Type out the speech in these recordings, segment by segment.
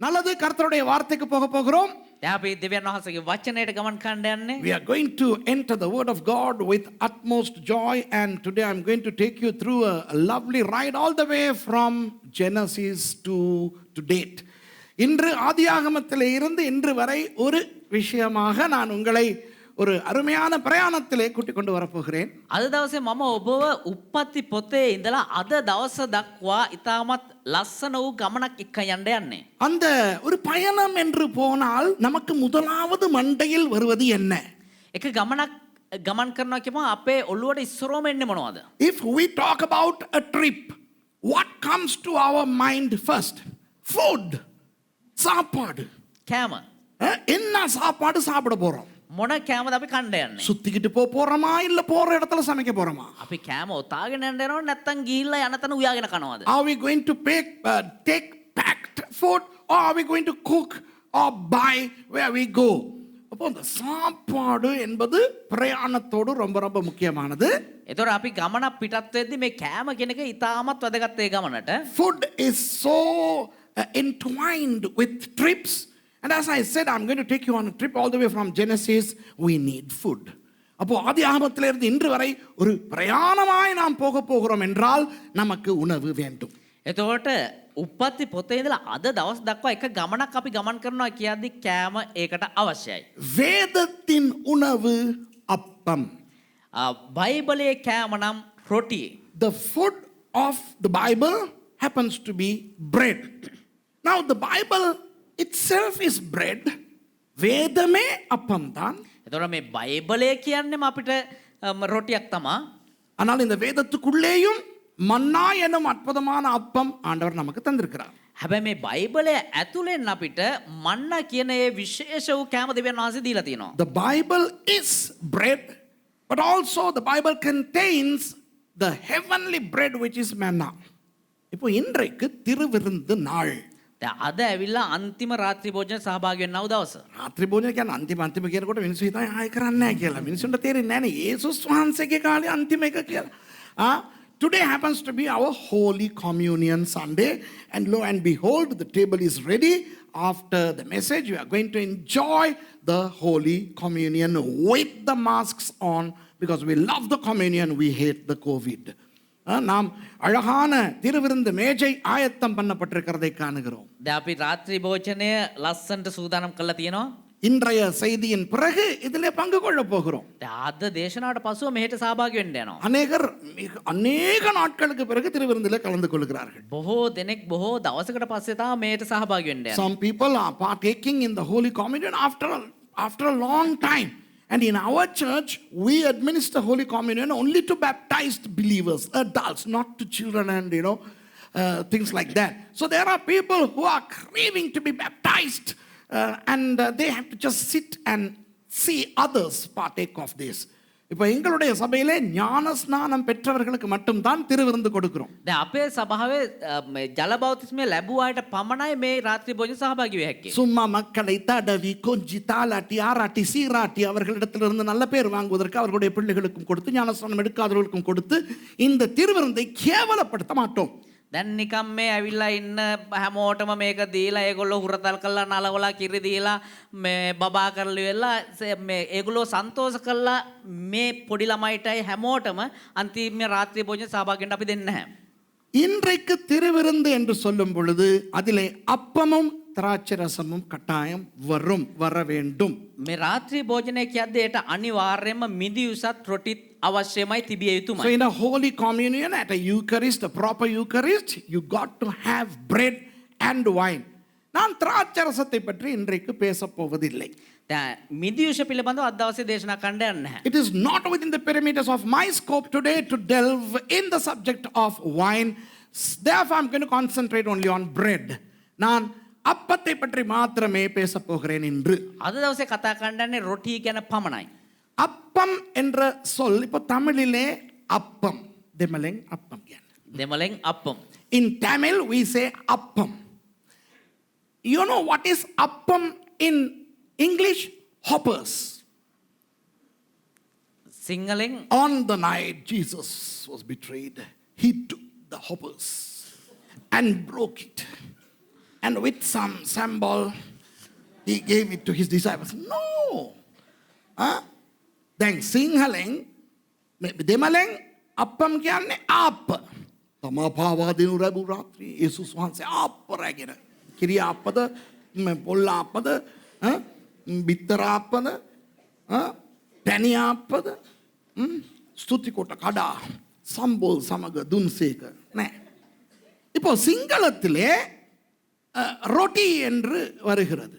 நல்லது, கர்த்தருடைய வார்த்தைக்கு போக போகிறோம். දැන් අපි දෙවියන් වහන්සේගේ වචනයට ගමන් කරන්න යන්නේ. We are going to enter the word of God with utmost joy, and today I'm going to take you through a lovely ride all the way from Genesis to date. இன்று ஆதியாகமத்திலே இருந்து இன்று வரை ஒரு விஷயமாக நான் உங்களை ஒரு அருமையான பிரயாணத்திலே கூட்டிக் கொண்டு வரப்போகிறேன். අද දවසේ මම ඔබව උප්පත්ති පොතේ ඉඳලා අද දවස දක්වා ඉතාමත් ලස්සන වූ ගමනක් එක්ක යන්න යන්නේ. அந்த ஒரு பயணம் என்று போனால் நமக்கு முதலாவது மண்டையில் வருவது என்ன? එක ගමනක් ගමන් කරනවා කියපුවා අපේ ඔළුවට ඉස්සරෝම එන්නේ මොනවද? If we talk about a trip, what comes to our mind first? Food. சாப்பாடு. කෑම. என்ன சாப்பாடு சாப்பிட போறோம்? මොන කෑමද අපි කන්න යන්නේ? சுத்திக்கிட்டு போறோமா இல்ல போற இடத்துல சமைக்க போறோமா? අපි කෑම ඔතාගෙන යන්න යනවද නැත්නම් ගිහිල්ලා යන තැන උයාගෙන කනවද? Are we going to take packed food, or are we going to cook or buy where we go? அப்போ அந்த சாப்பாடு என்பது பிரயாணத்தோடு ரொம்ப ரொம்ப முக்கியமானது. ඒතොර අපි ගමනක් පිටත් වෙද්දි මේ කෑම කියන එක ඉතාමත් වැදගත් ඒ ගමනට. Food is so entwined with trips. And as I said, I'm going to take you on a trip all the way from Genesis. We need food. அப்போ ஆதி ஆகமத்திலிருந்து இன்று வரை ஒரு பிரயாணமாய் நாம் போக போகிறோம் என்றால் நமக்கு உணவு வேண்டும். එතකොට උප්පත්ති පොතේ ඉඳලා අද දවස් දක්වා එක ගමනක් අපි ගමන් කරනවා කියද්දි කෑම ඒකට අවශ්‍යයි. வேதத்தின் உணவு அப்பம். බයිබලයේ කෑම නම් රොටි. The food of the Bible happens to be bread. Now the Bible itself is bread. வேதமே அப்பம் தான். එතකොට මේ බයිබලය කියන්නේම අපිට රොටියක් තමයි. ஆனால் இந்த வேதத்துக்குள்ளேயும் மன்னா எனும் அற்புதமான அப்பம் ஆண்டவர் நமக்கு தந்திருக்கிறார். හැබැයි මේ බයිබලය ඇතුලෙන් අපිට මන්නා කියන ඒ විශේෂ වූ කෑම දෙවියන් වහන්සේ දීලා තියෙනවා. The Bible is bread, but also the Bible contains the heavenly bread which is manna. இப்போ இன்றைக்கு திருவிருந்து நாள். දැන් අද ඇවිල්ලා අන්තිම රාත්‍රී භෝජන සහභාගී වෙන්නව දවස. රාත්‍රී භෝජන කියන්නේ අන්තිම කියනකොට මිනිස්සු හිතන්නේ ආයෙ කරන්නේ නැහැ කියලා. මිනිස්සුන්ට තේරෙන්නේ නැහැ නේ යේසුස් වහන්සේගේ කාලේ අන්තිම එක කියලා. Today happens to be our Holy Communion Sunday, and lo and behold, the table is ready. After the message, we are going to enjoy the Holy Communion with the masks on, because we love the communion, we hate the COVID. நாம் அழகான திருவிருந்து மேஜை ஆயத்தம் பண்ணப்பட்டிருக்கிறதை காணுகிறோம். දැන් අපි රාත්‍රී භෝජනය ලස්සනට සූදානම් කරලා තියෙනවා. இன்றைய செய்தியின் பிறகு இதிலே பங்கு கொள்ள போகிறோம். දැන් අද දේශනාවට පසුව මෙහෙට සහභාගී වෙන්න යනවා. அநேகர் அநேக நாட்களுக்கு பிறகு திருவிருந்திலே கலந்து கொள்கிறார்கள். බොහෝ දෙනෙක් බොහෝ දවසකට පස්සේ තමයි මෙහෙට සහභාගී වෙන්න යනවා. Some people are partaking in the Holy Communion after a long time. And in our church, we administer Holy Communion only to baptized believers, adults, not to children and, things like that. So there are people who are craving to be baptized, and they have to just sit and see others partake of this. இப்போ எங்களுடைய சபையிலே ஞான ஸ்நானம் பெற்றவர்களுக்கு மட்டும் தான் திருவிருந்து கொடுக்கிறோம். දැන් අපේ සභාවේ ජල බෞතිස්මය ලැබුව අයට පමණයි මේ රාත්‍රී භෝජන සහභාගී වෙ හැක්කේ. சும்மா மக்களை தடவி கொஞ்சி தாலாட்டி ஆராட்டி சீராட்டி அவர்களிடத்திலிருந்து நல்ல பேர் வாங்குவதற்கு அவர்களுடைய பிள்ளைகளுக்கும் கொடுத்து ஞானஸ்நானம் எடுக்காதவர்களுக்கும் கொடுத்து இந்த திருவிருந்தை கேவலப்படுத்த மாட்டோம். දැන් නිකම් මේ ඇවිල්ලා ඉන්න හැමෝටම මේක දීලා ඒගොල්ලෝ හුරතල් කරලා නලවලා කිරි දීලා මේ බබා කරලි වෙලා මේ ඒගොල්ලෝ සන්තෝෂ කරලා මේ පොඩි ළමයිටයි හැමෝටම අන්තිම රාත්‍රී භෝජන සහභාගී වෙන්න අපි දෙන්නේ නැහැ. இன்றைக்கு திருவிருந்து என்று சொல்லும் பொழுது அதிலே அப்பமும் திராட்சை ரசமும் கட்டாயம் வர வேண்டும். මේ රාත්‍රී භෝජනය කියද්දී ඒට අනිවාර්යයෙන්ම මිදි උසත් රොටිත් අවශ්‍යමයි තිබිය යුතුමයි. So in a Holy Communion, at a Eucharist, a proper Eucharist, you got to have bread and wine. நான் திராட்சை ரசத்தை பற்றி இன்றைக்கு பேசப் போவதில்லை. දැන් මිදි උෂ පිළිබඳව අද දවසේ දේශනා කරන්න යන්නේ නැහැ. It is not within the perimeters of my scope today to delve in the subject of wine. Therefore, I'm going to concentrate only on bread. நான் அப்பத்தை பற்றி மாத்திரமே பேசப் போகிறேன் என்று. අද දවසේ කතා කරන්න යන්නේ රොටි ගැන පමණයි. அப்பம் என்ற சொல் இப்போ தமிழிலே அப்பம், දෙමළෙන් அப்பம் කියන්නේ. දෙමළෙන් අප්පම්. In Tamil we say appam. You know what is appam in English? Hoppers. සිංහලෙන් On the night Jesus was betrayed, he took the hoppers and broke it. and with some symbol, he gave it to his disciples. No. දැන් සිංහලෙන් දෙමළෙන් අප්පම් කියන්නේ ආප්ප. තමා පාවා දෙනු රැබු රාත්‍රී යේසුස් වහන්සේ ආප්ප රැගෙන. කිරි ආප්පද පොල් ආප්පද බිත්තර ආප්පද පැණි ආප්පද ස්තුති කොට කඩා සම්බෝල් සමග දුන්සේක නෑ. இப்போ சிங்களத்திலே ரொட்டி என்று வருகிறது.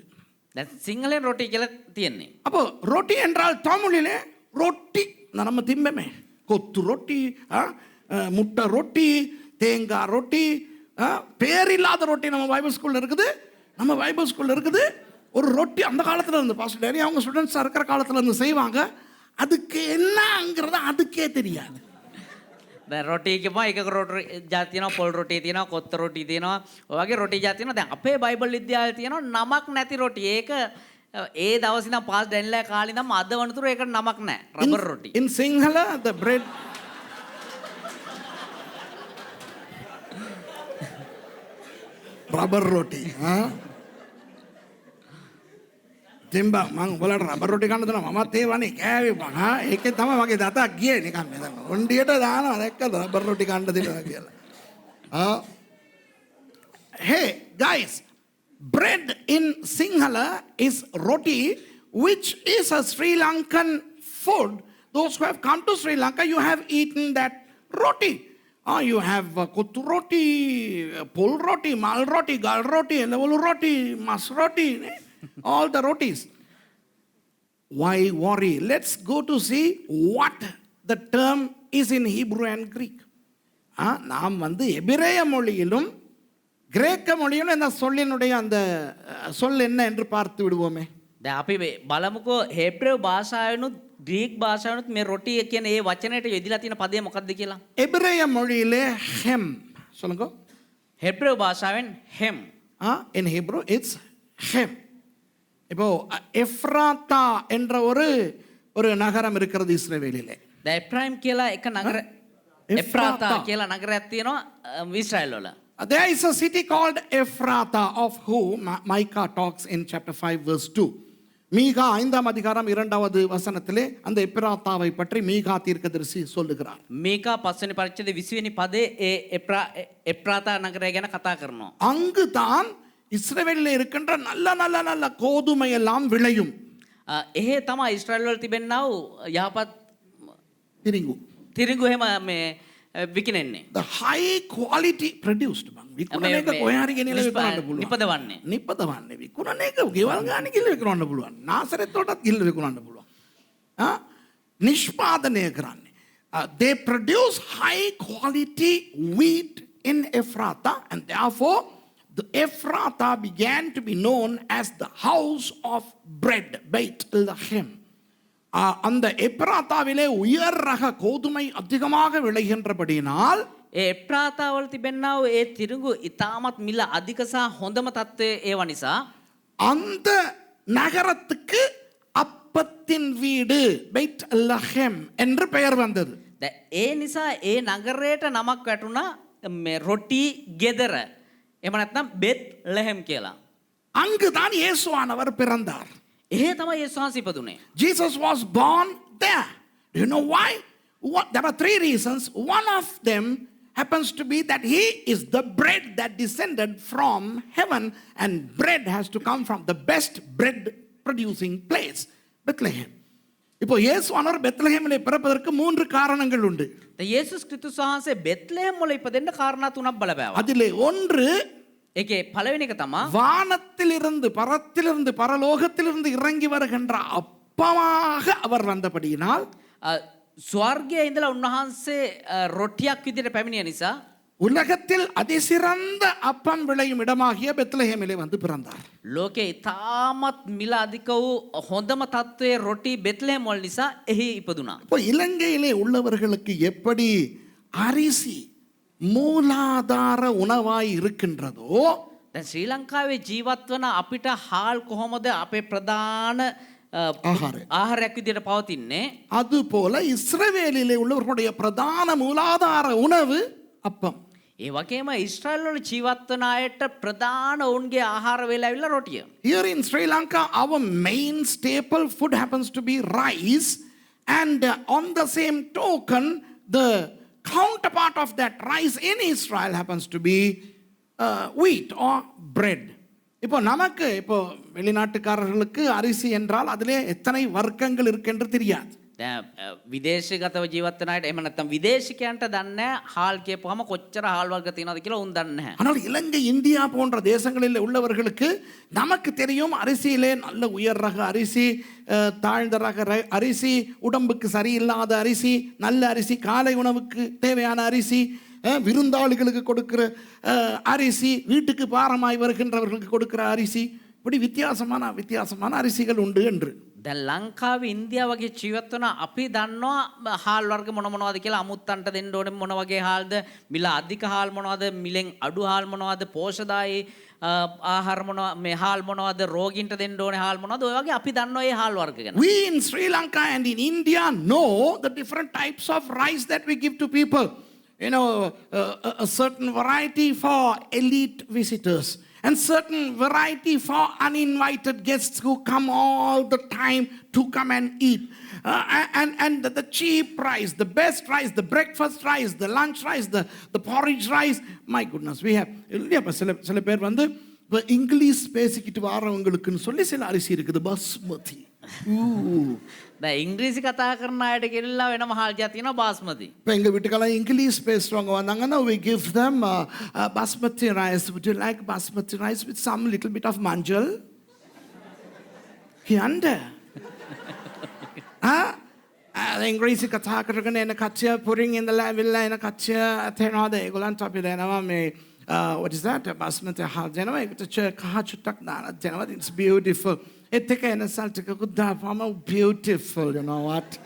දැන් සිංහලෙන් රොටි කියලා තියෙන්නේ. அப்போ ரொட்டி என்றால் தமிழிலே ரொட்டி நம்ம திம்பமே கொத்து ரொட்டி முட்டை ரொட்டி தேங்காய் ரொட்டி பேரில்லாத ரொட்டி நம்ம பைபிள் ஸ்கூல்ல இருக்குது. நம்ம பைபிள் ஸ்கூல்ல இருக்குது ஒரு ரொட்டி அந்த காலத்துல இருந்து பாஸ்டர் டேனி அவங்க ஸ்டூடெண்ட்ஸா இருக்கிற காலத்துல இருந்து செய்வாங்க. அதுக்கு என்னங்கிறது அதுக்கே தெரியாது. දැන් රොටි කියපුවා එක රොටි ජාති තියෙනවා, පොල් රොටි තියෙනවා, කොත්ත රොටි තියෙනවා. ඔය වගේ රොටි ජාති තියෙනවා. දැන් අපේ බයිබල් විද්‍යාවේ තියෙනවා නමක් නැති රොටි. ඒක ඒ දවසේ ඉඳන් පාස් දැන්ලා කාලේ ඉඳන් අද වනතුරු ඒකට නමක් නැහැ. Rubber roti. In Sinhala the bread rubber roti. තිම්බා මං උඹලට රබර් රොටි කන්න දෙනවා මමත් ඒ වනේ කෑවේ බං ඒකෙන් තමයි මගේ දතක් ගියේ නිකන් මෙතන ඔණ්ඩියට දානවා දැක්කද රබර් රොටි කන්න දෙනවා කියලා. Hey guys, bread in Sinhala is roti, which is a Sri Lankan food. Those who have come to Sri Lanka, you have eaten that roti. You have kottu roti, pol roti, mal roti, gal roti, elevulu roti, mas roti. All the rotis. Why worry? Let's go to see what the term is in Hebrew and Greek. நாம் வந்து எபிரேய மொழியிலும் கிரேக்க மொழியிலும் இந்த சொல்லினுடைய அந்த சொல் என்ன என்று பார்த்து விடுவோமே. දැන් අපි බලමුකෝ හේබ්‍රේව භාෂාවෙනුත් ග්‍රීක් භාෂාවෙනුත් මේ රොටි කියන ඒ වචනයට යෙදিলা තියෙන පදය මොකක්ද කියලා. எபிரேய மொழியிலே hem சொல்லுங்க. හේබ්‍රේව භාෂාවෙන් hem. In Hebrew it's hem. இப்போ எஃப்ராத்தா என்ற ஒரு நகரம் இருக்கிறது இஸ்ரவேலிலே. දැන් එෆ්‍රයිම් කියලා එක නගර එෆ්‍රාතා කියලා නගරයක් තියෙනවා ඊශ්‍රායල් වල. There is a city called Ephrata of whom Micah talks in chapter 5 verse 2. மீகா 5ஆம் அதிகாரம் 2வது வசனத்திலே அந்த எப்ராத்தாவை பற்றி மீகா தீர்க்கதரிசி சொல்லுகிறார். மீகா 5 වෙනි පරිච්ඡේදයේ 20 වෙනි පදේ ඒ එප්‍රාතා නගරය ගැන කතා කරනවා. அங்கு தான் இஸ்ரவேலில் இருக்கின்ற நல்ல நல்ல நல்ல கோதுமை எல்லாம் விளையும். එහෙ තමයි ඊශ්‍රායල් වල තිබෙනා වූ යහපත් තිරිඟු එහෙම මේ විකිනෙන්නේ. The high quality produced බං විකුණන එක කොහේ හරි ගෙනලා විකුණන්න පුළුවන්. නිපදවන්නේ විකුණන එක ගෙවල් ගන්න ගිහලා විකුණන්න පුළුවන්. නාසරෙත් වලටත් ගිහලා විකුණන්න පුළුවන්. නිෂ්පාදනය කරන්නේ. They produce high quality wheat in Ephrata and therefore the Ephrata began to be known as the house of bread, Beit Lahem. அந்த எப்ராத்தாவிலே உயர் ரக கோதுமை அதிகமாக விளைகின்றபடியினால் එප්‍රාතා වල තිබෙනා වූ ඒ තිරිඟු ඉතාමත් මිල අධික සහ හොඳම තත්ත්වයේ ඒව නිසා அந்த நகரத்துக்கு அப்பத்தின் வீடு பெய்ட் லஹெம் என்று பெயர் வந்தது. ඒ නිසා ඒ නගරයට නමක් වැටුණා මේ රොටි ගෙදර. එහෙම නැත්නම් බෙත් ලහෙම් කියලා. அங்குதான் இயேசுவானவர் பிறந்தார். එහෙ තමයි යේසුස් වහන්සේ ඉපදුනේ. Jesus was born there. Do you know why? There are 3 reasons. One of them happens to be that he is the bread that descended from heaven, and bread has to come from the best bread producing place, Bethlehem. இப்போ இயேசுவானவர் பெத்லஹேமிலே பிறப்பதற்கு 3 காரணங்கள் உண்டு. යේසුස් ක්‍රිස්තුස් වහන්සේ බෙත්ලෙහෙම් වල ඉපදෙන්න කාරණා 3ක් බලපෑවා. அதிலே ஒன்று ඒකේ පළවෙනි එක තමයි வானத்திலிருந்து பரத்திலிருந்து பரலோகத்திலிருந்து இறங்கி வருகின்ற அப்பமாக அவர் வந்தபடியினால் ස්වර්ගයේ ඉඳලා උන්වහන්සේ රොටියක් විදිහට පැමිණිය නිසා உலகத்தில் அதிசிறந்த அப்பம் விளையும் இடமாகிய பெத்லஹேமிலே வந்து பிறந்தார். ලෝකේ ඉතාමත් මිල අධික වූ හොඳම තත්ත්වයේ රොටි බෙත්ලෙහෙම් වල නිසා එහි ඉපදුනා. இப்போ இலங்கையிலே உள்ளவர்களுக்கு எப்படி அரிசி மூலாதார உணவாய் இருக்கின்றதோ දැන් ශ්‍රී ලංකාවේ ජීවත් වන අපිට හාල් කොහොමද අපේ ප්‍රධාන ආහාරයක් විදිහට පවතින්නේ அதுபோல இஸ்ரவேலிலே உள்ளவர்களுடைய பிரதான மூலாதார உணவு அப்பம். ඒ වගේම ඊශ්‍රායල් වල ජීවත් වන අයට ප්‍රධාන ඔවුන්ගේ ආහාර වේල ඇවිල්ලා රොටිය. Here in Sri Lanka, our main staple food happens to be rice, and on the same token, the counterpart of that rice in Israel happens to be wheat or bread. இப்போ நமக்கு இப்போ வெளிநாட்டுக்காரர்களுக்கு அரிசி என்றால் அதிலே எத்தனை வர்க்கங்கள் இருக்குன்னு தெரியாது. විදේශගතව ජීවත් වෙන අයට එහෙම නැත්නම් විදේශිකයන්ට දන්නේ හාල් කියපුවම කොච්චර හාල් වර්ග තියෙනවද කියලා උන් දන්නේ නැහැ. ஆனால் இலங்கை இந்தியா போன்ற தேசங்களில் உள்ளவர்களுக்கு நமக்கு தெரியும் அரிசியிலே நல்ல உயர் ரக அரிசி, தாழ்ந்த ரக அரிசி, உடம்புக்கு சரியில்லாத அரிசி, நல்ல அரிசி, காலை உணவுக்கு தேவையான அரிசி, விருந்தாளிகளுக்கு கொடுக்கிற அரிசி, வீட்டுக்கு பாரமாய் வருகின்றவர்களுக்கு கொடுக்கிற அரிசி, இப்படி வித்தியாசமான அரிசிகள் உண்டு என்று. දැන් ලංකාවේ ඉන්දියාව වගේ ජීවත් වෙන අපි දන්නවා හාල් වර්ග මොනවද කියලා. අමුත්තන්ට දෙන්න ඕනේ මොන වගේ හාල්ද, මිල අධික හාල් මොනවද, මිලෙන් අඩු හාල් මොනවද, පෝෂදායී ආහාර මොනවද, මේ හාල් මොනවද, රෝගීන්ට දෙන්න ඕනේ හාල් මොනවද, ඔය වගේ අපි දන්නවා මේ හාල් වර්ග ගැන. We in Sri Lanka and in India know the different types of rice that we give to people. You know, a certain variety for elite visitors, and certain variety for uninvited guests who come all the time to come and eat. And the cheap rice, the best rice, the breakfast rice, the lunch rice, the porridge rice. My goodness, we have. சில பேர் வந்து இப்போ English பேசிக்கிட்டு வாரவங்களுக்குன்னு சொல்லி சில அரிசி இருக்குது, பாஸ்மதி. දැන් ඉංග්‍රීසි කතා කරන අයට කියලා වෙනම හාල් ජාතියක් තියෙනවා බාස්මති. இப்போ எங்கள் வீட்டுக்கெல்லாம் இங்கிலீஷ் பேசுகிறவங்க வந்தாங்கன்னா we give them basmati rice. Would you like basmati rice with some little bit of manjal? Kianda. ඉංග්‍රීසි කතා කරගෙන එන කච්චය පුරින් ඉඳලා ඇවිල්ලා එන කච්චය තේනවාද ඒගොල්ලන්ට අපි දෙනවා මේ what is that? Basmati හාල් දෙනවා. ඒකට කහ චුට්ටක් දාලා දෙනවා. It's beautiful. ඒත් එක එන සල්ට් එකකුත් දාපුවම beautiful, you know what?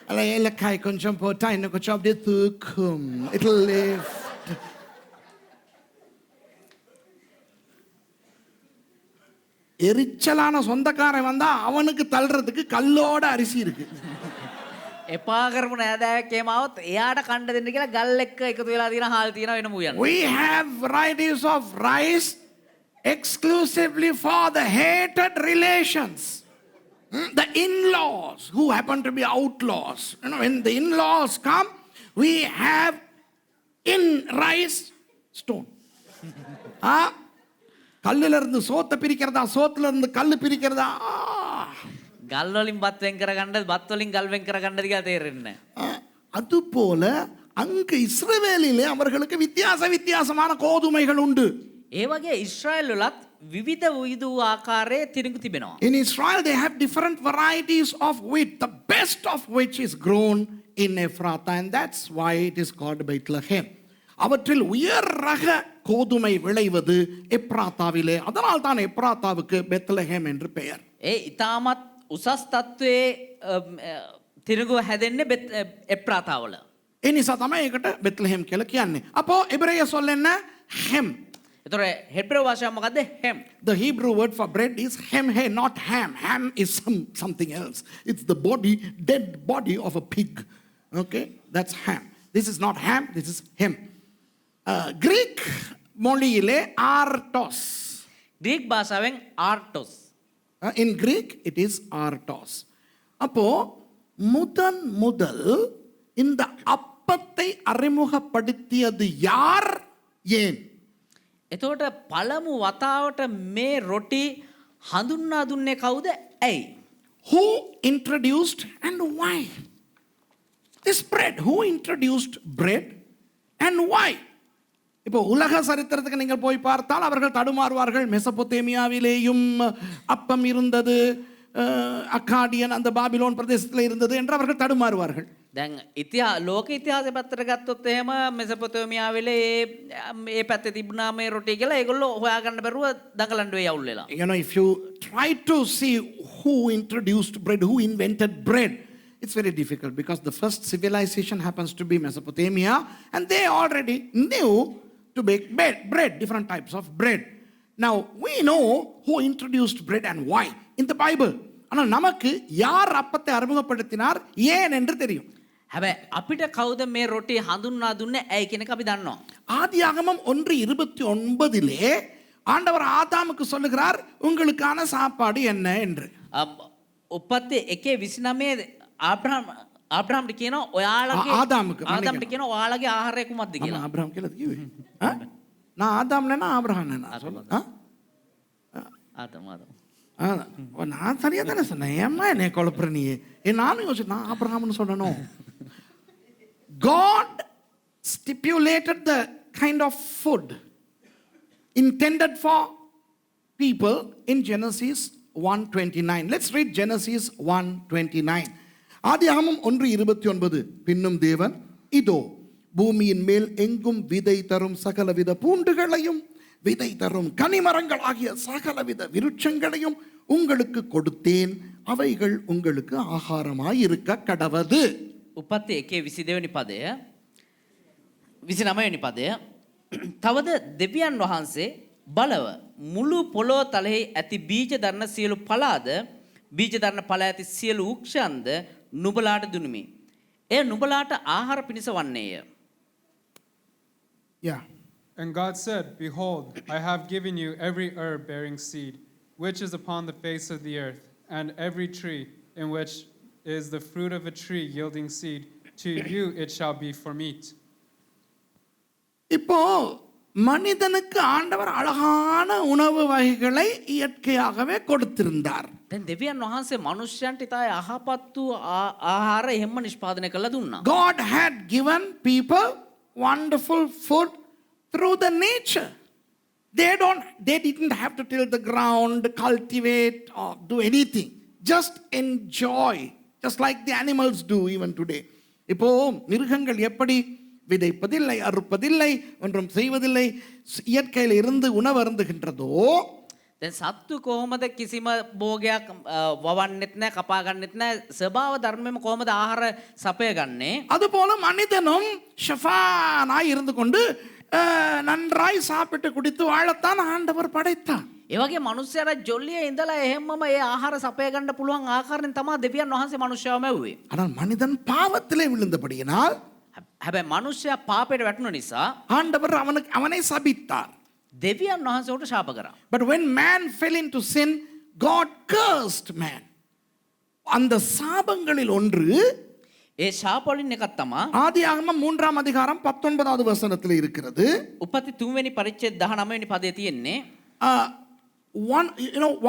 అలా ఏలకాయ కొంచెం పోతా இன்னும் కొంచెం அப்படியே தூக்கும். It'll lift. எரிச்சலான சொந்தக்காரன் வந்தா அவனுக்கு தள்ளுறதுக்கு கல்லோட அரிசி இருக்கு. එපා කරපු නෑදෑයෙක් එහෙම આવොත් එයාට කන්න දෙන්න කියලා ගල් එක්ක එකතු වෙලා තියෙන හාල් තියෙනවා වෙන මුයන්. We have varieties of rice exclusively for the hated relations. The in-laws who happen to be outlaws. You know, when the in-laws come, we have in rice stone. கல்லுல இருந்து சோத்தை பிரிக்கிறதா, சோத்துல இருந்து கல்லு பிரிக்கிறதா. ගල් වලින් බත් වෙන් කරගන්නද, බත් වලින් ගල් වෙන් කරගන්නද කියලා තේරෙන්නේ නැහැ. அதுபோல அங்கு இஸ்ரவேலிலே அவர்களுக்கு வித்தியாசமான கோதுமைகள் உண்டு. ඒ වගේ ඊශ්‍රායල් වලත් විවිධ වූ ආකාරයේ තිරිඟු තිබෙනවා. In Israel they have different varieties of wheat, the best of which is grown in Ephrathah, and that's why it is called Bethlehem. அவற்றில் உயர் ரக கோதுமை விளைவது எப்ராத்தாவிலே, அதனால் தான் எப்ராத்தாவுக்கு பெத்லஹேம் என்று பெயர். ඒ ඊටමත් උසස් තත්වයේ තිරිඟු හැදෙන්නේ එප්‍රාතාවල. ඒ නිසා තමයි ඒකට බෙත්ලහෙම් කියලා කියන්නේ. அப்போ எபிரேய சொல் என்ன? hem. ඒතර හෙබ්‍රේව භාෂාව මොකද්ද? hem. The Hebrew word for bread is hem, hey, not ham. Ham is something else. It's the body, dead body of a pig. Okay, that's ham. This is not ham, this is hem. Greek மொழியிலே artos. Greek භාෂාවෙන් artos. In Greek it is artos. அப்போ முதல் இந்த அப்பத்தை அறிமுகப்படுத்தியது யார், ஏன்? එතකොට පළමු වතාවට මේ රොටි හඳුන්වා දුන්නේ කවුද, ඇයි? Who introduced and why? This bread, who introduced bread and why? இப்போ உலக சரித்திரத்துக்கு நீங்கள் போய் பார்த்தால் அவர்கள் தடுமாறுவார்கள். மெசபொத்தேமியாவிலேயும் அப்பம் இருந்தது, அக்காடியன் அந்த பாபிலோன் பிரதேசத்தில் இருந்தது என்று அவர்கள் தடுமாறுவார்கள். දැන් ලෝක ඉතිහාසය පැත්තට ගත්තොත් එහෙම මෙසපොතේමියාවිල ඒ පැත්තේ තිබුණා මේ රොටි කියලා ඒගොල්ලෝ හොයාගන්න බැරුව දඟලන්න වෙයි අවුල් වෙලා. You know, if you try to see who introduced bread, who invented bread, it's very difficult because the first civilization happens to be Mesopotamia, and they already knew to bake bread, different types of bread. Now we know who introduced bread and why in the Bible. ஆனால் நமக்கு யார் அப்பத்தை அறிமுகப்படுத்தினார், ஏன் என்று தெரியும். හැබැයි අපිට කවුද මේ රොටි හඳුන්වා දුන්නේ ඇයි කියන එක අපි දන්නවා. ஆதியாகமம் 1:29 ஆண்டவர் ஆதாமுக்கு சொல்லுகிறார் உங்களுக்கான சாப்பாடு என்ன என்று. උපත්තේ 1:29 ආබ්‍රහම්ට කියනවා ඔයාලගේ ආදාම්ට කියනවා ඔයාලගේ ආහාරය කුමක්ද කියලා. ஆபிரகாம் කියලා කිව්වේ. நான் ஆதாம் நேனா ஆபிரகாம் நேனா சொல்லு. ආදම් நான் சரியா தானே சொன்னேன். ஏம்மா என்னை குழப்புற நீ? நானும் யோசிச்சு நான் ஆபிரகாம்னு சொல்லணும். God stipulated the kind of food intended for people in Genesis 1:29. Let's read Genesis 1:29. ஆதியாகமம் 1:29. பின்னும் தேவன் இதோ பூமியின் மேல் எங்கும் விதை தரும் சகலவித பூண்டுகளையும் விதை தரும் கனிமரங்கள் ஆகிய சகலவித விருட்சங்களையும் உங்களுக்கு கொடுத்தேன், அவைகள் உங்களுக்கு ஆகாரமாய் இருக்க கடவது. උපත්තේ 1:22 වෙනි පදය 29 වෙනි පදය තවද දෙවියන් වහන්සේ බලව මුළු පොළොව තලෙහි ඇති බීජ දරන සියලු පලාද බීජ දරන පල ඇති සියලු වෘක්ෂයන්ද නුඹලාට දුනිමි. එය නුඹලාට ආහාර පිණිස වන්නේය. Yeah. And God said, Behold, I have given you every herb bearing seed, which is upon the face of the earth, and every tree in which is the fruit of a tree yielding seed. To you it shall be for meat. இப்போ மனிதனுக்கு ஆண்டவர் அழகான உணவு வகைகளை இயற்கையாகவே கொடுத்திருந்தார். දැන් දෙවියන් වහන්සේ මනුෂ්‍යයන්ට ඉතා යහපත් වූ ආහාර එහෙම නිෂ්පාදනය කළා දුන්නා. God had given people wonderful food through the nature. They didn't have to till the ground, cultivate or do anything. Just enjoy, just like the animals do even today. இப்போ மிருகங்கள் எப்படி விதைப்பதில்லை, அறுப்பதில்லை, ஒன்றும் செய்வதில்லை, இயற்கையில் இருந்து உணவு அருந்துகின்றதோ, දැන් සත්තු කොහොමද කිසිම භෝගයක් වවන්නෙත් නැහැ, කපා ගන්නෙත් නැහැ, ස්වභාව ධර්මෙම කොහොමද ආහාර සපය ගන්නේ? அதுபோல மனிதனும் ஷஃபானாய் இருந்து கொண்டு நன்றாய் சாப்பிட்டு குடித்து வாழத்தான் ஆண்டவர் படைத்தார். ඒ වගේ මනුස්සයර ජොල්ලියේ ඉඳලා එහෙම්මම ඒ ආහාර සපය ගන්න පුළුවන් ආකාරයෙන් තමයි දෙවියන් වහන්සේ මනුෂ්‍යව මැව්වේ. ஆனால் மனிதன் பாவத்திலே விழுந்தபடியினால் හැබැයි මනුෂ්‍යයා පාපයට වැටුණු නිසා ஆண்டவர் அவனை சபித்தார். දෙවියන් වහන්සේ උට ශාප කරා. But when man fell into sin, God cursed man. அந்த சாபங்களில் ஒன்று ඒ ශාපවලින් එකක් තමයි ஆதியாகமம் 3ஆம் அதிகாரம் 19வது வசனத்தில் இருக்கிறது. උපති 3 වෙනි පරිච්ඡේද 19 වෙනි පදයේ තියෙන්නේ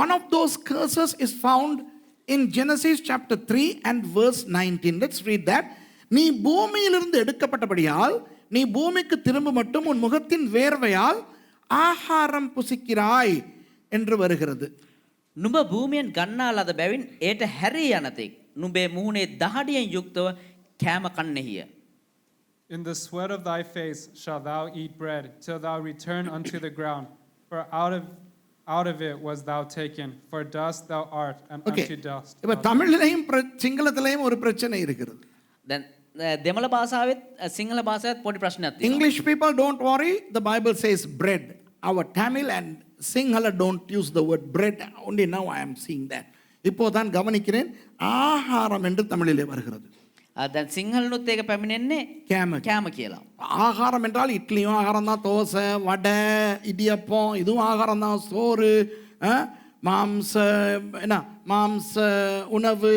one of those curses is found in Genesis chapter 3 and verse 19. Let's read that. நீ பூமியிலிருந்து எடுக்கப்பட்டபடியால் நீ பூமிக்கு திரும்ப மட்டும் உன் முகத்தின் வேர்வையால் ஆகாரம் புசிக்கிறாய் என்று வருகிறது. නුඹ භූමියෙන් ගන්නා ලද බැවින් ඒට හැරී යනතෙක් නුඹේ මුහුණේ දහඩියෙන් යුක්තව කෑම කන්නේහිය. In the sweat of thy face shalt thou eat bread, till thou return unto the ground. For out of it was thou taken, for dust thou art, and unto dust. இப்ப தமிழிலேயும் சிங்களத்திலேயும் ஒரு பிரச்சனை இருக்கிறது. දැන් දෙමළ භාෂාවෙත් සිංහල භාෂාවෙත් පොඩි ප්‍රශ්නයක් තියෙනවා. English people don't worry, the Bible says bread. Our Tamil and Sinhala don't use the word bread. Only now I am seeing that. இப்போதான் கவனிக்கிறேன் ஆகாரம் என்று தமிழிலே வருகிறது. දැන් සිංහලනුත් ඒක පැමිණෙන්නේ කෑම කියලා. ஆகாரம் என்றால் இட்லியும் ஆகாரம் தான், தோசை, வடை, இடியப்பம் இதுவும் ஆகாரம் தான், சோறு, மாம்ச உணவு,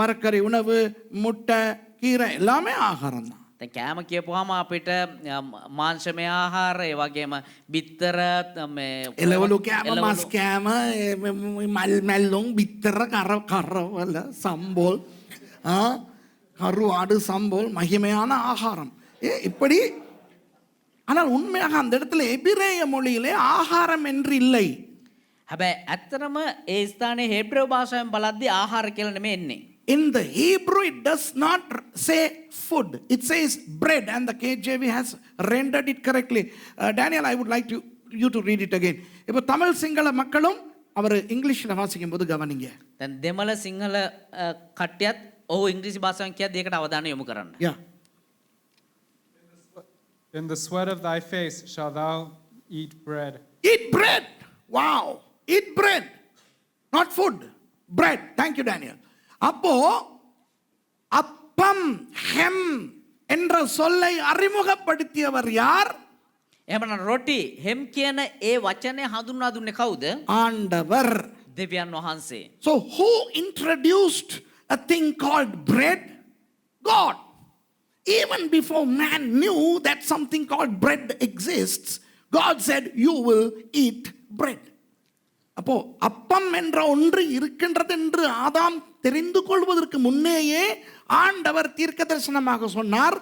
மரக்கறி உணவு, முட்டை, கீரை எல்லாமே ஆகாரம் தான். දැන් කෑම කියපුවාම අපිට මාංශමය ආහාර ඒ වගේම බිත්තර එළවලු කෑම, මස් කෑම, මැල්ලුම්, බිත්තර, කරවල, சம்போல், கருவாடு, சம்போல் மகிமையான ஆகாரம் இப்படி. ஆனால் உண்மையாக அந்த இடத்துல எபிரேய மொழியிலே ஆகாரம் என்று இல்லை. හැබැයි ඇත්තටම ඒ ස්ථානයේ හේබ්‍රේව භාෂාවෙන් බලද්දී ආහාර කියලා නෙමෙයි එන්නේ. In the Hebrew it does not say food, it says bread, and the KJV has rendered it correctly. Daniel, I would like you to read it again. இப்போ தமிழ் சிங்கள மக்களும் அவர் இங்கிலீஷ்ல வாசிக்கும் போது கவனிங்க. දැන් දෙමළ සිංහල කට්ටියත් ඔහු ඉංග්‍රීසි භාෂාවෙන් කියද්දී ඒකට අවධානය යොමු කරන්න. Yeah. In the sweat of thy face shalt thou eat bread. Eat bread. Wow. Eat bread. Not food. Bread. Thank you, Daniel. அப்போ அப்பம் ஹெம் என்ற சொல்லை அறிமுகப்படுத்தியவர் யார்? එහෙමනම් රොටි හෙම් කියන ඒ වචනේ හඳුන්වා දුන්නේ කවුද? ஆண்டவர். දෙවියන් වහන්සේ. So who introduced a thing called bread? God. Even before man knew that something called bread exists, God said, you will eat bread. அப்போ அப்பம் என்ற ஒன்று இருக்கின்றது என்று ஆதாம் தெரிந்து கொள்வதற்கு முன்னேயே ஆண்டவர் தீர்க்க தரிசனமாக சொன்னார்,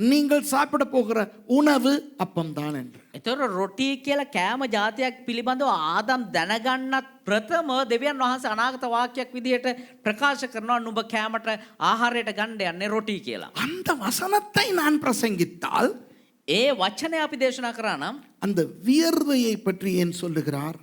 நீங்கள் சாப்பிட போகிற உணவு அப்பம் தான் என்று. එතකොට රොටි කියලා කෑම જાතියක් පිළිබඳව ආදම් දැනගන්නත් ප්‍රථම දෙවියන් වහන්සේ අනාගත වාක්‍යයක් විදිහට ප්‍රකාශ කරනවා නුඹ කෑමට ආහාරයට ගන්න යන්නේ රොටි කියලා. அந்த வசனத்தை நான் பிரசங்கித்தால் ඒ වචනේ අපි දේශනා කරා නම් அந்த வியர்வையை பற்றி ஏன் சொல்லுகிறார்?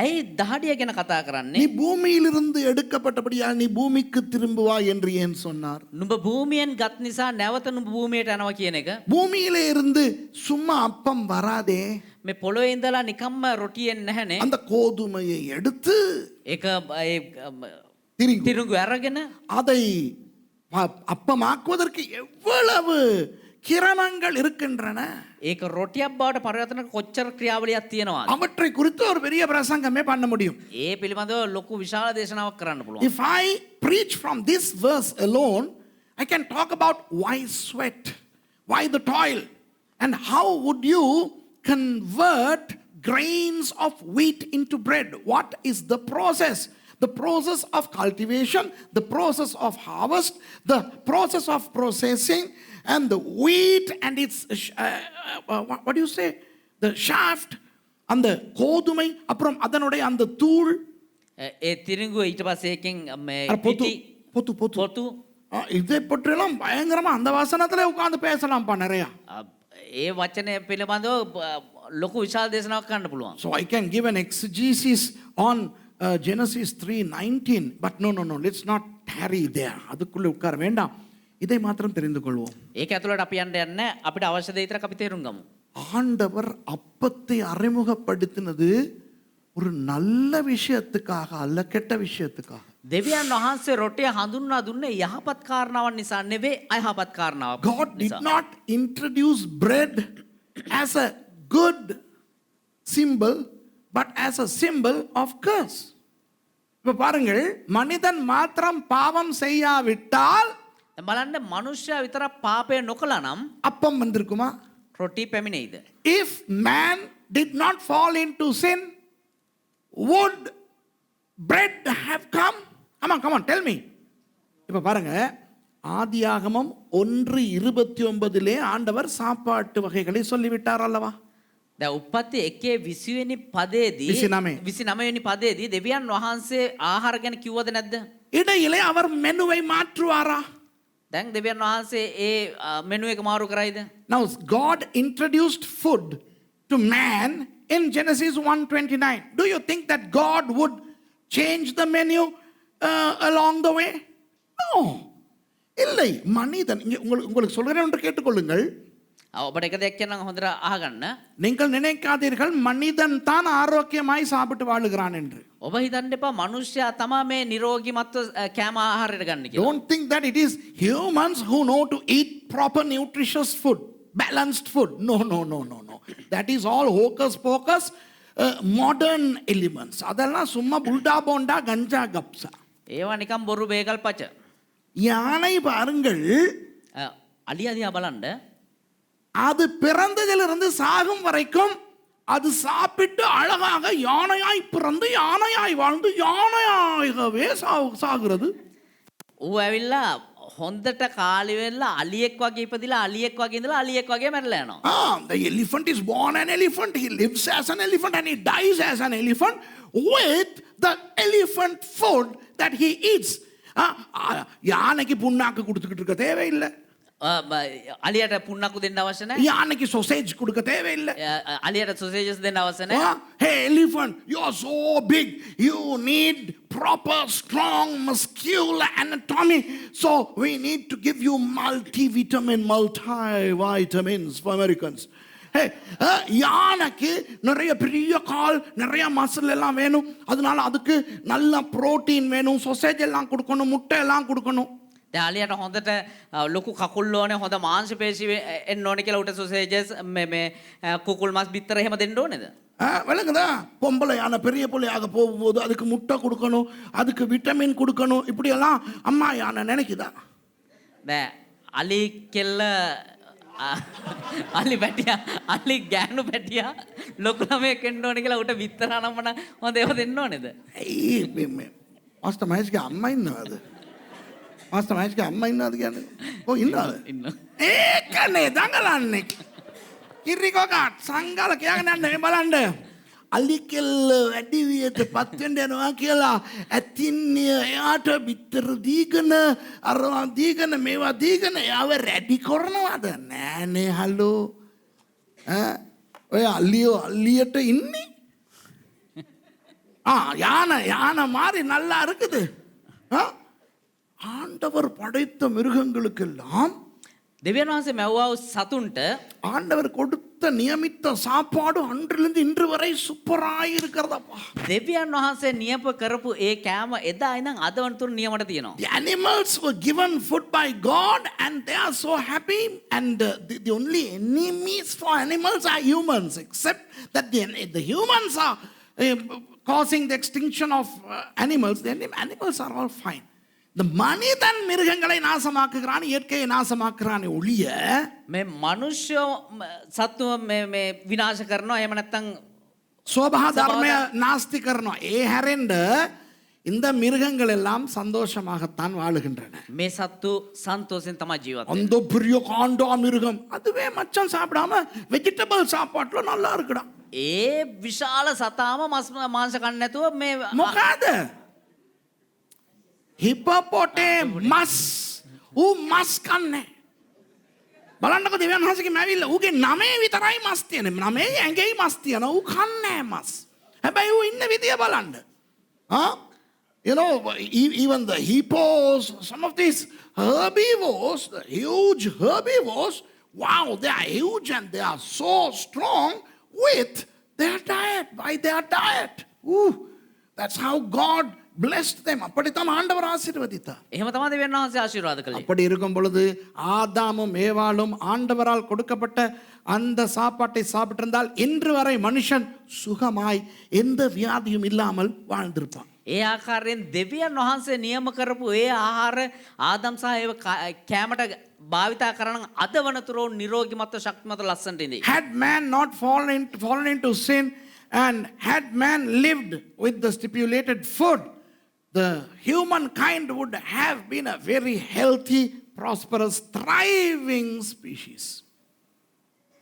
ඇයි දහඩිය ගැන කතා කරන්නේ? நீ பூமியிலிருந்து எடுக்கப்பட்டபடியால் நீ பூமிக்கு திரும்புவாய் என்று ஏன் சொன்னார்? නුඹ භූමියෙන් ගත් නිසා නැවත නුඹ භූමියට යනවා කියන එක. பூமியிலே இருந்து சும்மா அப்பம் வராதே. මේ පොළොවේ ඉඳලා නිකම්ම රොටියෙන් නැහැනේ. அந்த கோதுமையை எடுத்து ඒක திரிங்கு. තිරුඟු අරගෙන அதை அப்பமாக்குவதற்கு எவ்வளவு கிரமங்கள் இருக்கின்றன. ඒක රොටියක් බවට පරිවර්තන කොච්චර ක්‍රියාවලියක් තියෙනවද? அவற்றை குறித்து ஒரு பெரிய பிரசங்கமே பண்ண முடியும். ඒ පිළිබඳව ලොකු විශාල දේශනාවක් කරන්න පුළුවන්. If I preach from this verse alone, I can talk about why sweat, why the toil, and how would you convert grains of wheat into bread. What is the process? The process of cultivation, the process of harvest, the process of processing, and the wheat and its what do you say, the shaft, and the கோதுமை, அப்புறம் அதனுடைய அந்த தூள், ඒ තිරිඟුව ඊට පස්සේ එකෙන් මේ பொத்து පිටි பொத்து பொத்து පොතු இதை பற்றியெல்லாம் பயங்கரமா அந்த வசனத்துல உட்கார்ந்து பேசலாம்ப்பா நிறைய. ඒ වචනය පිළිබඳව ලොකු විශාල දේශනාවක් කරන්න පුළුවන්. So I can give an exegesis on Genesis 3:19, but no, let's not tarry there. அதுக்குள்ள உட்கார வேண்டாம், இதை மாத்திரம் தெரிந்து கொள்வோம். ඒක ඇතුළට අපි යන්න යන්නේ අපිට අවශ්‍ය දේ විතරක් අපි තේරුම් ගමු. ஆண்டவர் அப்பத்தை அறிமுகப்படுத்தினது ஒரு நல்ல விஷயத்துக்காக அல்ல, கெட்ட விஷயத்துக்காக. දෙවියන් වහන්සේ රොටිය හඳුන්වා දුන්නේ යහපත් කාරණාවක් නිසා නෙවෙයි අයහපත් කාරණාවක් God did නිසා. not introduce bread as a good symbol, but as a symbol of curse. இப்ப பாருங்கள், மனிதன் மாத்திரம் பாவம் செய்யாவிட்டால் දැන් බලන්න මනුෂ්‍යයා විතරක් පාපය නොකළා නම් அப்பம் வந்திருக்குமா? රොටි පැමිණෙයිද? If man did not fall into sin, would bread have come? Come on, tell me. இப்ப பாருங்க, ஆதியாகமம் 1:29 ஆண்டவர் சாப்பாட்டு வகைகளை சொல்லிவிட்டார் அல்லவா? දැන් උප්පත්ති 1:20 වෙනි පදයේදී 29 වෙනි පදයේදී දෙවියන් වහන්සේ ආහාර ගැන කිව්වද නැද්ද? இடையிலே அவர் மெனுவை மாற்றுவாரா? දැන් දෙවියන් වහන්සේ ඒ මෙනු එක මාරු කරයිද? Now God introduced food to man in Genesis 1:29. Do you think that God would change the menu along the way? No. இல்லை, மனிதன். உங்களுக்கு சொல்கிறேன் என்று கேட்டுக்கொள்ளுங்கள். ඔබට එක දෙයක් කියන්නම් හොඳට අහගන්න. நீங்கள் நினைக்காதீர்கள் மனிதன் தான் ஆரோக்கியமாய் சாப்பிட்டு வாழுகிறான் என்று. ඔබ හිතන්න එපා මනුෂ්‍යයා තමයි මේ නිරෝගීමත්ව කෑම ආහාරයට ගන්න කියලා. Don't think that it is humans who know to eat proper nutritious food, balanced food. No. That is all hocus pocus, modern elements. அதெல்லாம் சும்மா புல்டா போண்டா கஞ்சா கப்சா. ඒවා නිකන් බොරු බේකල් පච. யானை பாருங்கள், අලියා දිහා බලන්න. அது பிறந்ததிலிருந்து சாகும் வரைக்கும் அது சாப்பிட்டு அழகாக யானையாய் பிறந்து யானையாய் வாழ்ந்து யானையாகவே சாகிறது. ඌ ඇවිල්ලා හොඳට කාලි වෙලා අලියෙක් වගේ ඉපදිලා අලියෙක් වගේ ඉඳලා අලියෙක් වගේ මැරලා යනවා. The elephant is born an elephant, he lives as an elephant and he dies as an elephant with the elephant food that he eats. யானைக்கு புண்ணாக்கு கொடுத்துக்கிட்டு இருக்க தேவையில்லை. අලියට පුන්නක්කු දෙන්න අවශ්‍ය නැහැ. யானைக்கு sausage கொடுக்க தேவையில்லை. අලියට සොසේජස් දෙන්න අවශ්‍ය නැහැ. Hey elephant, you are so big, you need proper strong muscular anatomy, so we need to give you multivitamins for Americans. Hey, யானைக்கு நிறைய பெரிய கால், நிறைய மசில் எல்லாம் வேணும். அதனால அதுக்கு நல்ல புரோட்டீன் வேணும், சொசேஜ் எல்லாம் கொடுக்கணும், முட்டை எல்லாம் கொடுக்கணும். යාලියට හොඳට ලොකු කකුල් ඕනේ හොඳ මාංශ පේශි එන්න ඕනේ කියලා උට සොසේජස් මේ කුකුල් මස් බිත්තර එහෙම දෙන්න ඕනේද? விளங்குதா பொம்பளை யானை பெரிய பிள்ளையாக போகும்போது அதுக்கு முட்டை கொடுக்கணும் அதுக்கு விட்டமின் கொடுக்கணும் இப்படியெல்லாம் அம்மா யானை நினைக்குதா? නෑ අලි කෙල්ල අලි පැටියා අලි ගෑනු පැටියා ලොකු ළමයෙක් එන්න ඕනේ කියලා උට බිත්තර අනම්මන හොඳ ඒවා දෙන්න ඕනේද? மாஸ்டர் மகேஷ்க்கு அம்மா இன்னது மாஸ்டர் மகேஷ்க்கு அம்மா இன்னது කියන්නේ ஓ ඉන්නවද? ඉන්න. ඒකනේ දඟලන්නේ කිරිකොකට් සංගල කියගෙන යන්න මේ බලන්න අලි කෙල්ල වැඩි වියට පත් වෙන්න යනවා කියලා ඇතින්නේ එයාට බිත්තර දීගෙන අරවා දීගෙන මේවා දීගෙන එයාව රැඩි කරනවද නෑනේ හලෝ ඔය අල්ලියට ඉන්නේ யானை மாதிரி நல்லா இருக்குது ஆண்டவர் படைத்த மிருகங்களுக்கெல்லாம் දෙවියන් වහන්සේ මැව්වා වූ සතුන්ට ஆண்டவர் கொடுத்த நியமித்த சாப்பாடு அன்றிலிருந்து இன்று வரை சூப்பராய் இருக்கிறதப்பா. දෙවියන් වහන්සේ නියම කරපු ඒ කෑම එදා ඉඳන් අද වනතුරු නියමට තියෙනවා. The animals were given food by God and they are so happy and the only enemies for animals are humans except that the humans are causing the extinction of animals. The animals are all fine. இந்த மனிதன் மிருகங்களை நாசமாக்குகிறான் இயற்கையை நாசமாக்குறான் ஒழிய මේ මනුෂ්‍ය සත්ව මේ විනාශ කරනවා එහෙම නැත්නම් சோபா தர்மய நாஸ்தி කරනවා ඒ හැරෙන්න இந்த மிருகங்கள் எல்லாம் சந்தோஷமாகத்தான் வாழுகின்றன. මේ සත්තු සන්තෝෂෙන් තමයි ජීවත් වෙන්නේ. அந்த பெரிய காண்டா மிருகம் அதுவே மச்சம் சாப்பிடாம வெஜிடபிள் சாப்பாட்டுல நல்லா இருக்குடா. ඒ විශාල සතාම මස් මාංශ කන්නේ නැතුව මේ මොකද? හිපොපොටේමස් ඌ මස් කන්නේ. බලන්නකො දෙවියන් වහන්සේගේ මැවිල්ල ඌගේ නමේ විතරයි මස් තියෙන්නේ. නමේ ඇඟේ මස් තියෙනවා. ඌ කන්නේ මස්. හැබැයි ඌ ඉන්න විදිය බලන්න. You know, even the hippos, some of these herbivores, the huge herbivores, wow, they are huge and they are so strong with their diet, by their diet. Ooh, that's how God blessed them. அப்படித்தான் ஆண்டவர் ஆசீர்வதித்தார். එහෙම තමයි දෙවියන් වහන්සේ ආශිර්වාද කළේ. அப்படி இருக்கும் பொழுது ஆதாமும் ஏவாளும் ஆண்டவரால் கொடுக்கப்பட்ட அந்த சாப்பாட்டை சாப்பிட்டிருந்தால் இன்று வரை மனுஷன் சுகமாய் எந்த வியாதியும் இல்லாமல் வாழ்ந்திருப்பான். ඒ ආකාරයෙන් දෙවියන් වහන්සේ නියම කරපු ඒ ආහාර ආදම් සහ ඒව කෑමට භාවිතා කරන අද වනතුරු නිරෝගීමත්ව ශක්තිමත්ව ලස්සනට ඉඳී. Had man not fallen into sin and had man lived with the stipulated food, the humankind would have been a very healthy, prosperous, thriving species.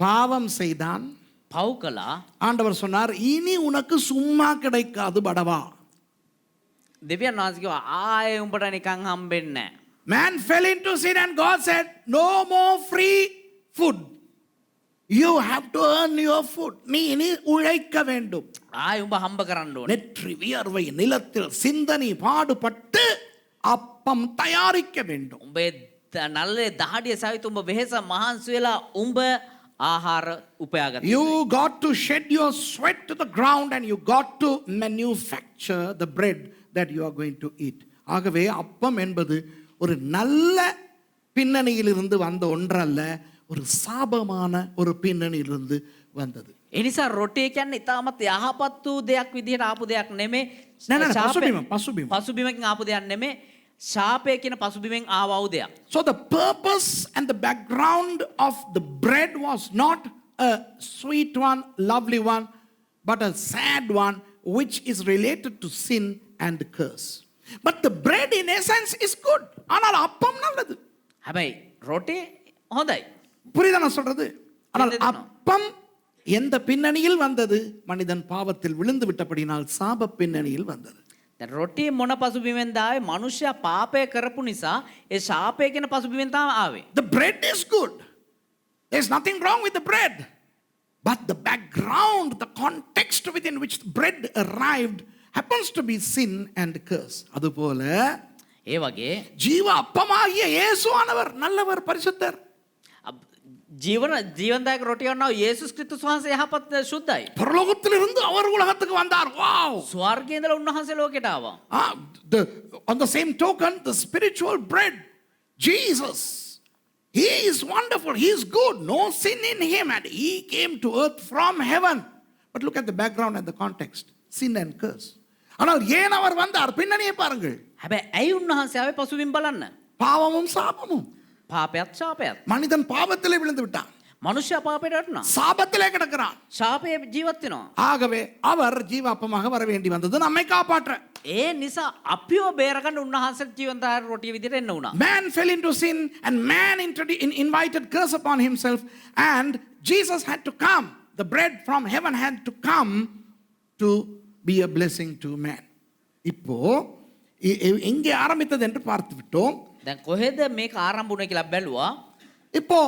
பாவம் செய்தான். පව් කළා. ஆண்டவர் சொன்னார் இனி உனக்கு சும்மா கிடைக்காது படவா. දෙවියන් වහන්සේ කිව්වා ආයේ උඹට නිකන් හම්බෙන්නේ නැහැ. Man fell into sin and God said, no more free food. You have to earn your food. நீ இனி உழைக்க வேண்டும். ආයේ උඹ හම්බ කරන්න ඕනේ. நெற்றி வியர்வை நிலத்தில் சிந்தனை பாடுபட்டு அப்பம் தயாரிக்க வேண்டும். උඹේ නල්ලේ දහඩිය සවිත උඹ වෙහෙස මහන්සි වෙලා උඹ ආහාර උපයාගත්තා. You got to shed your sweat to the ground and you got to manufacture the bread that you are going to eat. ஆகவே அப்பம் என்பது ஒரு நல்ல பின்னணியிலிருந்து வந்த ஒன்றல்ல, ஒரு சாபமான ஒரு பின்னணியிலிருந்து வந்தது. ඒ නිසා රොටි කියන්නේ ඉතාමත් යහපත් වූ දෙයක් විදිහට ආපු දෙයක් නෙමෙයි. පසුබිම. පසුබිමකින් ආපු දෙයක් නෙමෙයි. ශාපය කියන පසුබිමෙන් ආව වූ දෙයක්. So the purpose and the background of the bread was not a sweet one, lovely one, but a sad one which is related to sin and curse. But the bread in essence is good. ஆனால் அப்பம் நல்லது. හැබැයි රොටි හොඳයි. புரியுதா நான் சொல்றது? ஆனால் அப்பம் எந்த பின்னணியில் வந்தது? மனிதன் பாவத்தில் விழுந்து விட்டபடினால் சாப பின்னணியில் வந்தது. දැන් රොටි මොන පසුබිමෙන්ද ආවේ? මනුෂ්‍යයා පාපය කරපු නිසා ඒ ශාපය කියන පසුබිමෙන් තමයි ආවේ. The bread is good. There's nothing wrong with the bread. But the background, the context within which the bread arrived happens to be sin and curse. அதுபோல ඒ වගේ ஜீவ அப்பமாகிய இயேசுவானவர் நல்லவர் பரிசுத்தர். ජීවනදායක රොටි වන්නා යේසුස් ක්‍රිස්තුස් වහන්සේ යහපත් සුද්ධයි. பரலோகத்திலிருந்து அவர் உலகத்துக்கு வந்தார். Wow. ස්වර්ගයේ ඉඳලා උන්වහන්සේ ලෝකෙට ආවා. On the same token, the spiritual bread Jesus, he is wonderful, he is good, no sin in him, and he came to earth from heaven. But look at the background and the context. Sin and curse. ஆனால் ஏன் அவர் வந்தார் பின்னணியை பாருங்கள். හැබැයි ඇයි උන්වහන්සේ ආවේ පසුබිම් බලන්න? பாவமும் சாபமும். පාපයත් ශාපයත්. மனிதன் பாவத்திலே விழுந்து விட்டான். මනුෂ්‍යයා පාපයට වැටුණා. சாபத்திலே கிடக்கிறான். ශාපයේ ජීවත් වෙනවා. ஆகவே அவர் ஜீவாப்பமாக வர வேண்டி வந்தது நம்மை காப்பாற்ற. ඒ නිසා අපිව බේරගන්න උන්වහන්සේට ජීවන්තය රොටිය විදිහට එන්න වුණා. Man fell into sin and man invited curse upon himself, and Jesus had to come. The bread from heaven had to come to be a blessing to man. இப்போ எங்கே ஆரம்பித்தது என்று பார்த்து விட்டோம். දැන් කොහෙද මේක ආරම්භ වුණේ කියලා බැලුවා. இப்போ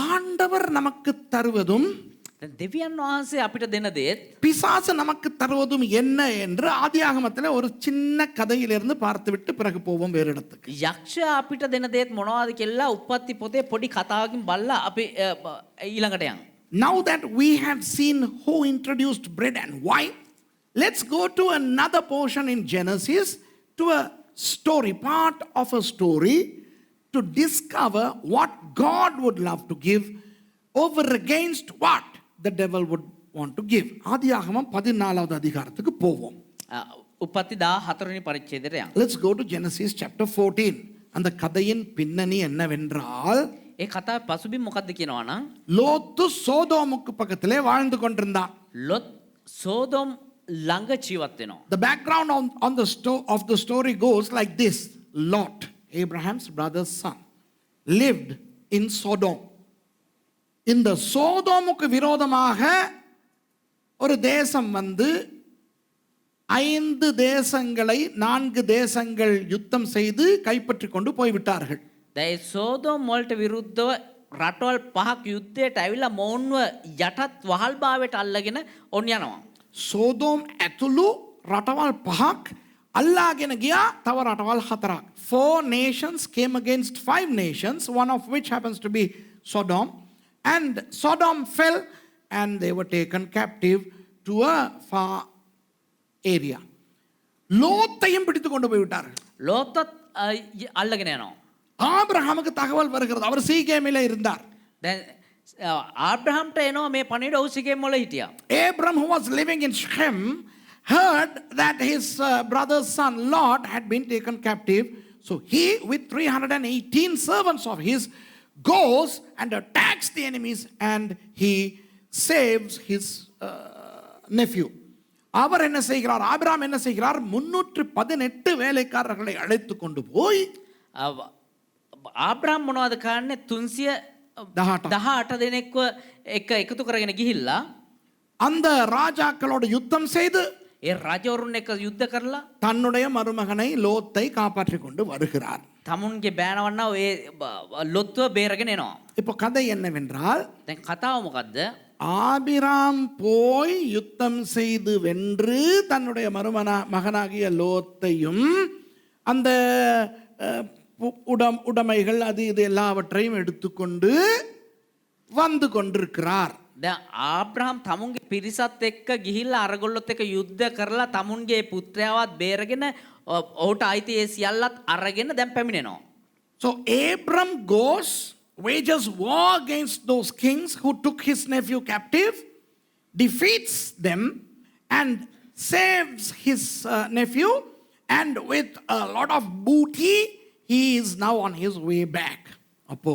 ஆண்டவர் நமக்கு தருவதும் දැන් දෙවියන් වහන්සේ අපිට දෙන දේත් பிசாசு நமக்கு தருவதும் என்ன என்று ஆதியாகமத்தில் ஒரு சின்ன கதையிலிருந்து பார்த்துவிட்டு பிறகு போவோம் வேறு இடத்துக்கு. යක්ෂයා අපිට දෙන දේත් මොනවද කියලා උප්පත්ති පොතේ පොඩි කතාවකින් බලලා අපි ඊළඟට යමු. Now that we have seen who introduced bread and wine, let's go to another portion in Genesis, to a story, part of a story, to discover what God would love to give over against what the devil would want to give. ஆதியாகமம் 14வது அதிகாரத்துக்கு போவோம். උප්පත්ති 14 වෙනි පරිච්ඡේදයට යමු. Let's go to Genesis chapter 14. அந்த கதையின் பின்னணி என்னவென்றால், ඒ කතාවේ පසුබිම් මොකක්ද කියනවා නම් லோத்து சோதோமுக்கு பக்கத்திலே வாழ்ந்து கொண்டிருந்தான். ලොත් සෝදොම් ළඟ ජීවත් වෙනවා. The background of the story goes like this. Lot, Abraham's brother's son, lived in Sodom. இந்த சோதோமுக்கு விரோதமாக ஒரு தேசம் வந்து 5 தேசங்களை 4 தேசங்கள் யுத்தம் செய்து கைப்பற்றி கொண்டு போய்விட்டார்கள். දැන් සෝදොම් වලට විරුද්ධව රටවල් 5ක් යුද්ධයට ඇවිල්ලා මොවුන්ව යටත් වහල්භාවයට අල්ලගෙන ඔන්න යනවා. සෝදෝම් ඇතුළු රටවල් 5ක් අල්ලාගෙන ගියා තව රටවල් 4ක්. 4 nations came against 5 nations, one of which happens to be Sodom. And Sodom fell and they were taken captive to a far area. லோத்தையும் பிடித்து கொண்டு போய் விட்டார்கள். ලෝතත් අල්ලගෙන යනවා. ஆபிரகாமுக்கு தகவல் வருகிறது. அவர் சீகேமிலே இருந்தார். දැන් ආබ්‍රහම්ට එනවා මේ පණිවිඩ ඔහු සීකේම් වල හිටියා. Abram, who was living in Shechem, heard that his brother's son Lot had been taken captive. So he, with 318 servants of his, goes and attacks the enemies, and he saves his nephew. அவர் என்ன செய்கிறார்? Abraham என்ன செய்கிறார்? 318 வேலைக்காரர்களை அழைத்து கொண்டு போய் ආබ්‍රහම් මොනවද කරන්නේ? 318 දෙනෙක්ව එකතු කරගෙන ගිහිල්ලා அந்த ராஜாக்களோட யுத்தம் செய்து ඒ රජවරුන් එක්ක යුද්ධ කරලා தன்னுடைய மருமகனை லோத்தை காப்பாற்றி கொண்டு வருகிறார். තමුන්ගේ බෑනවන්න ඒ ලොත්ව බේරගෙන එනවා. இப்போ கதை என்னவென்றால், දැන් කතාව මොකද්ද? ஆபிராம் போய் யுத்தம் செய்து வென்று தன்னுடைய மகனாகிய லோத்தையும் அந்த உடைமைகள் அது இது எல்லாவற்றையும் எடுத்துக்கொண்டு வந்து கொண்டிருக்கிறார். දැන් ආබ්‍රහම් තමුන්ගේ පිරිසත් එක්ක ගිහිල්ලා අරගොල්ලොත් එක්ක යුද්ධ කරලා තමුන්ගේ පුත්‍රයාවත් බේරගෙන ඔහුට අයිති ඒ සියල්ලත් අරගෙන දැන් පැමිණෙනවා. So Abram goes, wages war against those kings who took his nephew captive, defeats them and saves his nephew, and with a lot of booty he is now on his way back. அப்போ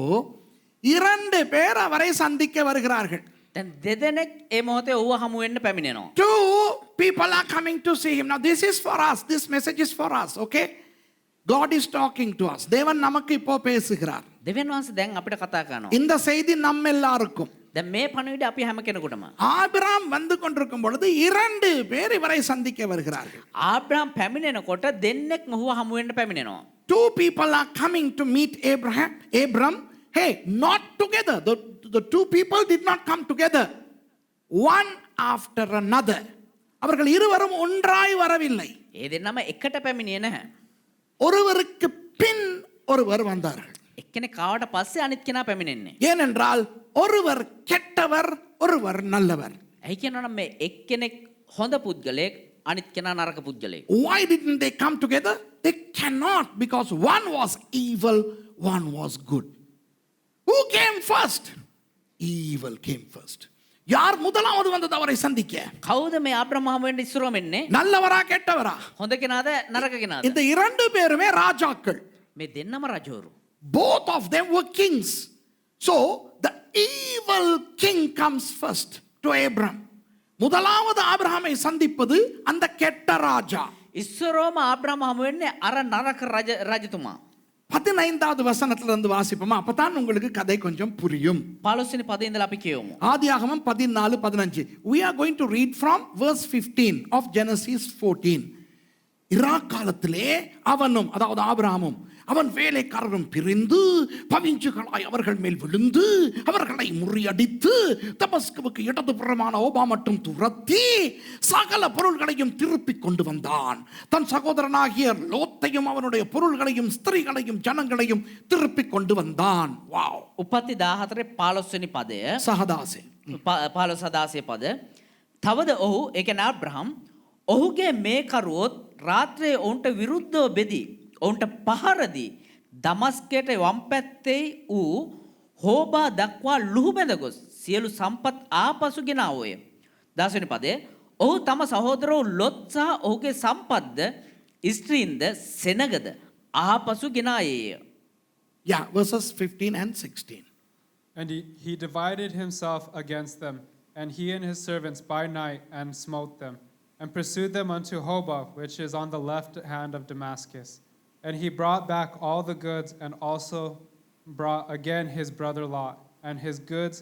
2 பேர் அவரை சந்திக்க வருகிறார்கள். දැන් දෙදෙනෙක් ඒ මොහොතේ ඔහුව හමු වෙන්න පැමිණෙනවා. 2 people are coming to see him. Now this is for us. This message is for us, okay? God is talking to us. தேவன் நமக்கு இப்போ பேசுகிறார். දෙවියන් වහන්සේ දැන් අපිට කතා කරනවා. இந்த செய்தி நம்ம எல்லாருக்கும். දැන් මේ පණිවිඩ අපි හැම කෙනෙකුටම. ஆபிராம் வந்து கொண்டிருக்கும் பொழுது 2 பேர் இவரை சந்திக்க வருகிறார்கள். ආබ්‍රහම් පැමිණෙනකොට දෙන්නෙක් ඔහුව හමු වෙන්න පැමිණෙනවා. 2 people are coming to meet Abram. Hey, not together. The 2 people did not come together. One after another. அவர்கள் இருவரும் ஒன்றாய் வரவில்லை. ඒ දෙන්නම එකට පැමිණියේ නැහැ. ஒருவருக்கு பின் ஒருவர் வந்தார்கள். එක්කෙනෙක් කාවට පස්සේ අනිත් කෙනා පැමිණෙන්නේ. ஏனென்றால் ஒருவர் கெட்டவர், ஒருவர் நல்லவர். ඇයි කියනවනම් මේ එක්කෙනෙක් හොඳ පුද්ගලයෙක් අනිත් කෙනා නරක පුද්ගලයෙක්. Why didn't they come together? They cannot, because one was evil, one was good. Who came first? Evil came first. யார் முதலாவது வந்தது அவரை சந்திக்க? කවුද මේ ආබ්‍රහාම වෙන්න ඉස්සරවම එන්නේ? நல்லவரா கெட்டவரா? හොඳ කෙනාද නරක කෙනාද? இந்த இரண்டு பேருமே ராஜாக்கள். මේ දෙන්නම රජවරු. Both of them were kings. So the evil king comes first to Abram. முதலாவது ஆபிரகாமை சந்திப்பது அந்த கெட்ட ராஜா. ඉස්සරවම ආබ්‍රහාම හමු වෙන්නේ අර නරක රජතුමා. 15வது வசனத்திலிருந்து வாசிப்போமா, அப்பதான் உங்களுக்கு கதை கொஞ்சம் புரியும். 15 වෙනි පදේ ඉඳලා අපි කියවමු. ஆதியாகமம் 14:15. We are going to read from verse 15 of Genesis 14. இராக்காலத்திலே அவனும், அதாவது ஆபிரகாமும், அவன் வேலைக்காரரும் பிரிந்து பவிஞ்சுகளாய் அவர்கள் மேல் விழுந்து அவர்களை முறியடித்து தமஸ்குவுக்கு இடதுபுறமான ஓபா மட்டும் துரத்தி சகல பொருள்களையும் திருப்பிக் கொண்டு வந்தான். தன் சகோதரனாகிய லோத்தையும் அவனுடைய பொருள்களையும் ஸ்திரீகளையும் ஜனங்களையும் திருப்பிக் கொண்டு வந்தான். வாவ். උපත්ති 14 15 වෙනි පදය. சகதாசே. 15 16 පද. තවද ඔහු, ඒ කියන්නේ ආබ්‍රහම්, ඔහුගේ මේ කරුවොත් රාත්‍රියේ ඔවුන්ට විරුද්ධව බෙදී ඔවුන්ට පහරදී දමස්කයට වම් පැත්තේ වූ හෝබා දක්වා ලුහු බැඳ ගොස් සියලු සම්පත් ආපසු ගෙනාවෝය. 10 වෙනි පදේ ඔහු තම සහෝදරෝ ලොත් සහ ඔහුගේ සම්පත්ද ස්ත්‍රීන්ද සෙනගද ආපසු ගෙනායේය. Yeah, verses 15 and 16. And he divided himself against them, and he and his servants by night, and smote them, and pursued them unto Hobah, which is on the left hand of Damascus. And he brought back all the goods, and also brought again his brother Lot, and his goods,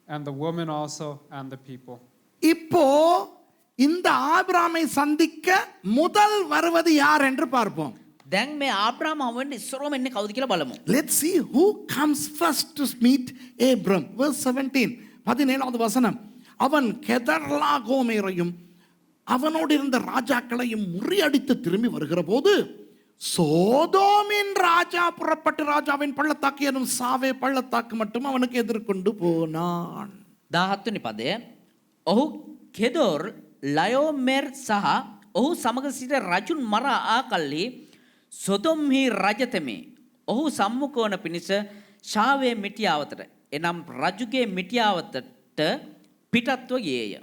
and the woman also, and the people. இப்போ இந்த ஆபிரகாமை சந்திக்க முதல் வருவது யார் என்று பார்ப்போம். දැන් මේ ආබ්‍රහාම හමු වෙන්නේ ඉස්සරවම එන්නේ කවුද කියලා බලමු. Let's see who comes first to meet Abram. Verse 17. 17வது வசனம். அவன் கெதர்லா கோமேரையும் அவனோடு இருந்த ராஜாக்களையும் முறியடித்து திரும்பி வருகிற போது சோதோமின் ராஜா புறப்பட்டு ராஜாவின் பள்ளத்தாக்கு எனும் சாவே பள்ளத்தாக்கு மட்டும் அவனுக்கு எதிர்கொண்டு போனான். 17 වෙනි පදය ඔහු කෙදොර් ලයෝමෙර් සහ ඔහු සමග සිට රජුන් මරා ආකල්ලි සොදොම්හි රජතෙමේ ඔහු සම්මුඛ වන පිණිස ශාවේ මිටියාවතට එනම් රජුගේ මිටියාවතට පිටත්ව ගියේය.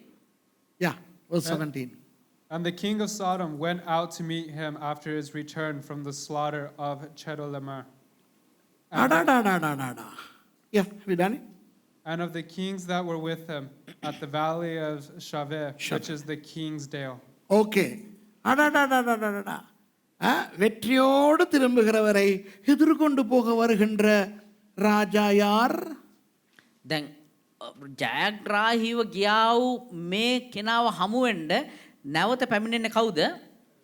Yeah, verse 17. And the king of Sodom went out to meet him after his return from the slaughter of Chedorlaomer. அடடடடடடா. Yeah, have you done it? And of the kings that were with him at the valley of Shaveh, which is the king's dale. Okay. அடடடடடடா. வெற்றியோடு திரும்புகிறவரை எதிர்கொண்டு போக வருகின்ற ராஜா யார்? දැන් ජයග්‍රාහීව ගියා වූ මේ කෙනාව හමු වෙන්න නැවත පැමිණෙන්නේ කවුද?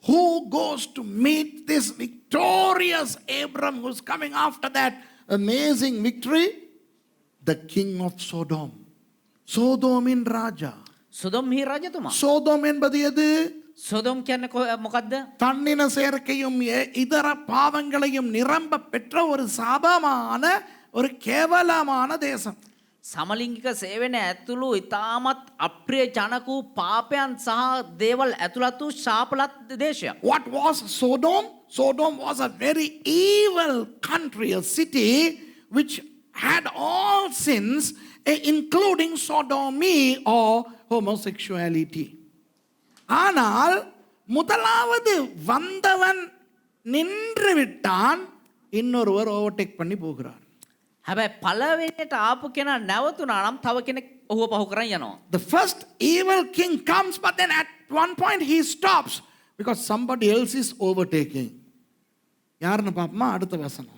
Who goes to meet this victorious Abram who's coming after that amazing victory? The king of Sodom. சோதோமின் ராஜா. සොදොම්හි රජතුමා. சோதோம் என்பது எது? සොදොම් කියන්නේ මොකද්ද? தன்னின சேர்க்கையும் இதர பாவங்களையும் நிரம்ப பெற்ற ஒரு சாபமான ஒரு கேவலமான தேசம். සමලිංගික සේවන ඇතුළු ඉතාමත් අප්‍රිය ජනක වූ පාපයන් සහ දේවල් ඇතුළත් වූ ශාපලත් දේශයක්. What was Sodom? Sodom was a very evil country, a city which had all sins, including sodomy or homosexuality. ஆனால் முதலாவது வந்தவன் நின்று விட்டான், இன்னொருவர் ஓவர்டேக் பண்ணி போகிறார். හැබැයි පළවෙනියට ආපු කෙනා නැවතුණා නම් තව කෙනෙක් ඔහුව පහු කරන් යනවා. The first evil king comes, but then at one point he stops because somebody else is overtaking. யாருன்னு பாப்போமா? அடுத்த வசனம்.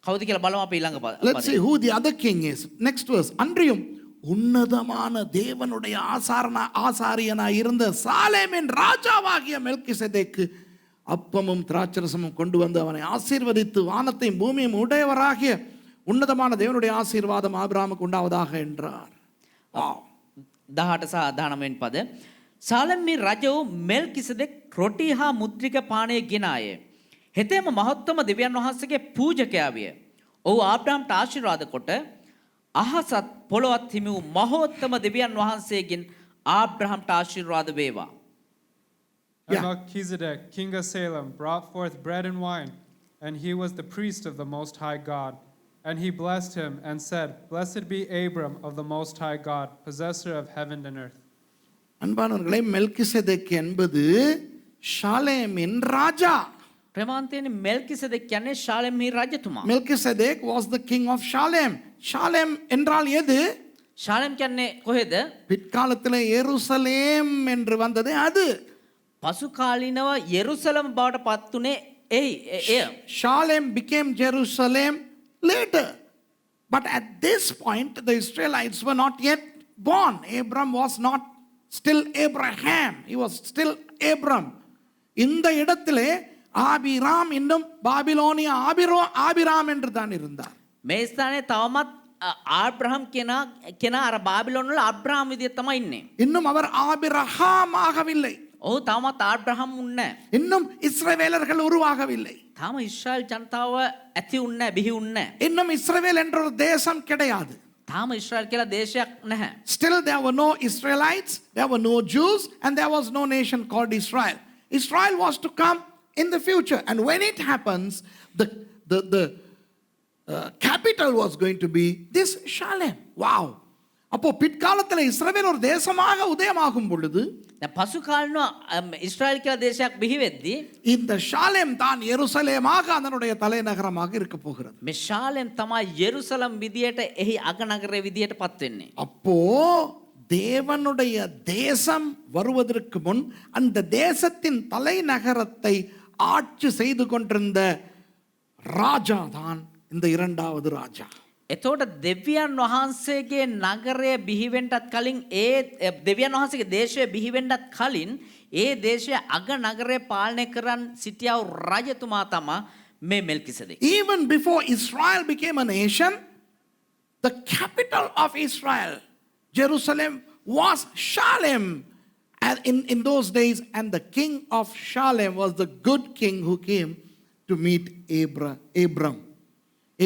කවුද කියලා බලමු අපි ඊළඟ Let's see who the other king is. Next verse. அன்றியும் உன்னதமான தேவனுடைய ஆசாரியனாய் இருந்த சாலேமின் ராஜாவாகிய மெல்கிசேதேக்கு அப்பமும் திராட்சரசமும் கொண்டு வந்து அவனை ஆசீர்வதித்து வானத்தையும் பூமியும் உடையவராகிய உன்னதமான தேவனுடைய ஆசீர்வாதம் ஆபிரகாமுக்கு உண்டாவதாக என்றார். 18 සහ 19 වෙනි පද. සාලෙම්හි රජ වූ මෙල්කිසෙදෙක් රොටි හා මුද්‍රික පානය ගෙනාය. හෙතෙම මහත්වම දෙවියන් වහන්සේගේ පූජකයා විය. ඔහු ආබ්‍රහම්ට ආශිර්වාද කොට අහසත් පොළොවත් හිමි වූ මහෝත්තම දෙවියන් වහන්සේගෙන් ආබ්‍රහම්ට ආශිර්වාද වේවා. And Yeah. Melchizedek, king of Salem, brought forth bread and wine, and he was the priest of the Most High God. And he blessed him and said, Blessed be Abram of the Most High God, possessor of heaven and earth. அன்பானவர்களே, மெல்கிசேதேக் என்பது ஷாலேமின் ராஜா. ප්‍රමාන්තයෙන් මෙල්කිසෙදෙක් කියන්නේ ශාලෙම්හි රජතුමා. Melchizedek was the king of Shalem. Shalem என்றால் எது? ශාලෙම් කියන්නේ කොහෙද? பிற்காலத்தில் எருசலேம் என்று வந்தது அது. පසු කාලීනව යෙරුසලම බවට පත් වුණේ එය. Shalem became Jerusalem later. But at this point, the Israelites were not yet born. Abram was not still Abraham. He was still Abram. இந்த இடத்திலே ஆபிராம் இன்னும் பாபிலோனிய ஆபிராம் என்று தான் இருந்தார். මේ ස්ථානයේ තවමත් ආබ්‍රහම් කෙනා අර බාබිලෝන් වල අබ්‍රහම් විදියට තමයි ඉන්නේ. இன்னும் அவர் ஆபிரகாம் ஆகவில்லை. ඔහු තවමත් ආබ්‍රහම් උන්නේ නැහැ. இன்னும் இஸ்ரவேலர்கள் உருவாகவில்லை. තාම ඉස්රායල් ජනතාව ඇති උන්නේ නැහැ, බිහි උන්නේ නැහැ. இன்னும் இஸ்ரவேல் என்ற ஒரு தேசம் கிடையாது. තාම ඉස්රායල් කියලා දේශයක් නැහැ. Still there were no Israelites, there were no Jews, and there was no nation called Israel. Israel was to come in the future, and when it happens, the capital was going to be this Shalem. Wow. அப்போ பிற்காலத்தில் இஸ்ரவேல் ஒரு தேசமாக உதயமாகும் பொழுது දැන් පසු කාලිනව ඉස්රායල් කියලා දේශයක් බිහි වෙද්දී இந்த ஷாலேம் தான் எருசலேமாக அதனுடைய தலைநகரமாக இருக்க போகிறது. මේ ශාලෙම් තමයි යෙරුසලම් විදියට එහි අගනගරයේ විදියට පත් වෙන්නේ. அப்போ தேவனுடைய தேசம் வருவதற்கு முன் அந்த தேசத்தின் தலைநகரத்தை ஆட்சி செய்து கொண்டிருந்த ராஜா தான் இந்த இரண்டாவது ராஜா. එතකොට දෙවියන් වහන්සේගේ නගරය බිහිවෙන්නටත් කලින් දෙවියන් වහන්සේගේ දේශය බිහිවෙන්නටත් කලින් ඒ දේශය අග නගරය පාලනය කරන් සිටියා වූ රජතුමා තමයි මේ මෙල්කිසෙදෙක්. Even before Israel became a nation, the capital of Israel, Jerusalem, was Shalem in those days, and the king of Shalem was the good king who came to meet Abram.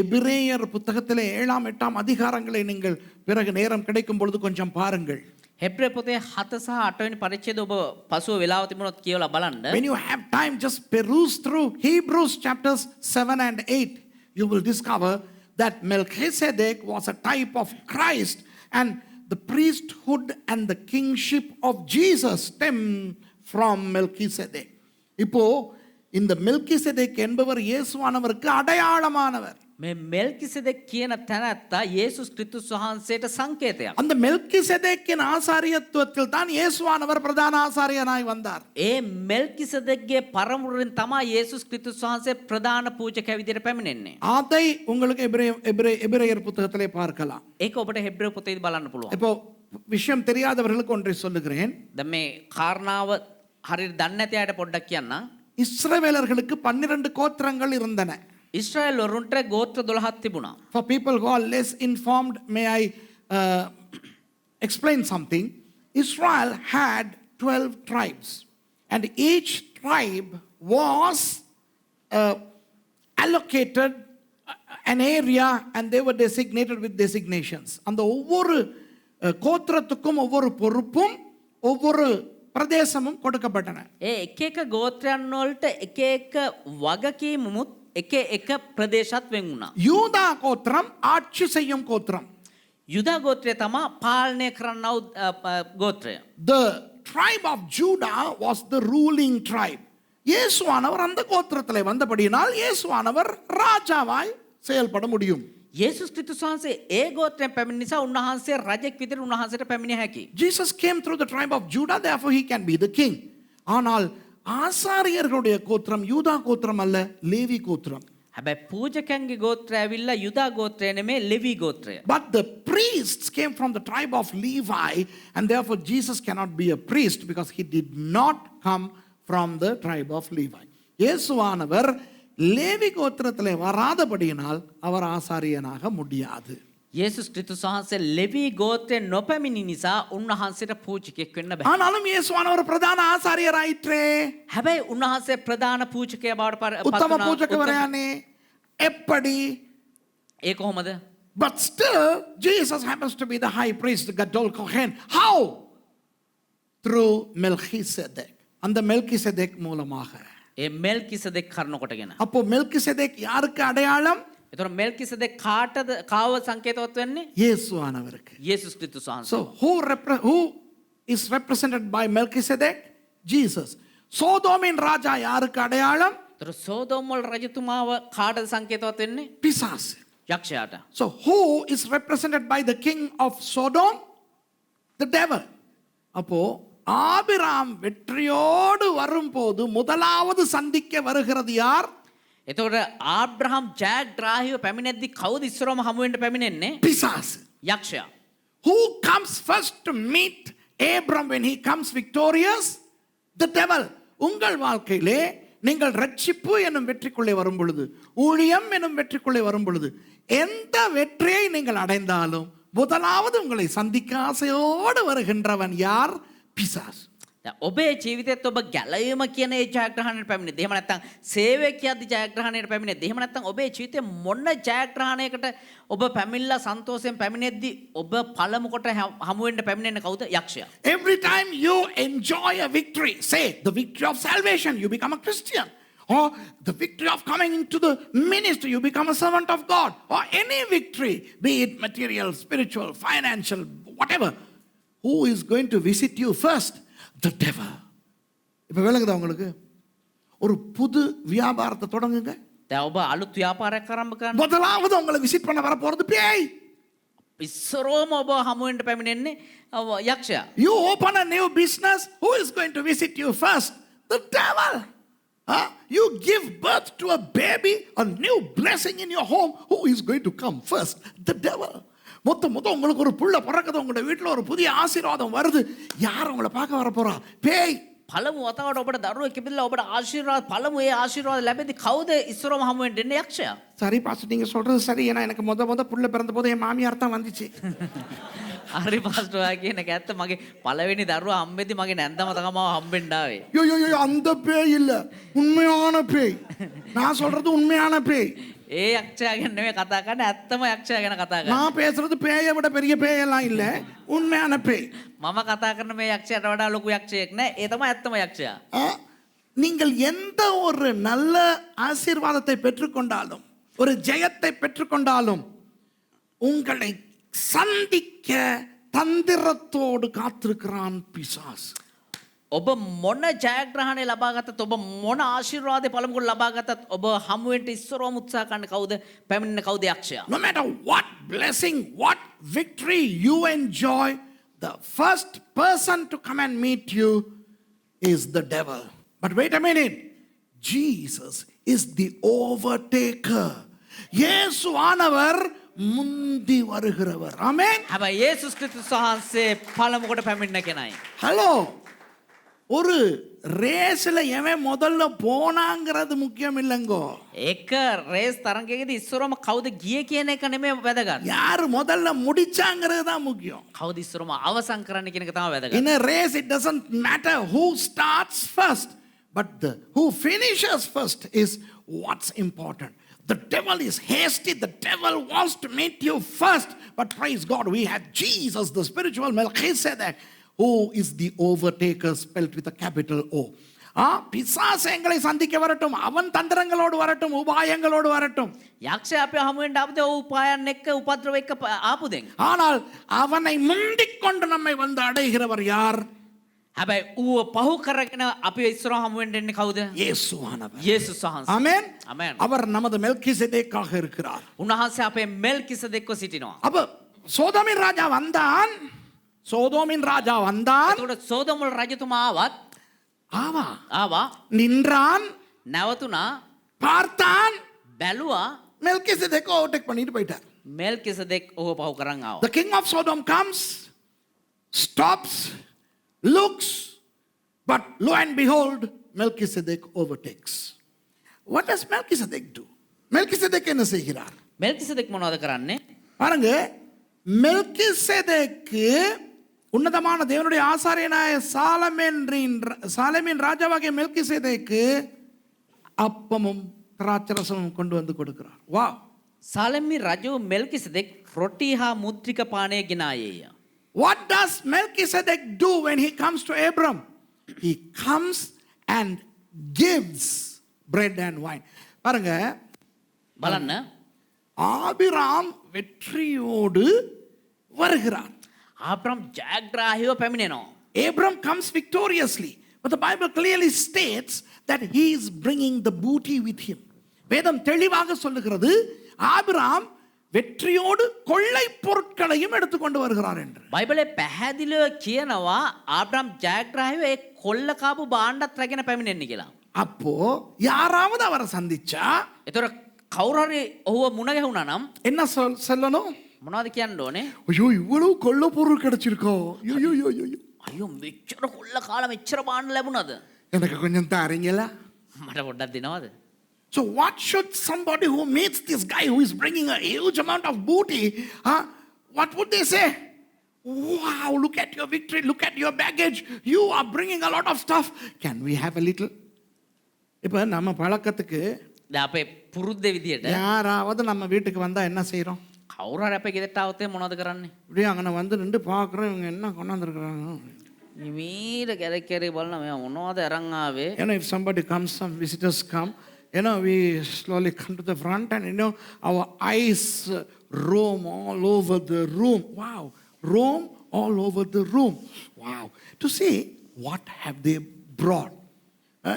எபிரேயர் புத்தகத்திலே 7 8 அதிகாரங்களை நீங்கள் பிறகு நேரம் கிடைக்கும் பொழுது கொஞ்சம் பாருங்கள். හෙබ්‍රේ පොතේ 7 සහ 8 වෙනි පරිච්ඡේද ඔබ පසුව වෙලාව තිබුණොත් කියවලා බලන්න. When you have time, just peruse through Hebrews chapters 7 and 8. You will discover that Melchizedek was a type of Christ, and the priesthood and the kingship of Jesus stem from Melchizedek. இப்போ இந்த மெல்கிசெதேக் என்பவர் இயேசுவானவருக்கு அடையாளமானவர். මේ මෙල්කිසෙදෙක් කියන තැනැත්තා යේසුස් ක්‍රිස්තුස් වහන්සේට සංකේතයක්. அந்த மெல்கிசெதேக்கின் ஆசாரியத்துவத்தில் தான் இயேசுவானவர் பிரதான ஆசாரியனாய் வந்தார். ඒ මෙල්කිසෙදෙක්ගේ පරමුරෙන් තමයි යේසුස් ක්‍රිස්තුස් වහන්සේ ප්‍රධාන පූජකයා විදියට පැමිණෙන්නේ. அதை உங்களுக்கு எபிரேயர் புத்தகத்திலே பார்க்கலாம். ඒක ඔබට හෙබ්‍රේ පොතේදී බලන්න පුළුවන්. இப்போ விஷயம் தெரியாதவர்களுக்கு ஒன்றை சொல்லுகிறேன். දැන් මේ කාරණාව හරියට දන්නේ නැති අයට පොඩ්ඩක් කියන්න. இஸ்ரவேலர்களுக்கு 12 கோத்திரங்கள் இருந்தன. ඉස්රායල් වරුන්ට ගෝත්‍ර 12ක් තිබුණා. For people who are less informed, may I explain something? Israel had 12 tribes, and each tribe was allocated an area, and they were designated with designations. அந்த ஒவ்வொரு கோத்திரத்துக்கும் ஒவ்வொரு பொறுப்பும் ஒவ்வொரு பிரதேசமும் கொடுக்கப்பட்டன. ඒ එක එක ගෝත්‍රයන් වලට එක එක වගකීමුත් එක එක ප්‍රදේශات වෙන් වුණා. யூதா கோத்திரம் ஆட்சி செய்யும் கோத்திரம். යුදා ගෝත්‍රය තමයි පාලනය කරන්නව ගෝත්‍රය. The tribe of Judah was the ruling tribe. இயேசுவானவர் அந்த கோத்திரத்திலே வந்தபடியினால் இயேசுவானவர் ராஜாவாய் செயல்பட முடியும். යේසුස් ක්‍රිස්තුස් වහන්සේ ඒ ගෝත්‍රයෙන් පැමිණි නිසා උන්වහන්සේ රජෙක් විදිහට උන්වහන්සේට පැමිණිය හැකියි. Jesus came through the tribe of Judah, therefore he can be the king. ஆனால் ஆசாரியர்களுடைய கோத்திரம் யூதா கோத்திரம் அல்ல, லேவி கோத்திரம். හැබැයි පූජකයන්ගේ ගෝත්‍රය ඇවිල්ලා යුදා ගෝත්‍රය නෙමේ ලෙවි ගෝත්‍රය. But the priests came from the tribe of Levi, and therefore Jesus cannot be a priest because he did not come from the tribe of Levi. இயேசுவானவர் லேவி கோத்திரத்திலே வராதபடியினால் அவர் ஆசாரியனாக முடியாது. යේසුස් ක්‍රිස්තුස් වහන්සේ ලෙවි ගෝත්‍රයෙන් නොපැමිණි නිසා උන්වහන්සේට පූජකයෙක් වෙන්න බෑ. ஆனாலும் இயேசுவானவர் பிரதான ஆசாரியராயிற்றே. හැබැයි උන්වහන්සේ ප්‍රධාන පූජකයා බවට පත් உத்தம වුණා. பூஜகவரையானே. எப்படி? ඒ කොහොමද? But still, Jesus happens to be the high priest, the Gadol Kohen. How? Through Melchizedek. அந்த மெல்கிசெதேக் மூலமாக. ඒ මෙල්කිසෙදෙක් කරන කොටගෙන. அப்போ மெல்கிசெதேக் யாருக்கு அடையாளம்? එතකොට මෙල්කිසෙදෙක් කාටද කාව සංකේතවත් වෙන්නේ? இயேசுவானவருக்கு. යේසුස් ක්‍රිස්තුස් වහන්සේ. So who is represented by Melchizedek? Jesus. சோதோமின் ராஜா யாருக்கு அடையாளம்? එතකොට සෝදොම් වල රජතුමාව කාටද සංකේතවත් වෙන්නේ? பிசாசு. යක්ෂයාට. So who is represented by the king of Sodom? The devil. அப்போ ஆபிராம் வெற்றியோடு வரும்போது முதலாவது சந்திக்க வருகிறது யார்? එතකොට ආබ්‍රහම් ජයග්‍රාහීව පැමිණෙද්දි කවුද ඉස්සරවම හමු වෙන්න පැමිණෙන්නේ? பிசாசு. යක්ෂයා. Who comes first to meet Abram when he comes victorious? The devil. உங்கள் வாழ்க்கையிலே நீங்கள் ரட்சிப்பு என்னும் வெற்றிக்குள்ளே வரும் பொழுது, ஊழியம் என்னும் வெற்றிக்குள்ளே வரும் பொழுது, எந்த வெற்றியை நீங்கள் அடைந்தாலும் முதலாவது உங்களை சந்திக்க ஆசையோடு வருகின்றவன் யார்? பிசாசு. දැන් ඔබේ ජීවිතයත් ඔබ ගැලවීම කියන ඒ ජයග්‍රහණයට පැමිණෙද්දී එහෙම නැත්නම් සේවය කියද්දි ජයග්‍රහණයට පැමිණෙද්දී එහෙම නැත්නම් ඔබේ ජීවිතේ මොන ජයග්‍රහණයකට ඔබ පැමිණලා සන්තෝෂයෙන් පැමිණෙද්දී ඔබ පළමු කොට හමු වෙන්න පැමිණෙන්නේ කවුද? යක්ෂයා. Every time you enjoy a victory, say the victory of salvation, you become a Christian. Or the victory of coming into the ministry, you become a servant of God. Or any victory, be it material, spiritual, financial, whatever. Who is going to visit you first? The devil. இப்போ விளங்குதா உங்களுக்கு? ஒரு புது வியாபாரத்தை தொடங்குங்க. දැන් ඔබ අලුත් ව්‍යාපාරයක් ආරම්භ කරන්න. முதலாவது உங்களை விசிட் பண்ண வர போறது பேய். ඉස්සරවම ඔබ හමු වෙන්න පැමිණෙන්නේ යක්ෂයා. You open a new business, who is going to visit you first? The devil. You give birth to a baby, a new blessing in your home, who is going to come first? The devil. மொத்தம் உங்களுக்கு ஒரு புள்ள பிறக்குது, உங்களோட வீட்டில் ஒரு புதிய ஆசீர்வாதம் வருது, யார் உங்களை பார்க்க வர போறா? பேய். පළමු වතාවට ඔබට දරුවෙක් ඉපදිලා ඔබට ආශිර්වාද පළමු ඒ ආශිර්වාද ලැබෙද්දි කවුද ඉස්සරවම හමු වෙන්න දෙන්නේ? යක්ෂයා. சரி பாஸ்டர், நீங்க சொல்றது சரி. ஏன்னா எனக்கு முத புள்ள பிறந்த போது என் மாமியார் தான் வந்துச்சு. හරි පාස්ටර් ඔයා කියන එක ඇත්ත. මගේ පළවෙනි දරුවා හම්බෙද්දි මගේ නැන්දම තමයි හම්බෙන්න ආවේ. யோ அந்த பேய் இல்ல, உண்மையான பேய். நான் சொல்றது உண்மையான பேய். ඒ යක්ෂයා ගැන නෙමෙයි කතා කරන්නේ, ඇත්තම යක්ෂයා ගැන කතා කරන්නේ. நான் பேசுறது பேயை விட பெரிய பேயெல்லாம் இல்ல, உண்மையான பேய். මම කතා කරන මේ යක්ෂයාට වඩා ලොකු යක්ෂයෙක් නෑ. ඒ තමයි ඇත්තම යක්ෂයා. நீங்கள் எந்த ஒரு நல்ல ஆசீர்வாதத்தை பெற்றுக்கொண்டாலும், ஒரு ஜெயத்தை பெற்றுக்கொண்டாலும், உங்களை சந்திக்க தந்திரத்தோடு காத்திருக்கிறான் பிசாசு. ඔබ මොන ජයග්‍රහණය ලබා ගත්තත් ඔබ මොන ආශිර්වාදය පළමුව ලබා ගත්තත් ඔබ හමු වෙන්න ඉස්සරවම උත්සාහ කරන්න කවුද? පැමිණෙන කවුද? යක්ෂයා. No matter what blessing, what victory you enjoy, the first person to come and meet you is the devil. But wait a minute. Jesus is the overtaker. இயேசு ஆனவர் முந்தி வருகிறவர். ஆமென். හැබැයි යේසුස් ක්‍රිස්තුස් වහන්සේ පළමු කොට පැමිණෙන කෙනයි. ஹலோ, ஒரு ரேஸ்ல எவன் முதல்ல போனாங்கிறது முக்கியம் இல்லைங்கோ. එක රේස් තරඟයකදී ඉස්සරවම කවුද ගියේ කියන එක නෙමෙයි වැදගත්. யாரு முதல்ல முடிச்சாங்கிறது தான் முக்கியம். කවුද ඉස්සරවම අවසන් කරන්න කියන එක තමයි වැදගත්. In a race, it doesn't matter who starts first, but who finishes first is what's important. The devil is hasty. The devil wants to meet you first. But praise God, we have Jesus, the spiritual Melchizedek, who is the overtaker, spelled with a capital O. பிசாசு எங்களை சந்திக்க வரட்டும், அவன் தந்திரங்களோடு வரட்டும், உபாயங்களோடு வரட்டும். යක්ෂයා අපේ හමු වෙන්න ආපුද උපායන් එක්ක උපද්‍රව එක්ක ආපු දෙන්. ஆனால் அவனை முந்திக் கொண்டு நம்மை வந்து அடைகிறவர் யார்? හැබැයි ඌව පහු කරගෙන අපි ඉස්සරව හමු වෙන්න එන්නේ කවුද? இயேசுவானவர். යේසුස් වහන්සේ. ஆமென். Amen. அவர் நமது மெல்கிசெதேக்காக இருக்கிறார். උන්වහන්සේ අපේ මෙල්කිසෙදෙක්ව සිටිනවා. அப்ப சோதோமின் ராஜா வந்தான். சோதோமின் ராஜா வந்தான். එතකොට සෝදොම වල රජතුමා ආවා நின்றான், නැවතුණා பார்த்தான், බැලුවා மெல்கிசெதேக்கை ஓவர்டேக் பண்ணிட்டு போயிட்டார். මෙල්කිසෙදෙක් ඔහුව පහු කරන් ආවා. The king of Sodom comes, stops, looks, but lo and behold, Melchizedek overtakes. What does Melchizedek do? Melchizedek என்ன செய்கிறார்? මෙල්කිසෙදෙක් මොනවද කරන්නේ? பாருங்க, மெல்கிசெதேக்கு உன்னதமான தேவனுடைய ஆசாரியனாய சாலமேன் ராஜாவாகிய மெல்கிசெதேக்கு அப்பமும் திராட்சரசமும் கொண்டு வந்து கொடுக்கிறார். வா. සාලෙම්මි රජු මෙල්කිසෙදෙක් රොටි හා මුත්‍රික පානය ගෙනායේය. What does Melchizedek do when he comes to Abram? he comes and gives bread and wine. பாருங்க, බලන්න ஆபிராம் வெற்றியோடு வருகிறார். ආබ්‍රහම් ජයග්‍රාහීව පැමිණෙනවා. Abram comes victoriously. But the Bible clearly states that he is bringing the booty with him. வேதம் தெளிவாக சொல்லுகிறது ஆபிராம் வெற்றியோடு கொள்ளை பொருட்களையும் எடுத்துக்கொண்டு வருகிறார் என்று. බයිබලේ පැහැදිලිව කියනවා ආබ්‍රහම් ජයග්‍රාහීව ඒ කොල්ල කාපු භාණ්ඩත් රැගෙන පැමිණෙන්නේ කියලා. அப்போ யாராவது அவரை சந்திச்சா ඒතර කවුරු හරි ඔහුව මුණ ගැහුණා නම් என்ன சொல்லணும்? මොනවද කියන්න ඕනේ? ஐயோ இவ்வளவு கொள்ள பொருள் கிடைச்சிருக்கோ, ஐயோ ஐயோ ஐயோ, අයියෝ මෙච්චර කොල්ල කාලා මෙච්චර භාණ්ඩ ලැබුණාද? எனக்கு கொஞ்சம் தாரீங்களா? මට පොඩ්ඩක් දෙනවද? So what should somebody who meets this guy who is bringing a huge amount of booty, what would they say? Wow, look at your victory, look at your baggage, you are bringing a lot of stuff, can we have a little? இப்போ நம்ம பழக்கத்துக்கு දැන් අපේ පුරුද්ද විදියට யாராவது நம்ம வீட்டுக்கு வந்தா என்ன செய்றோம்? කවුරු හරි අපේ ගෙදරට આવතේ මොනවද කරන්නේ? இப்படியே அங்கே வந்து நின்று பார்க்குறோம், இவங்க என்ன கொண்டாந்துருக்குறாங்க. මීට කැරක් කැරේ බලන මෙයා මොනවද අරන් ආවේ? If somebody comes, some visitors come, we slowly come to the front and our eyes roam all over the room. Wow, roam all over the room. Wow, to see what have they brought.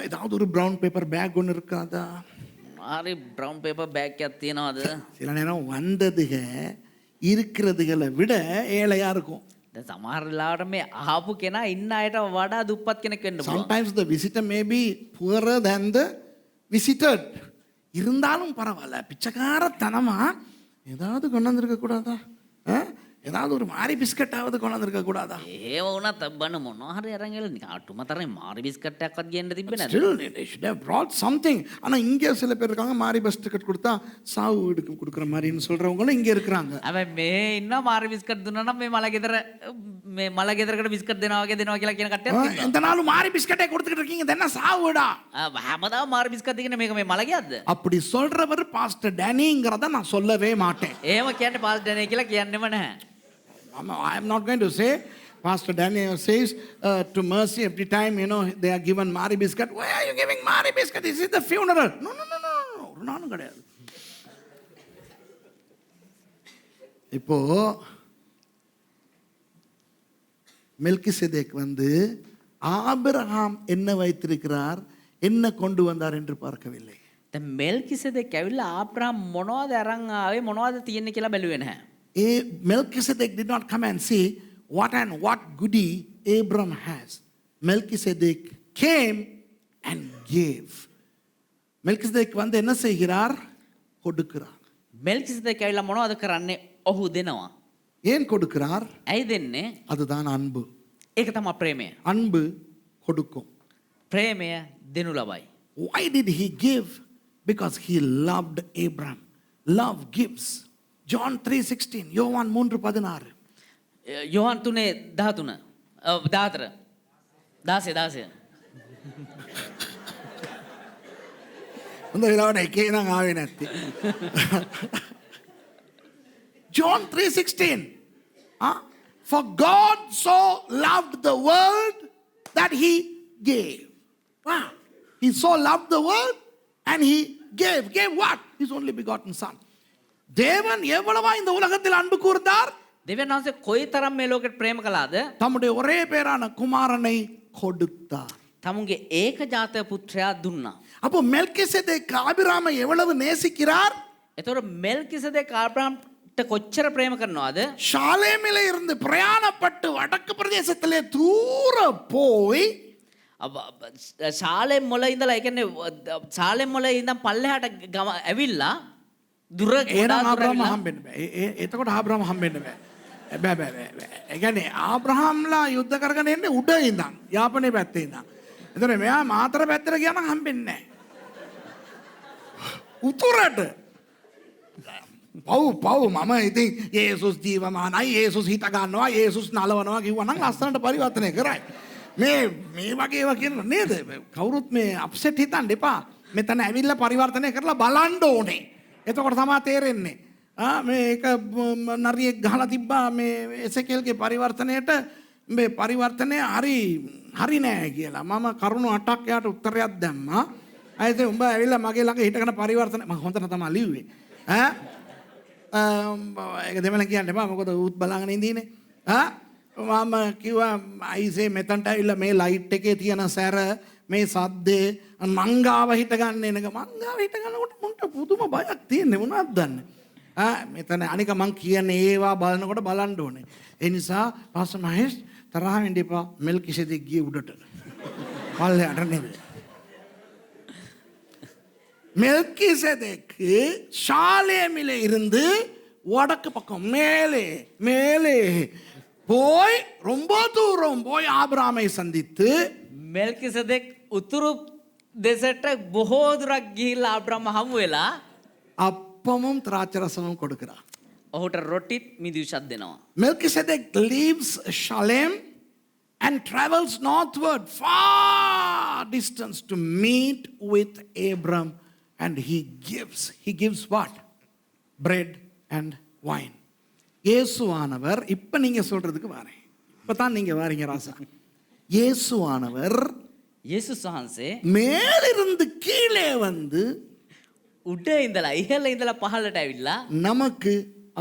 ஏதாவது ஒரு brown paper bag ஒன்று இருக்காதா? හරි brown paper bag එකක් තියනවද? சில நேரம் வந்ததுக இருக்கிறதுகளை விட ஏழையா இருக்கும். දැන් සමහර වෙලාවට මේ ආපු කෙනා ඉන්න අයට වඩා දුප්පත් කෙනෙක් වෙන්න පුළුවන්. Sometimes the visitor may be poorer than the visited. இருந்தாலும் பரவாயில்ல, பிச்சைக்காரத்தனமா ஏதாவது கொண்டு வந்திருக்க கூடாதா? ஏதாவது ஒரு மாரி பிஸ்கட்டாவது கொண்டு வந்திருக்க கூடாதா? ඒව වුණත් බන්න මොනවා හරි අරන් එල නිකන් අටුමතරේ මාරි බිස්කට් එකක්වත් ගේන්න තිබ්බේ නැද්ද? Still they should have brought something. ஆனா இங்கே சில பேர் இருக்காங்க, மாரி பிஸ்கட் கொடுத்தா சாவு எடுக்க கொடுக்குற மாதிரின்னு சொல்றவங்களும் இங்கே இருக்கிறாங்க. හැබැයි මේ ඉන්න මාරි බිස්කට් දුන්නා නම් මේ මල ගෙදරකට බිස්කට් දෙනවා වගේ දෙනවා කියලා කියන කට්ටියක් ඉන්නවා. இந்த நாளும் மாரி பிஸ்கட்டே கொடுத்துக்கிட்டு இருக்கீங்க, இது என்ன சாவுடா? හැමදාම මාරි බිස්කට් දෙගෙන මේක මේ මල ගියද්ද? அப்படி சொல்றவர் பாஸ்டர் டேனிங்கிறத நான் சொல்லவே மாட்டேன். එහෙම කියන්නේ පාස් ඩැනේ කියලා කියන්නෙම නැහැ. I am not going to say, Pastor Daniel says to Mercy every time, they are given Mari biscuit. Why are you giving Mari biscuit? This is the funeral. No. நானும் கிடையாது. இப்போ மெல்கிசேதேக் வந்து ஆபிரகாம் என்ன வைத்திருக்கிறார், என்ன கொண்டு வந்தார் என்று பார்க்கவில்லை. දැන් මෙල්කිසෙදෙක් ඇවිල්ලා ආබ්‍රහම් මොනවද අරන් ආවේ මොනවද තියෙන්නේ කියලා බැලුවේ නැහැ. Melchizedek did not come and see what goodie Abram has. Melchizedek came and gave. Melchizedek வந்து என்ன செய்கிறார்? கொடுக்கிறார். මෙල්කිසෙදෙක් ඇවිල්ලා මොනවද කරන්නේ? ඔහු දෙනවා. ஏன் கொடுக்கிறார்? ඇයි දෙන්නේ? அதுதான் அன்பு. ඒක තමයි ප්‍රේමය. அன்பு கொடுக்கும். ප්‍රේමය දෙනු ලබයි. Why did he give? Because he loved Abram. Love gives. John 3:16, யோவான் 3:16. යොහන් 3:13 14 16 හොඳ වෙලාවට එකේ නම් ආවේ නැත්තේ. John 3:16. For God so loved the world that he gave. Wow. He so loved the world and he gave. Gave what? His only begotten son. தேவன் எவ்வளவா இந்த உலகத்தில் அன்பு கூர்ந்தார்? දෙවියන් වහන්සේ කොයිතරම් මේ ලෝකෙට ප්‍රේම කළාද? தம்முடைய ஒரே பேரான குமாரனை கொடுத்தார். තමුන්ගේ ඒකජාතක පුත්‍රයා දුන්නා. அப்போ மெல்கிசேதேக் ஆபிரகாமை எவ்வளவு நேசிக்கிறார்? එතකොට මෙල්කිසෙදෙක් ආබ්‍රහම්ට කොච්චර ප්‍රේම කරනවද? ஷாலேமிலே இருந்து பிரயாணப்பட்டு வடக்கு பிரதேசத்திலே தூர போய் ශාලෙම් මොළ ඉඳලා ඒ කියන්නේ ශාලෙම් මොළ ඉඳන් පල්ලෙහාට ඇවිල්ලා දුර ආබ්‍රහම් හම්බෙන්න බෑ. එතකොට ආබ්‍රහම් හම්බෙන්න බෑ. බෑ. ඒ කියන්නේ ආබ්‍රහම්ලා යුද්ධ කරගෙන එන්නේ උඩ ඉඳන්, යාපනයේ පැත්තේ ඉඳන්. එතකොට මෙයා මාතර පැත්තට ගියා නම් හම්බෙන්නේ නැහැ. උතුරට පව් මම ඉතින් යේසුස් ජීවමානයි, යේසුස් හිත ගන්නවා, යේසුස් නලවනවා කිව්වා නම් ලස්සනට පරිවර්තනය කරයි. මේ වගේ ඒවා කියන නේද? කවුරුත් මේ අප්සෙට් හිතන්න එපා. මෙතන ඇවිල්ලා පරිවර්තනය කරලා බලන්න ඕනේ. එතකොට තමයි තේරෙන්නේ. මේක නරියෙක් ගහලා තිබ්බා මේ එසේකේල්ගේ පරිවර්තනයේට මේ පරිවර්තනය හරි නෑ කියලා. මම කරුණු 8ක් යාට උත්තරයක් දැම්මා. අයිත උඹ ඇවිල්ලා මගේ ළඟ හිටගෙන පරිවර්තන මම හොඳට තමයි ලිව්වේ. ඒක දෙමළ කියන්න එපා මොකද ඌත් බලාගෙන ඉඳීනේ. මම කිව්වා අයිසේ මෙතනට ඇවිල්ලා මේ ලයිට් එකේ තියෙන සැර මේ සද්දේ මංගාව හිට ගන්න එනක මංගාව හිට ගන්නකොට මුන්ට පුදුම බයක් තියෙන්නේ මොනවද දන්නේ. මෙතන අනික මං කියන්නේ ඒවා බලනකොට බලන්න ඕනේ. ඒ නිසා පාස්ටර් මහේෂ් තරහ වෙන්න එපා මෙල්කිසෙදෙක් ගියේ උඩට. පල්ලෙහාට නෙවෙයි. மெல்கிசேதேக்கு ஷாலேமிலே இருந்து வடக்கு பக்கம் மேலே போய் ரொம்ப தூரம் போய் ஆபிரகாமை சந்தித்து මෙල්කිසෙදෙක් උතුරු දෙසට බොහෝ දුරක් ගිහිල්ලා ආබ්‍රහම හමු වෙලා அப்பமும் திராட்சரசமும் கொடுக்கிறார். ඔහුට රොටිත් මිදිවුෂක් දෙනවා. Melchizedek leaves Shalem and travels northward far distance to meet with Abram. And he gives what? Bread and wine. இயேசுவானவர் இப்ப நீங்க சொல்றதுக்கு வரேன். இப்பதான் நீங்க வாரீங்க ராசா. இயேசுவானவர் යේසුස් වහන්සේ மேலிருந்து கீழே வந்து උඩ ඉඳලා ඉහළ ඉඳලා පහළට ඇවිල්ලා நமக்கு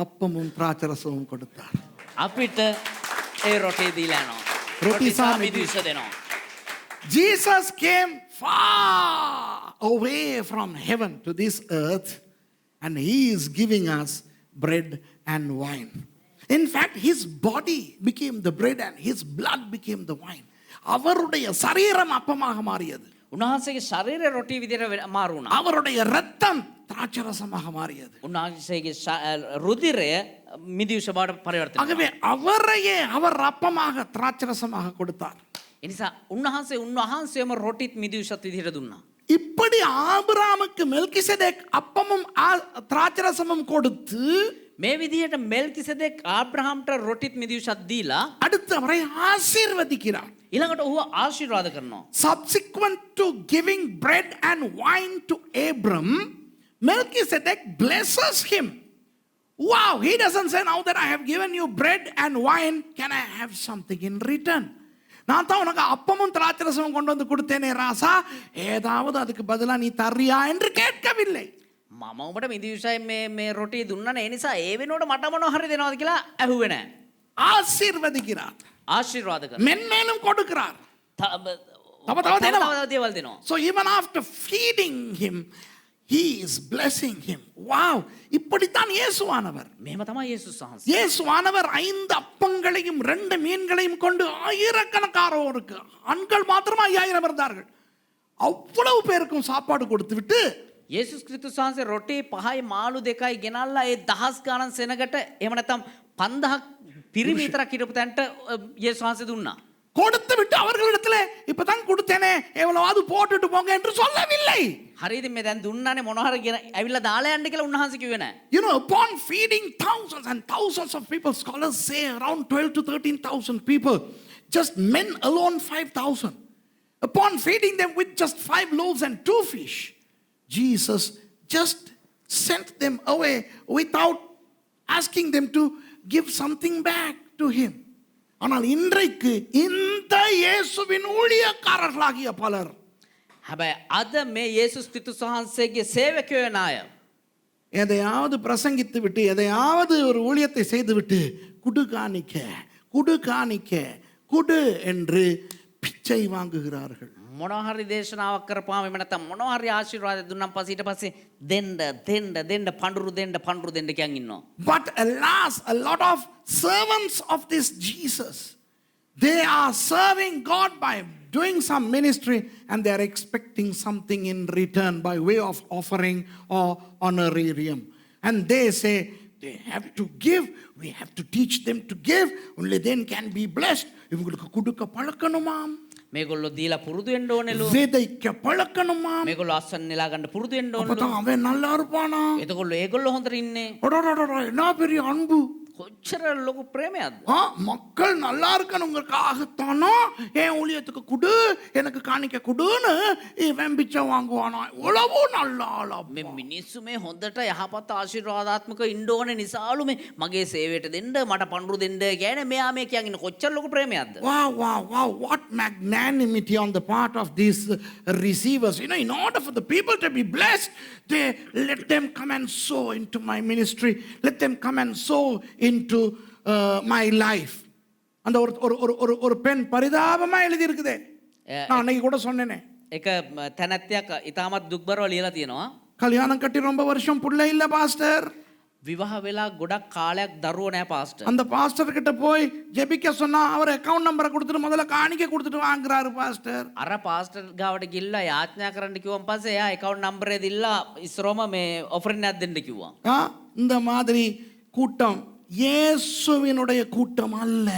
அப்பமும் திராட்சரசமும் கொடுத்தார். අපිට ඒ රොටි දීලා යනවා. රොටි සහ මිදිවුෂ දෙනවා. Jesus came far away from heaven to this earth and he is giving us bread and wine. In fact, his body became the bread and his blood became the wine. அவருடைய சரீரம் அப்பமாக மாறியது. උන්වහන්සේගේ ශරීරය රොටි විදිහට මාරු වුණා. அவருடைய இரத்தம் திராட்சரசமாக மாறியது. උන්වහන්සේගේ රුධිරය මිදිවුෂ බවට පරිවර්තනය වුණා. ஆகவே அவரையே அவர் அப்பமாக திராட்சரசமாக கொடுத்தார். ඒ නිසා උන්වහන්සේම රොටිත් මිදිවුෂත් විදිහට දුන්නා. இப்படி ஆபிரகாமுக்கு மெல்கிசேதேக் அப்பமும் திராட்சரசமும் கொடுத்து මේ විදිහට මෙල්කිසෙදෙක් ආබ්‍රහම්ට රොටිත් මිදිවුෂත් දීලා அடுத்து அவரை ஆசீர்வதிக்கிறார். ඊළඟට ඔහුව ආශිර්වාද කරනවා. Subsequent to giving bread and wine to Abram, Melchizedek blesses him. Wow, he doesn't say, now that I have given you bread and wine, can I have something in return? நான் தான் உனக்கு அப்பமும் திராட்சரசமும் கொண்டு வந்து கொடுத்தேனே ராசா, ஏதாவது அதுக்கு பதிலா நீ தர்றியா என்று கேட்கவில்லை. මම ඔබට මිදිවුෂයි මේ රොටි දුන්නානේ ඒ නිසා ඒ වෙනුවට මට මොනව හරි දෙනවද කියලා ඇහුවේ නැහැ. ஆசீர்வதிக்கிறார். ආශිර්වාද කරනවා. மென்மேலும் கொடுக்கிறார். තව දේවල් දෙනවා. So even after feeding him, he is blessing him. Wow, இப்படித்தான் இயேசுவானவர். මෙහෙම තමයි යේසුස් වහන්සේ. இயேசுவானவர் 5 அப்பங்களையும் 2 மீன்களையும் கொண்டு ஆயிரக்கணக்கானோருக்கு ஆண்கள் மாத்திரம் 5000 இருந்தார்கள். அவ்வளவு பேருக்கும் சாப்பாடு கொடுத்து விட்டு යේසුස් ක්‍රිස්තුස් වහන්සේ රොටි 5යි මාළු 2යි ගෙනල්ලා ඒ දහස් ගණන් සෙනගට එහෙම නැත්නම් 5000ක් පිරිමි විතරක් හිටපු තැනට යේසුස් වහන්සේ දුන්නා. கொடுத்து விட்டு அவர்களிடத்தில் இப்பதான் கொடுத்தேனே எவ்வளவாவது போட்டுட்டு போங்க என்று சொல்லவில்லை. හරිද මේ දැන් දුන්නානේ මොනවා හරි ගෙන ඇවිල්ලා දාලා යන්න කියලා උන්වහන්සේ කිව්වේ නැහැ. You know, upon feeding thousands and thousands of people, scholars say around 12 to 13,000 people, just men alone 5,000. Upon feeding them with just 5 loaves and 2 fish, Jesus just sent them away without asking them to give something back to him. ஆனால் இன்றைக்கு இந்த இயேசுவின் ஊழியக்காரர்களாகிய பலர் හැබැයි අද මේ යේසුස් ක්‍රිස්තුස් වහන්සේගේ සේවකයෝ වෙන අය எதையாவது பிரசங்கித்து விட்டு எதையாவது ஒரு ஊழியத்தை செய்துவிட்டு குடு காணிக்க குடு என்று பிச்சை வாங்குகிறார்கள். මොනවා හරි දේශනාවක් කරපුවාම එහෙම නැත්නම් මොනවා හරි ආශිර්වාද දුන්නාන් පස්සේ ඊට පස්සේ දෙන්න පඳුරු දෙන්න කියන් ඉන්නවා. But alas, a lot of servants of this Jesus, they are serving God by doing some ministry and they are expecting something in return by way of offering or honorarium. And they say they have to give, we have to teach them to give, only then can be blessed. இவங்களுக்கு கொடுக்க பழக்கணுமாம், මේගොල්ලෝ දීලා පුරුදු වෙන්න ඕනෙලු. விதைக்க பழக்கணுமாம், මේගොල්ලෝ අස්සන් නෙලා ගන්න පුරුදු වෙන්න ඕනෙලු. அப்பதான் அவன் நல்லா இருப்பானா. එතකොට ඒගොල්ලෝ හොඳට ඉන්නේ. என்ன பெரிய அன்பு, කොච්චර ලොකු ප්‍රේමයක්ද. மக்கள் நல்லா இருக்கணுங்கிறதுக்காகத்தானோ என் ஊழியத்துக்கு குடு எனக்கு காணிக்க குடுன்னு இவன் பிச்சை வாங்குவானா. உழவு நல்ல ஆளா. මේ මිනිස්සු මේ හොඳට යහපත් ආශිර්වාදාත්මක ඉන්න ඕනේ නිසාලු මේ මගේ සේවයට දෙන්න මට පඳුරු දෙන්න කියන්නේ මෙයා මේ කියන්නේ කොච්චර ලොකු ප්‍රේමයක්ද. Wow, what magnanimity on the part of these receivers. You know, in order for the people to be blessed, they let them come and sow into my ministry. Let them come and sow into my life. அந்த ஒரு பெண் பரிதாபமா எழுதி இருக்குதே. நான் அன்னைக்கு கூட சொன்னேனே. එක තැනැත්තියක් ඉතාමත් දුක්බරව ලියලා තියෙනවා. கல்யாணம் கட்டி ரொம்ப வருஷம் புள்ள இல்ல பாஸ்டர். විවාහ වෙලා ගොඩක් කාලයක් දරුවෝ නැහැ පාස්ටර්. அந்த பாஸ்டர் கிட்ட போய் ஜெபிக்க சொன்னா அவர் அக்கவுண்ட் நம்பரை கொடுத்துட்டு முதல்ல காணிக்க கொடுத்துட்டு வாங்குறாரு பாஸ்டர். අර පාස්ටර් ගාවට ගිහිල්ලා යාඥා කරන්න කිව්වන් පස්සේ එයා account number එක දීලා ඉස්සරෝම මේ offering එකක් දෙන්න කිව්වා. இந்த மாதிரி கூட்டம் இயேசுவினுடைய கூட்டம் அல்ல.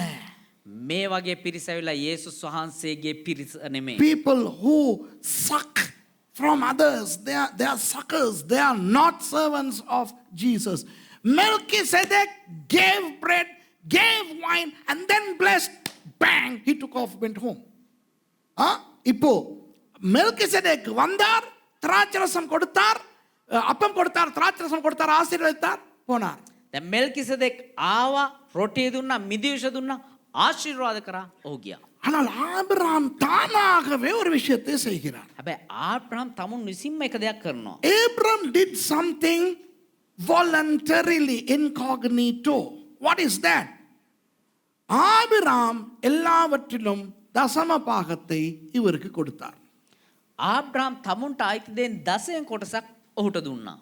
මේ වගේ පිරිස ඇවිල්ලා යේසුස් වහන්සේගේ පිරිස නෙමෙයි. People who suck from others, they are suckers. They are not servants of Jesus. Melchizedek gave bread, gave wine, and then blessed. Bang! He took off, went home. இப்போ மெல்கிசேதேக் வந்தார், திராட்சரசம் கொடுத்தார், அப்பம் கொடுத்தார், திராட்சரசம் கொடுத்தார், ஆசீர்வதித்தார், போனார். දැන් මෙල්කිසෙදෙක් ආවා, රොටිය දුන්නා, මිදිවිෂ දුන්නා, ආශිර්වාද කරා, ඔහු ගියා. ஆனால் ஆபிரகாம் தானாகவே ஒரு விஷயத்தை செய்கிறார். හැබැයි ආබ්‍රහම් තමුන් විසින්ම එක දෙයක් කරනවා. Abraham did something voluntarily, incognito. What is that? Abraham எல்லாவற்றிலும் தசம பாகத்தை இவருக்கு கொடுத்தார். ආබ්‍රහම් තමුන්ට අයිති දෙයින් 10න් කොටසක් ඔහුට දුන්නා.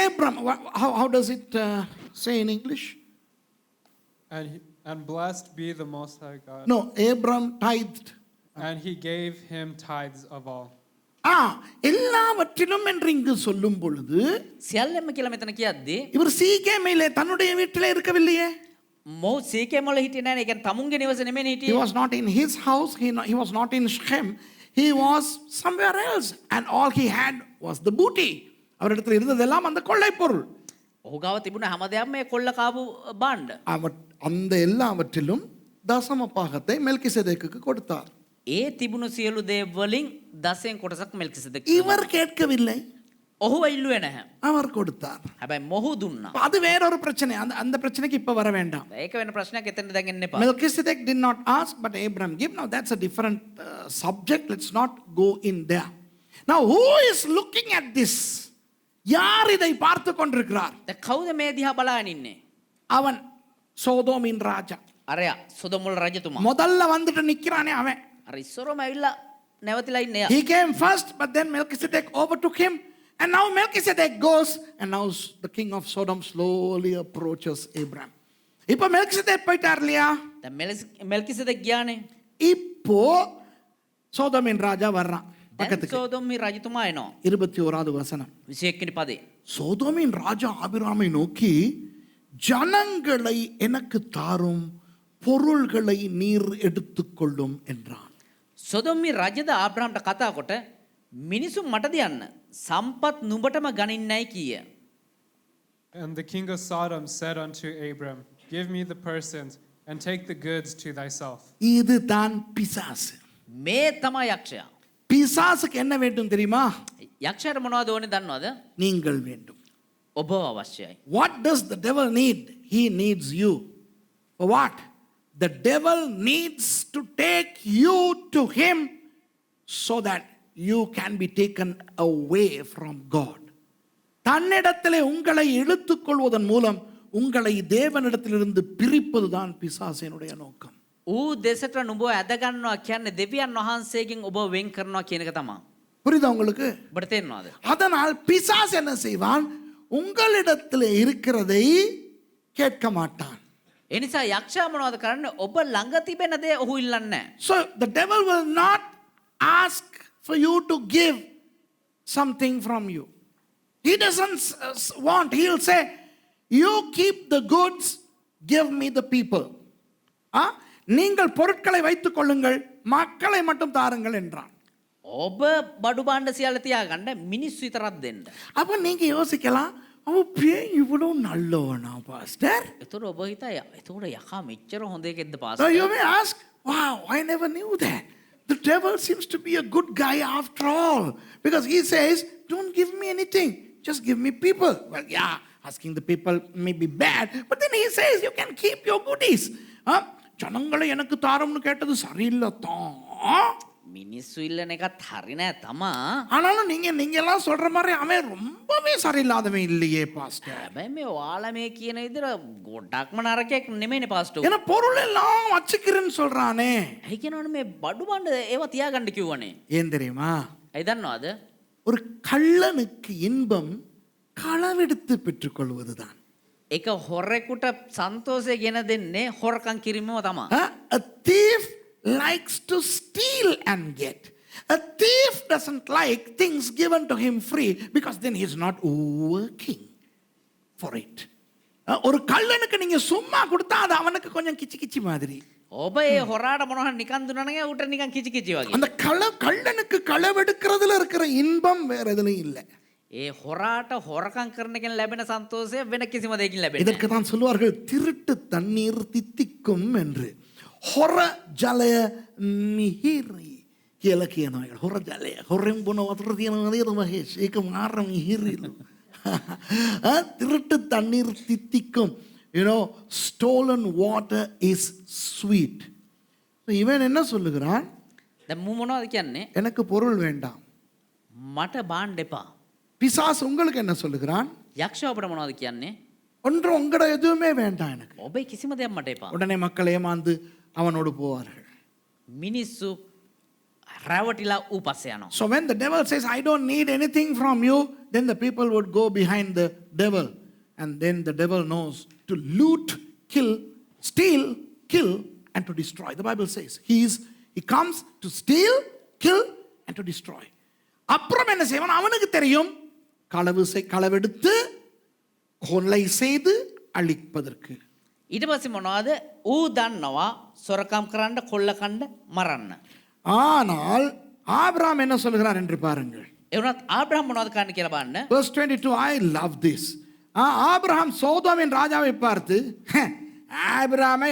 Abraham, how does it say in English? And blessed be the Most High God. No, Abraham tithed. And he gave him tithes of all. எல்லாவற்றிலும் என்று இங்கு சொல்லும் பொழுது සියල්ලම කියලා මෙතන කියද්දී இவர் சீகேமிலே தன்னுடைய வீட்டிலே இருக்கவில்லையே. මොහු සීකේමල හිටියේ නැහැ නේ. ඒ කියන්නේ තමුන්ගේ නිවස නෙමෙයි He හිටියේ. was not in his house. He was not in Shechem. He was somewhere else. And all he had was the booty. அவரிடத்தில் இருந்ததெல்லாம் அந்த கொள்ளை பொருள். ඔහු ගාව තිබුණ හැමදේම මේ කොල්ල කාපු බාණ්ඩ. அந்த எல்லாவற்றிலும் தசம பாகத்தை மெல்கிசேதேக்குக்கு கொடுத்தார். ඒ තිබුණු සියලු දේ වලින් 10න් කොටසක් මෙල්කිසෙදෙක්. இவர் கேட்கவில்லை. ඔහුව ඉල්ලුවේ නැහැ. அவர் கொடுத்தார். හැබැයි මොහු දුන්නා. அது வேறொரு பிரச்சனை. அந்த பிரச்சனைக்கு இப்ப வர வேண்டாம். ඒක වෙන ප්‍රශ්නයක් එතනට දැන් එන්න එපා. Melchizedek did not ask, but Abraham gave. Now that's a different subject. Let's not go in there. Now who is looking at this? யார் இதை பார்த்து கொண்டிருக்கிறார்? දැන් කවුද මේ දිහා බලාගෙන ඉන්නේ? அவன் சோதோமின் ராஜா. අරයා සොදොමුල් රජතුමා. முதல்ல வந்துட்டு நிக்கிறானே அவன். අර ඉස්සරම ඇවිල්ලා නැවතිලා ඉන්නේ එයා. He came first, but then Melchizedek overtook him. And now Melchizedek goes, and now the king of Sodom slowly approaches Abraham. இப்போ மெல்கிசேதேக் போயிட்டார் இல்லையா? දැන් මෙල්කිසෙදෙක් ගියානේ. இப்போ சோதோமின் ராஜா வர்றான் දැන් பக்கத்துக்கு. සොදොම්හි රජතුමා එනවා. 21வது வசனம். 21 වෙනි පදේ. சோதோமின் ராஜா ஆபிரகாமை நோக்கி, ஜனங்களை எனக்கு தாரும், பொருள்களை நீர் எடுத்துக்கொள்ளும் என்றான். සොදොම්හි රජද ආබ්‍රහම්ට කතා කොට මිනිසුන් මට දියන්න සම්පත් නුඹටම ගනින්නයි කීය. And the king of Sodom said unto Abram, give me the persons and take the goods to thyself. இதுதான் பிசாசு. මේ තමයි යක්ෂයා. பிசாசுக்கு என்ன வேண்டும் தெரியுமா? යක්ෂයාට මොනවද ඕනේ දන්නවද? நீங்கள் வேண்டும். ඔබව අවශ්‍යයි. What does the devil need? He needs you. For what? The devil needs to take you to him so that you can be taken away from God. தன்னிடத்திலே உங்களை இழுத்துக் கொள்வதன் மூலம் உங்களை தேவனிடத்திலிருந்து பிரிப்பதுதான் பிசாசினுடைய நோக்கம். ඌ දෙසට නුඹව ඇද ගන්නවා කියන්නේ දෙවියන් වහන්සේගෙන් ඔබ වෙන් කරනවා කියන එක තමයි. புரியுதா உங்களுக்கு? ඔබට තේරෙනවද? அதனால் பிசாசு என்ன செய்வான்? உங்களிடத்திலே இருக்கிறதை கேட்க மாட்டான். ඒ නිසා යක්ෂයා මොනවද කරන්නේ? ඔබ ළඟ තිබෙන දේ ඔහු ඉල්ලන්නේ නැහැ. So the devil will not ask for you to give something from you. He doesn't want. He'll say, you keep the goods, give me the people. நீங்கள் பொருட்களை வைத்துக் கொள்ளுங்கள், மக்களை மட்டும் தாருங்கள் என்றான். ඔබ බඩු බාණ්ඩ සියල්ල තියාගන්න මිනිස්සු විතරක් දෙන්න. அப்ப நீங்க யோசிக்கலாம், அவன் பேய் இவ்வளோ நல்லவனா பாஸ்டர்? එතකොට ඔබ හිතා එතකොට යකා මෙච්චර හොඳ එකෙක්ද So pastor? you may ask, wow, I never knew that. The devil seems to be a good guy after all. Because he says, don't give me anything, just give me people. Well, yeah, asking the people may be bad, but then he says, you can keep your goodies. ஜனங்களை எனக்கு தாரம்னு கேட்டது சரியில்லை தான். මිනිස්සු ඉල්ලන එකත් හරි නෑ තමා. ஆனாலும் நீங்க எல்லாம் சொல்ற மாதிரி அவன் ரொம்பவே சரியில்லாதவன் இல்லையே பாஸ்டர். හැබැයි මේ ඔයාලා මේ කියන විදිහට ගොඩක්ම නරකයක් නෙමෙයිනේ පාස්ටර්. ஏன்னா பொருள் எல்லாம் வச்சுக்கிறேன்னு சொல்றானே. ඇයි කියනවනේ මේ බඩු බණ්ඩ ඒවා තියාගන්න කිව්වනේ. ஏன் தெரியுமா? ඇයි දන්නවද? ஒரு கள்ளனுக்கு இன்பம் களவெடுத்து பெற்றுக்கொள்வதுதான். එක හොරෙකුට සන්තෝෂය ගෙන දෙන්නේ හොරකම් කිරීමම තමයි. A thief likes to steal and get. A thief doesn't like things given to him free because then he's not working for it. ஒரு கள்ளனுக்கு நீங்க சும்மா கொடுத்தா அது அவனுக்கு கொஞ்சம் கிச்சி கிச்சி மாதிரி. ඔබ ඒ හොරාට මොනවා නිකන් දුන්නා නම් ඌට නිකන් කිචි කිචි වගේ. அந்த கள்ளனுக்கு களவெடுக்கிறதுல இருக்கிற இன்பம் வேற எதுலயும் இல்லை. ඒ හොරාට හොරකම් කරන කෙනෙක් ලැබෙන සන්තෝෂය වෙන කිසිම දෙයකින් ලැබෙන්නේ இதற்கு தான் சொல்லுவார்கள் திருட்டு தண்ணீர் தித்திக்கும் என்று. හොර ජලය මිහිරි කියලා කියනවා. හොර ජලය හොරෙන් බොන වතුර තියෙනවා නේද මහේෂ්? ඒක මාර මිහිරිලු. திருட்டு தண்ணீர் தித்திக்கும். You know, stolen water is sweet. So இவன் என்ன சொல்லுகிறான்? දැන් මූ මොනවද කියන්නේ? எனக்கு பொருள் வேண்டாம். මට බාන්න එපා. பிசாசு உங்களுக்கு என்ன சொல்லுகிறான்? යක්ෂයා අපිට මොනවද කියන්නේ? ஒன்று உங்களோட எதுவுமே வேண்டாம் எனக்கு. ඔබේ කිසිම දෙයක් මට එපා. உடனே மக்கள் ஏமாந்து அவனோடு போவார்கள். මිනිස්සු රැවටිලා ඌ පස්සේ යනවා. So when the devil says, I don't need anything from you, then the people would go behind the devil. And then the devil knows to loot, kill, steal, kill, and to destroy. The Bible says he comes to steal, kill, and to destroy. அப்புறம் என்ன செய்வான்? அவனுக்கு தெரியும் களவெடுத்து கொலை செய்து அழிப்பதற்கு. ඊට පස්සේ මොනවද? ඌ දන්නවා සොරකම් කරන්න, කොල්ල කන්න, මරන්න. ஆனால் ஆபிரகாம் என்ன சொல்கிறார் என்று பாருங்கள். ඒ වුණත් ආබ්‍රහම් මොනවද කරන්න කියලා බලන්න. Verse 22, I love this. Abraham சோதோமின் ராஜாவை பார்த்து, ஆபிரகாமை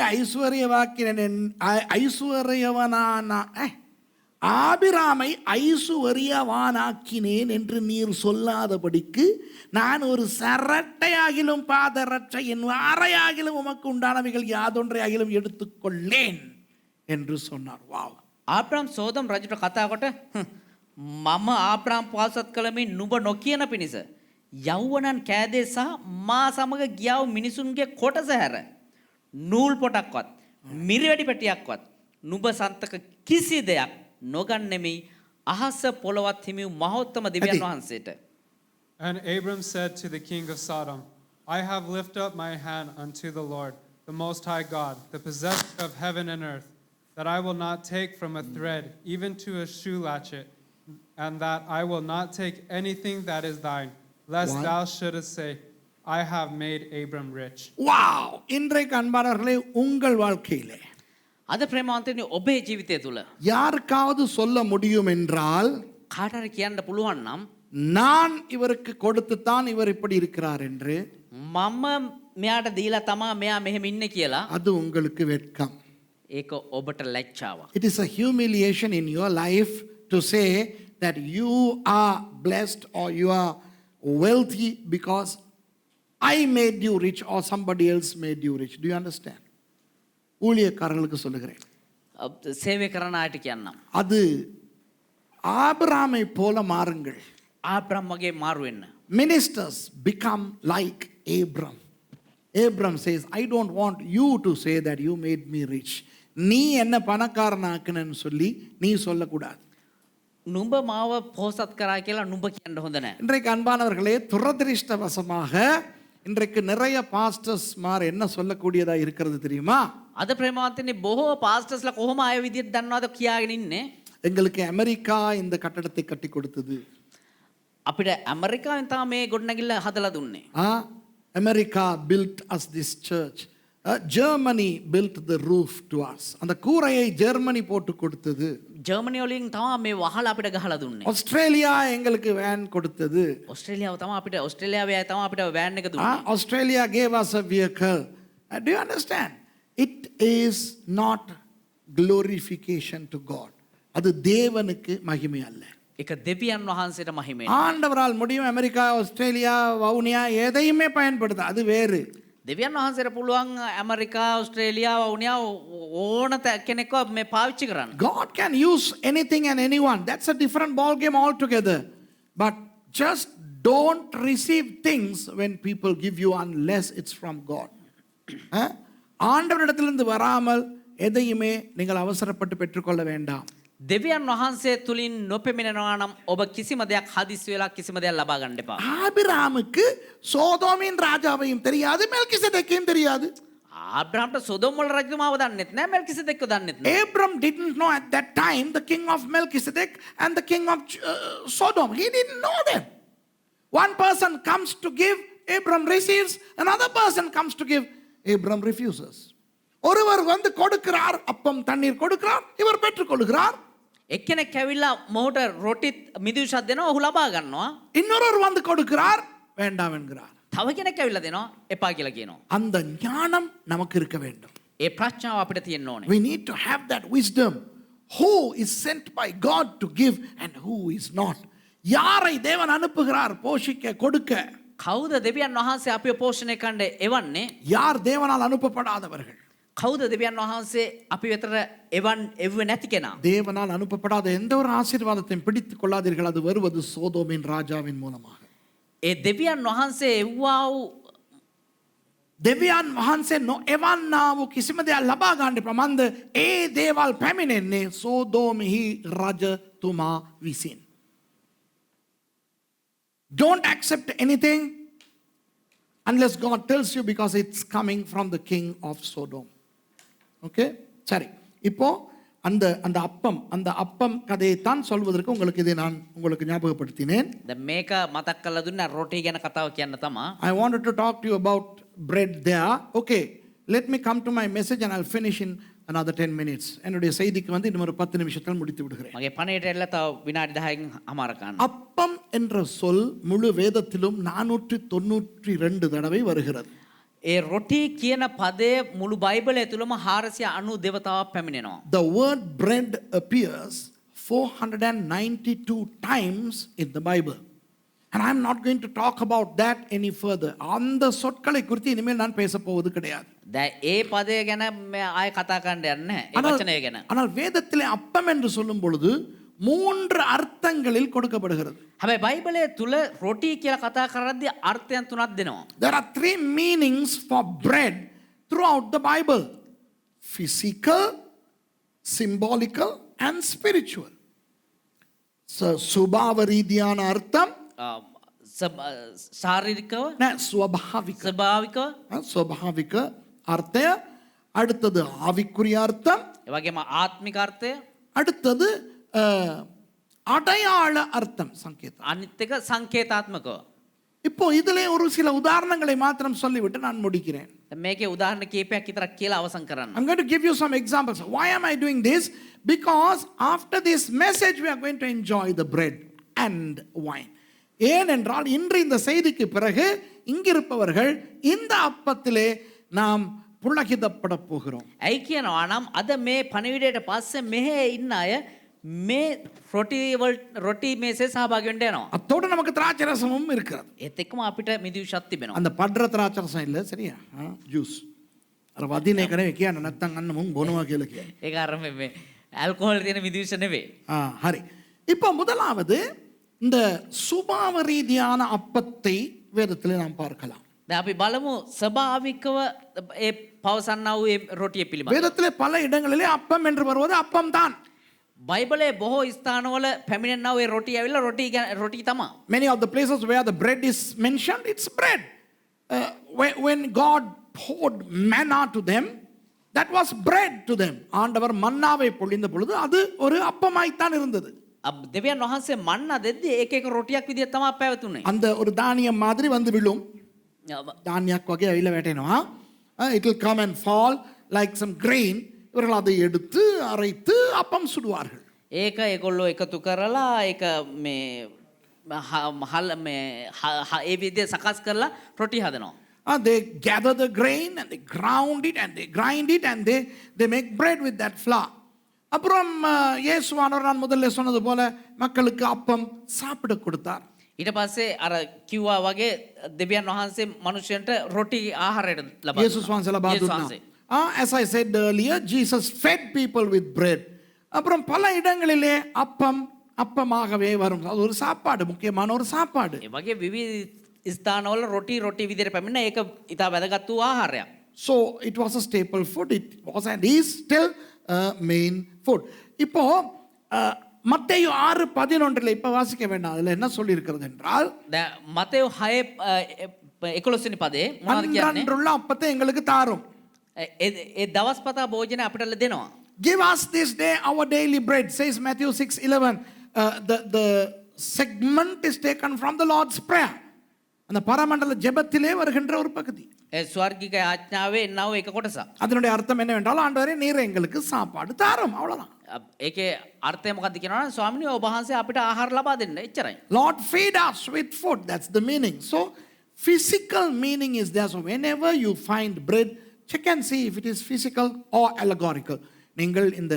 ஆபிரகாமை ஐசுவரியவானாக்கினேன் என்று நீர் சொல்லாதபடிக்கு நான் ஒரு சரட்டையாகிலும் பாதரட்சையின் அறையாகிலும் உமக்கு உண்டானவைகள் யாதொன்றையாகிலும் எடுத்துக்கொள்ளேன் என்று சொன்னார். வாவ். ආබ්‍රහම් සෝදම් රජුට කතා කොට මම ආබ්‍රහම් පාසත් කළමේ නුඹ නොකියන පිණිස යෞවනන් කෑදේ සහ මා සමග ගියාව මිනිසුන්ගේ කොටස හැර නූල් පොටක්වත් මිරිවැඩි පැටියක්වත් නුඹ සන්තක කිසි දෙයක් නොගන්නෙමි අහස පොළවත් හිමි මහෝත්තම දෙවියන් වහන්සේට. And Abram said to the king of Sodom, I have lifted up my hand unto the Lord, the Most High God, the possessor of heaven and earth, that I will not take from a thread, even to a shoe latchet, and that I will not take anything that is thine, lest What? thou shouldest say, I have made Abram rich. Wow. இன்றைக்கு அன்பானவர்களே, உங்கள் வாழ்க்கையிலே අද ප්‍රේමවන්තනි ඔබේ ජීවිතය තුළ யாருக்காவது சொல்ல முடியும் என்றால், කාට හරි කියන්න පුළුවන් නම් நான் இவருக்கு கொடுத்துத்தான் இவர் இப்படி இருக்கிறார் என்று, මම මෙයාට දීලා තමා මෙයා මෙහෙම ඉන්නේ කියලා, அது உங்களுக்கு வெட்கம். ඒක ඔබට ලැජ්ජාවක්. It is a humiliation in your life to say that you are blessed or you are wealthy because I made you rich or somebody else made you rich. Do you understand? ஊழியக்காரர்களுக்கு சொல்லுகிறேன். සේවය කරන අයට කියන්නම්. அது ஆபிரகாமை போல மாறுங்கள். ආබ්‍රහම් වගේ මාරු වෙන්න. Ministers become like Abram. Abram says, I don't want you to say that you made me rich. நீ என்ன பணக்காரனாக்குனன்னு சொல்லி நீ சொல்லக்கூடாது. නුඹ මාව පෝසත් කරා කියලා නුඹ කියන්න හොඳ නැහැ. இன்றைக்கு அன்பானவர்களே, துரதிருஷ்டவசமாக இன்றைக்கு நிறைய பாஸ்டர்ஸ்மார் என்ன சொல்லக்கூடியதா இருக்கிறது தெரியுமா? අද ප්‍රේමවන්තනි බොහෝ පාස්ටර්ස්ලා කොහොම ආය විදිහට දන්නවද කියාගෙන ඉන්නේ? எங்களுக்கு அமெரிக்கா இந்த கட்டடத்தை கட்டி கொடுத்தது. අපිට ඇමරිකාවෙන් තමයි මේ ගොඩනැගිල්ල හදලා දුන්නේ. America built us this church. Germany built the roof to us. அந்த கூரையை ஜெர்மனி போட்டு கொடுத்தது. ජර්මනි වලින් තමයි මේ වහල අපිට ගහලා දුන්නේ. ஆஸ்திரேலியா எங்களுக்கு வேன் கொடுத்தது. ඔස්ට්‍රේලියාව තමයි අපිට ඔස්ට්‍රේලියාවේ අය තමයි අපිට වෑන් එක දුන්නේ. Australia gave us a vehicle. Do you understand? It is not glorification to God. அது தேவனுக்கு மகிமை அல்ல. ඒක දෙවියන් වහන්සේට මහිමයි. ஆண்டவரால் முடியும் அமெரிக்கா ஆஸ்திரேலியா வவுனியா எதையுமே பயன்படுத்த அது வேறு. දෙවියන් වහන්සේට පුළුවන් ඇමරිකා ඔස්ට්‍රේලියා වුණා ඕන කෙනෙක්ව මේ පාවිච්චි කරන්න. God can use anything and anyone. That's a different ball game altogether. But just don't receive things when people give you unless it's from God. ஆண்டவரிடத்திலிருந்து வராமல் எதையுமே நீங்கள் அவசரப்பட்டு பெற்றுக்கொள்ள வேண்டாம். දෙවියන් වහන්සේ තුලින් නොපෙමිනෙනවා නම් ඔබ කිසිම දෙයක් හදිස්සි වෙලා කිසිම දෙයක් ලබා ගන්න එපා. ஆபிரகாமுக்கு சோதோமின் ராஜாவையும் தெரியாது மெல்கிசேதேக்கையும் தெரியாது. ආබ්‍රහම්ට සොදොම් වල රජතුමාව දන්නෙත් නෑ මෙල්කිසෙදෙක්ව දන්නෙත් නෑ. Abram didn't know at that time the king of Melchizedek and the king of Sodom. He didn't know them. One person comes to give, Abram receives. Another person comes to give, Abram refuses. ஒருவர் வந்து கொடுக்கிறார், அப்பம் தண்ணீர் கொடுக்கிறார், இவர் பெற்றுக்கொள்கிறார். එක්කෙනෙක් ඇවිල්ලා මොහුට රොටිත් මිදුෂත් දෙනවා ඔහු ලබා ගන්නවා. இன்னொருவர் வந்து கொடுக்கிறார், வேண்டாம் என்கிறார். තව කෙනෙක් ඇවිල්ලා දෙනවා එපා කියලා කියනවා. அந்த ஞானம் நமக்கு இருக்க வேண்டும். ඒ ප්‍රඥාව අපිට තියෙන්න ඕනේ. We need to have that wisdom. Who is sent by God to give and who is not. யாரை தேவன் அனுப்புகிறார் போஷிக்க கொடுக்க. කවුද දෙවියන් වහන්සේ අපිව පෝෂණය කරන්න එවන්නේ? யார் தேவனால் அனுப்பப்படாதவர்கள். කවුද දෙවියන් වහන්සේ අපි වෙතට එවන් එව්වේ නැති කෙනා? தேவனால் அனுப்பப்படாத எந்த ஒரு ஆசீர்வாதத்தையும் பிடித்துக் கொள்ளாதீர்கள். அது வருவது சோதோமின் ராஜாவின் மூலமாக. ඒ දෙවියන් වහන්සේ එව්වා වූ දෙවියන් වහන්සේ නොඑවන්නා වූ කිසිම දෙයක් ලබා ගන්න එපා. මන්ද ඒ දේවල් පැමිණෙන්නේ සෝදෝමෙහි රජතුමා විසින්. Don't accept anything unless God tells you because it's coming from the king of Sodom. Okay? சரி. இப்போ அந்த அந்த அப்பம் கதையைத்தான் சொல்வதற்கு உங்களுக்கு இதை நான் உங்களுக்கு ஞாபகப்படுத்தினேன். දැන් මේක මතක් කරලා දුන්නා රොටි ගැන කතාව කියන්න තමයි. I wanted to talk to you about bread there. Okay, let me come to my message and I'll finish in another 10 minutes. என்னுடைய செய்திக்கு வந்து இன்னும் ஒரு 10 நிமிஷத்தில் முடித்து விடுகிறேன். මගේ පණේට එල්ල තව විනාඩි 10කින් අමාර ගන්න. அப்பம் என்ற சொல் முழு வேதத்திலும் 492 தடவை வருகிறது. ඒ රොටි කියන පදය මුළු බයිබලය තුලම 490 දෙවතාවක් පැමිණෙනවා. The word bread appears 492 times in the Bible. And I'm not going to talk about that any further. அந்த சொற்களை குறித்து இனிமேல் நான் பேச போவது கிடையாது. දැන් ඒ පදය ගැන ආයෙ කතා කරන්න යන්නේ නැහැ. ඒ වචනය ගැන. ஆனால் வேதத்திலே அப்பம் என்று சொல்லும் பொழுது 3 அர்த்தங்களில் கொடுக்கப்படுகிறது. හැබැයි බයිබලය තුල රොටි කියලා කතා කරද්දී අර්ථයන් තුනක් දෙනවා. There are 3 meanings for bread throughout the Bible. Physical, symbolical and spiritual. So சுபாவ ரீதியான அர்த்தம் ශාරීරිකව ස්වභාවික ස්වභාවිකව ස්වභාවික අර්ථය அடுத்தது ஆவிக்குரிய அர்த்தம் ඒ වගේම ආත්මික අර්ථය அடுத்தது அடையாள அர்த்தம் சங்கேதம் අනිත් එක සංකේතාත්මකව. இப்போ இதிலே ஒரு சில உதாரணங்களை மாத்திரம் சொல்லிவிட்டு நான் முடிக்கிறேன். දැන් මේකේ උදාහරණ කීපයක් විතරක් කියලා අවසන් කරන්න. I'm going to give you some examples. Why am I doing this? Because after this message we are going to enjoy the bread and wine. ஏனென்றால் இன்று இந்த செய்திக்கு பிறகு இங்கிருப்பவர்கள் இந்த அப்பத்திலே நாம் புளகிதப்பட போகிறோம். ඇයි කියනවා නම් අද මේ පණිවිඩයට පස්සේ මෙහෙ ඉන්න අය මේ රොටි මේසේ සහභාගී වෙන්න යනවා. அத்தோடு நமக்கு திராட்சை ரசமும் இருக்கிறது. ඒත් එක්කම අපිට මිදිවිෂත් තිබෙනවා. அந்த படுற திராட்சை ரசம் இல்லை சரியா ஜூஸ் අර වදින එක නෙවෙයි කියන්න නැත්තම් අන්න මුන් බොනවා කියලා කියන්නේ. ඒක අර මේ ඇල්කොහොල් තියෙන මිදිවිෂ නෙවෙයි. ஹரி இப்போ முதலாவது இந்த சுபாவ ரீதியான அப்பத்தை வேதத்திலே நாம் பார்க்கலாம். දැන් අපි බලමු ස්වභාවිකව ඒ පවසන්නා වූ ඒ රොටිය පිළිබඳව. வேதத்திலே பல இடங்களிலே அப்பம் என்று வருவது அப்பம் தான். බයිබලයේ බොහෝ ස්ථානවල පැමිණෙනා වූ ඒ රොටි ඇවිල්ලා රොටි තමයි. Many of the places where the bread is mentioned, it's bread. When God poured manna to them, that was bread to them. ஆண்டவர் மன்னாவை பொழிந்த பொழுது அது ஒரு அப்பமாய்த்தான் இருந்தது. දෙවියන් වහන්සේ මන්නා දෙද්දී ඒක එක රොටියක් විදිහට තමයි පැවතුනේ. அந்த ஒரு தானியம் மாதிரி வந்து விழும். தானிයක් වගේ ඇවිල්ලා වැටෙනවා. It will come and fall like some grain. இவர்கள் அதை எடுத்து அரைத்து அப்பம் சுடுவார்கள். ඒක ඒගොල්ලෝ එකතු කරලා ඒක මේ ඒ විදිහේ සකස් කරලා රොටි හදනවා. They gather the grain and they ground it and they grind it and they make bread with that flour. அப்புறம் இயேசுவானவர் நான் முதல்ல சொன்னது போல மக்களுக்கு அப்பம் சாப்பிட கொடுத்தார். ඊට පස්සේ අර කිව්වා වගේ දෙවියන් වහන්සේ මනුෂ්‍යයන්ට රොටි ආහාරයට ලබා இயேசு சுவாசல பாதுனா. As I said earlier, Jesus fed people with bread. அப்புறம் பல இடங்களிலே அப்பமாகவே வரும். அது ஒரு சாப்பாடு, முக்கியமான ஒரு சாப்பாடு. ඒ වගේ විවිධ ස්ථානවල රොටි විදිහට පැමිණෙන ඒක ඉතා වැදගත් වූ ආහාරයක්. So it was a staple food. It was and is still main food. இப்போ மத்தேயு 6:11 இப்ப வாசிக்க வேண்டாம். அதுல என்ன சொல்லி இருக்கிறது என்றால் මතෙව් 6:11 වෙනි පදේ මොනවද කියන්නේ? அன்றன்றுள்ள அப்பத்தை எங்களுக்கு தாரும். ඒ දවස්පතා භෝජනය අපිට දෙනවා. Give us this day our daily bread, says Matthew 6:11. The segment is taken from the Lord's Prayer. அந்த பரமண்டல ஜெபத்திலே வருகின்ற ஒரு பகுதி. ඒ ස්වර්ගික ආඥාවේ එන්නව එක කොටසක්. அதனுடைய அர்த்தம் என்னவென்றால் ஆண்டவரே நீர் எங்களுக்கு சாப்பாடு தாரும், அவ்வளவுதான். ඒකේ අර්ථය මොකක්ද කියනවා නම් ස්වාමිනේ ඔබ වහන්සේ අපිට ආහාර ලබා දෙන්න. එච්චරයි. Lord feed us with food. That's the meaning. So physical meaning is there. So whenever you find bread, check and see if it is physical or allegorical. நீங்கள் இந்த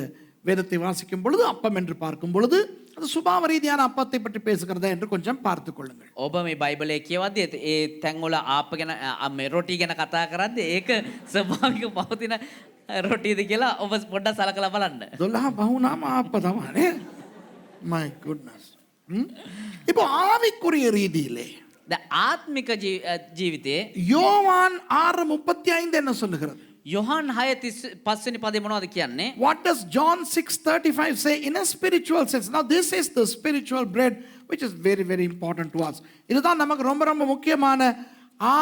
வேதத்தை வாசிக்கும் பொழுது அப்பம் என்று பார்க்கும் பொழுது அது சுபாவ ரீதியான அப்பத்தை பற்றி பேசுகிறதா என்று கொஞ்சம் பார்த்துக் கொள்ளுங்கள். ඔබ මේ බයිබලයේ කියවද්දී ඒ තැන්වල ආප ගැන මේ රොටි ගැන කතා කරද්දී ඒක ස්වභාවික පවතින රොටිද කියලා ඔබ පොඩ්ඩක් සලකලා බලන්න. 12 பவுனாம அப்பதானே. My goodness. இப்போ ஆவிக்குரிய ரீதியிலே දැන් ආත්මික ජීවිතේ யோவான் 6:35 என்ன சொல்லுகிறது? යොහන් 6:35 වෙනි පදේ මොනවද කියන්නේ? What does John 6:35 say in a spiritual sense? Now this is the spiritual bread which is very very important to us. இதுதான் நமக்கு ரொம்ப ரொம்ப முக்கியமான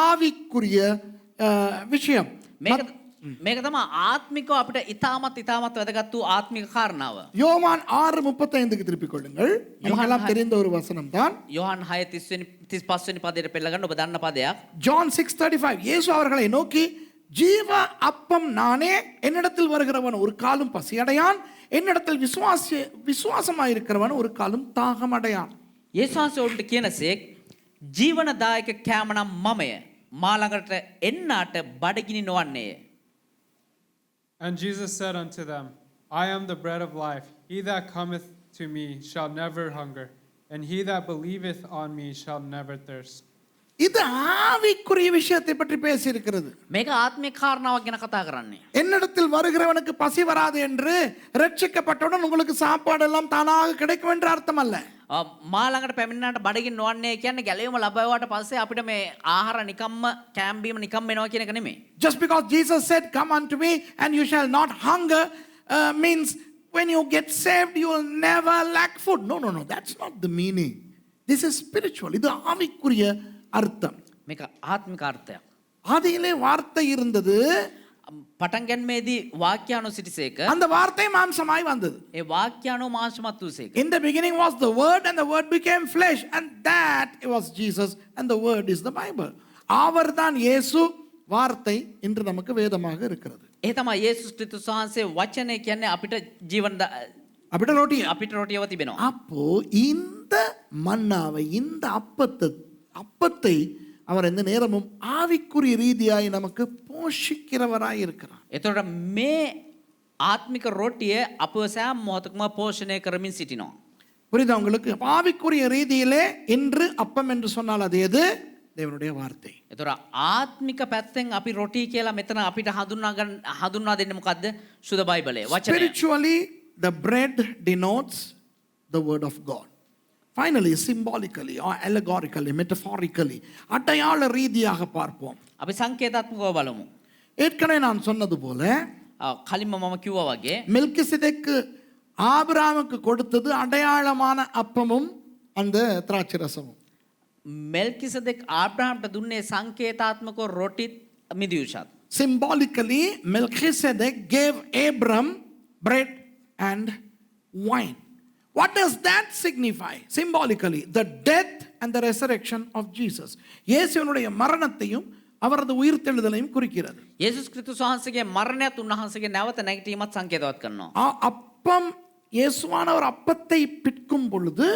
ஆவிக்குரிய விஷயம். මේක තමයි ආත්මිකව අපිට ඉතාමත් වැදගත් වූ ආත්මික කාරණාව. யோவான் 6:35க்கு திருப்பிக் கொள்ளுங்கள். நமக்கெல்லாம் தெரிந்த ஒரு வசனம் தான். යොහන් 6:35 වෙනි පදයට පෙළ ගන්න ඔබ දන්න පදයක්. John 6:35 இயேசு அவர்களை நோக்கி ஜீவ அப்பம் நானே, என்னிடத்தில் வருகிறவன் ஒரு காலும் பசி அடையான், என்னிடத்தில் விசுவாசமாயிருக்கிறவன் ஒரு காலும் தாகம் அடையான். යේසුස් වහන්සේ කියනසේක් ජීවනදායක කෑම නම් මමය, මා ළඟට එන්නාට බඩගිනි නොවන්නේය. And Jesus said unto them, I am the bread of life. He that cometh to me shall never hunger, and he that believeth on me shall never thirst. இது ஆவிக்குரிய விஷயத்தை பற்றி பேசி இருக்கிறது. මේක ආත්මික කාරණාවක් ගැන කතා කරන්නේ. என்னிடத்தில் வருகிறவனுக்கு பசி வராது என்று ரட்சிக்கப்பட்டவுடன் உங்களுக்கு சாப்பாடு எல்லாம் தானாக கிடைக்கும் என்ற அர்த்தம் அல்ல. මා ළඟට පැමිණෙනාට බඩගින්න නොවන්නේ කියන්නේ ගැලවීම ලැබුවාට පස්සේ අපිට මේ ආහාර නිකම්ම කැම්බීම නිකම්ම එනවා කියන එක නෙමෙයි. Just because Jesus said come unto me and you shall not hunger means when you get saved you will never lack food. No, that's not the meaning. This is spiritual. இது ஆவிக்குரிய அர்த்தம். මේක ආත්මික අර්ථයක්. ஆதியிலே வார்த்தை இருந்தது. පටන් ගැනීමේදී වාක්‍යානු සිටිසේක. அந்த வார்த்தை மாம்சமாய் வந்தது. ඒ වාක්‍යානු මාංශමත් වූසේක. In the beginning was the word and the word became flesh and that was Jesus and the word is the Bible. அவர்தான் இயேசு, வார்த்தை இன்று நமக்கு வேதமாக இருக்கிறது. ඒ තමයි යේසුස් ක්‍රිස්තුස් වහන්සේ වචනේ කියන්නේ අපිට ජීවන අපිට රොටියව තිබෙනවා. அப்போ இந்த மன்னாவை இந்த அப்பத்தை அவர் எந்த நேரமும் ஆவிக்குரிய ரீதியாய் நமக்கு போஷிக்கிறவராய் இருக்கிறார். එතකොට මේ ආත්මික රොටිය අපව සෑම මොහොතකම පෝෂණය කරමින් සිටිනවා. புரியுதா உங்களுக்கு? ஆவிக்குரிய ரீதியிலே இன்று அப்பம் என்று சொன்னால் அது எது? தேவனுடைய வார்த்தை. එතකොට ආත්මික පැත්තෙන් අපි රොටි කියලා මෙතන අපිට හඳුන්වා දෙන්නේ මොකද්ද? සුද බයිබලයේ වචනය. Spiritually the bread denotes the word of God. Finally, symbolically or allegorically, metaphorically, அடையாள ரீதியாக பார்ப்போம். අපි සංකේතාත්මකව බලමු. ஏற்கனவே நான் சொன்னது போல කලින්ම මම කිව්වා වගේ மெல்கிசேதேக்கு ஆபிரகாமுக்கு கொடுத்தது அடையாளமான அப்பமும் அந்த திராட்சை ரசமும். මෙල්කිසෙදෙක් ආබ්‍රහම්ට දුන්නේ සංකේතාත්මකව රොටිත් මිදියුෂත්. Symbolically, Melchizedek gave Abram bread and wine. What does that signify? Symbolically, the death and the resurrection of Jesus. இயேசுவினுடைய மரணத்தையும் அவரது உயிர்த்தெழுதலையும் குறிக்கிறது. යේසුස් ක්‍රිස්තුස් වහන්සේගේ මරණයත් උන්වහන්සේගේ නැවත නැගිටීමත් සංකේතවත් කරනවා. அப்பம் இயேசுவானவர் அப்பத்தை பிற்கும் பொழுது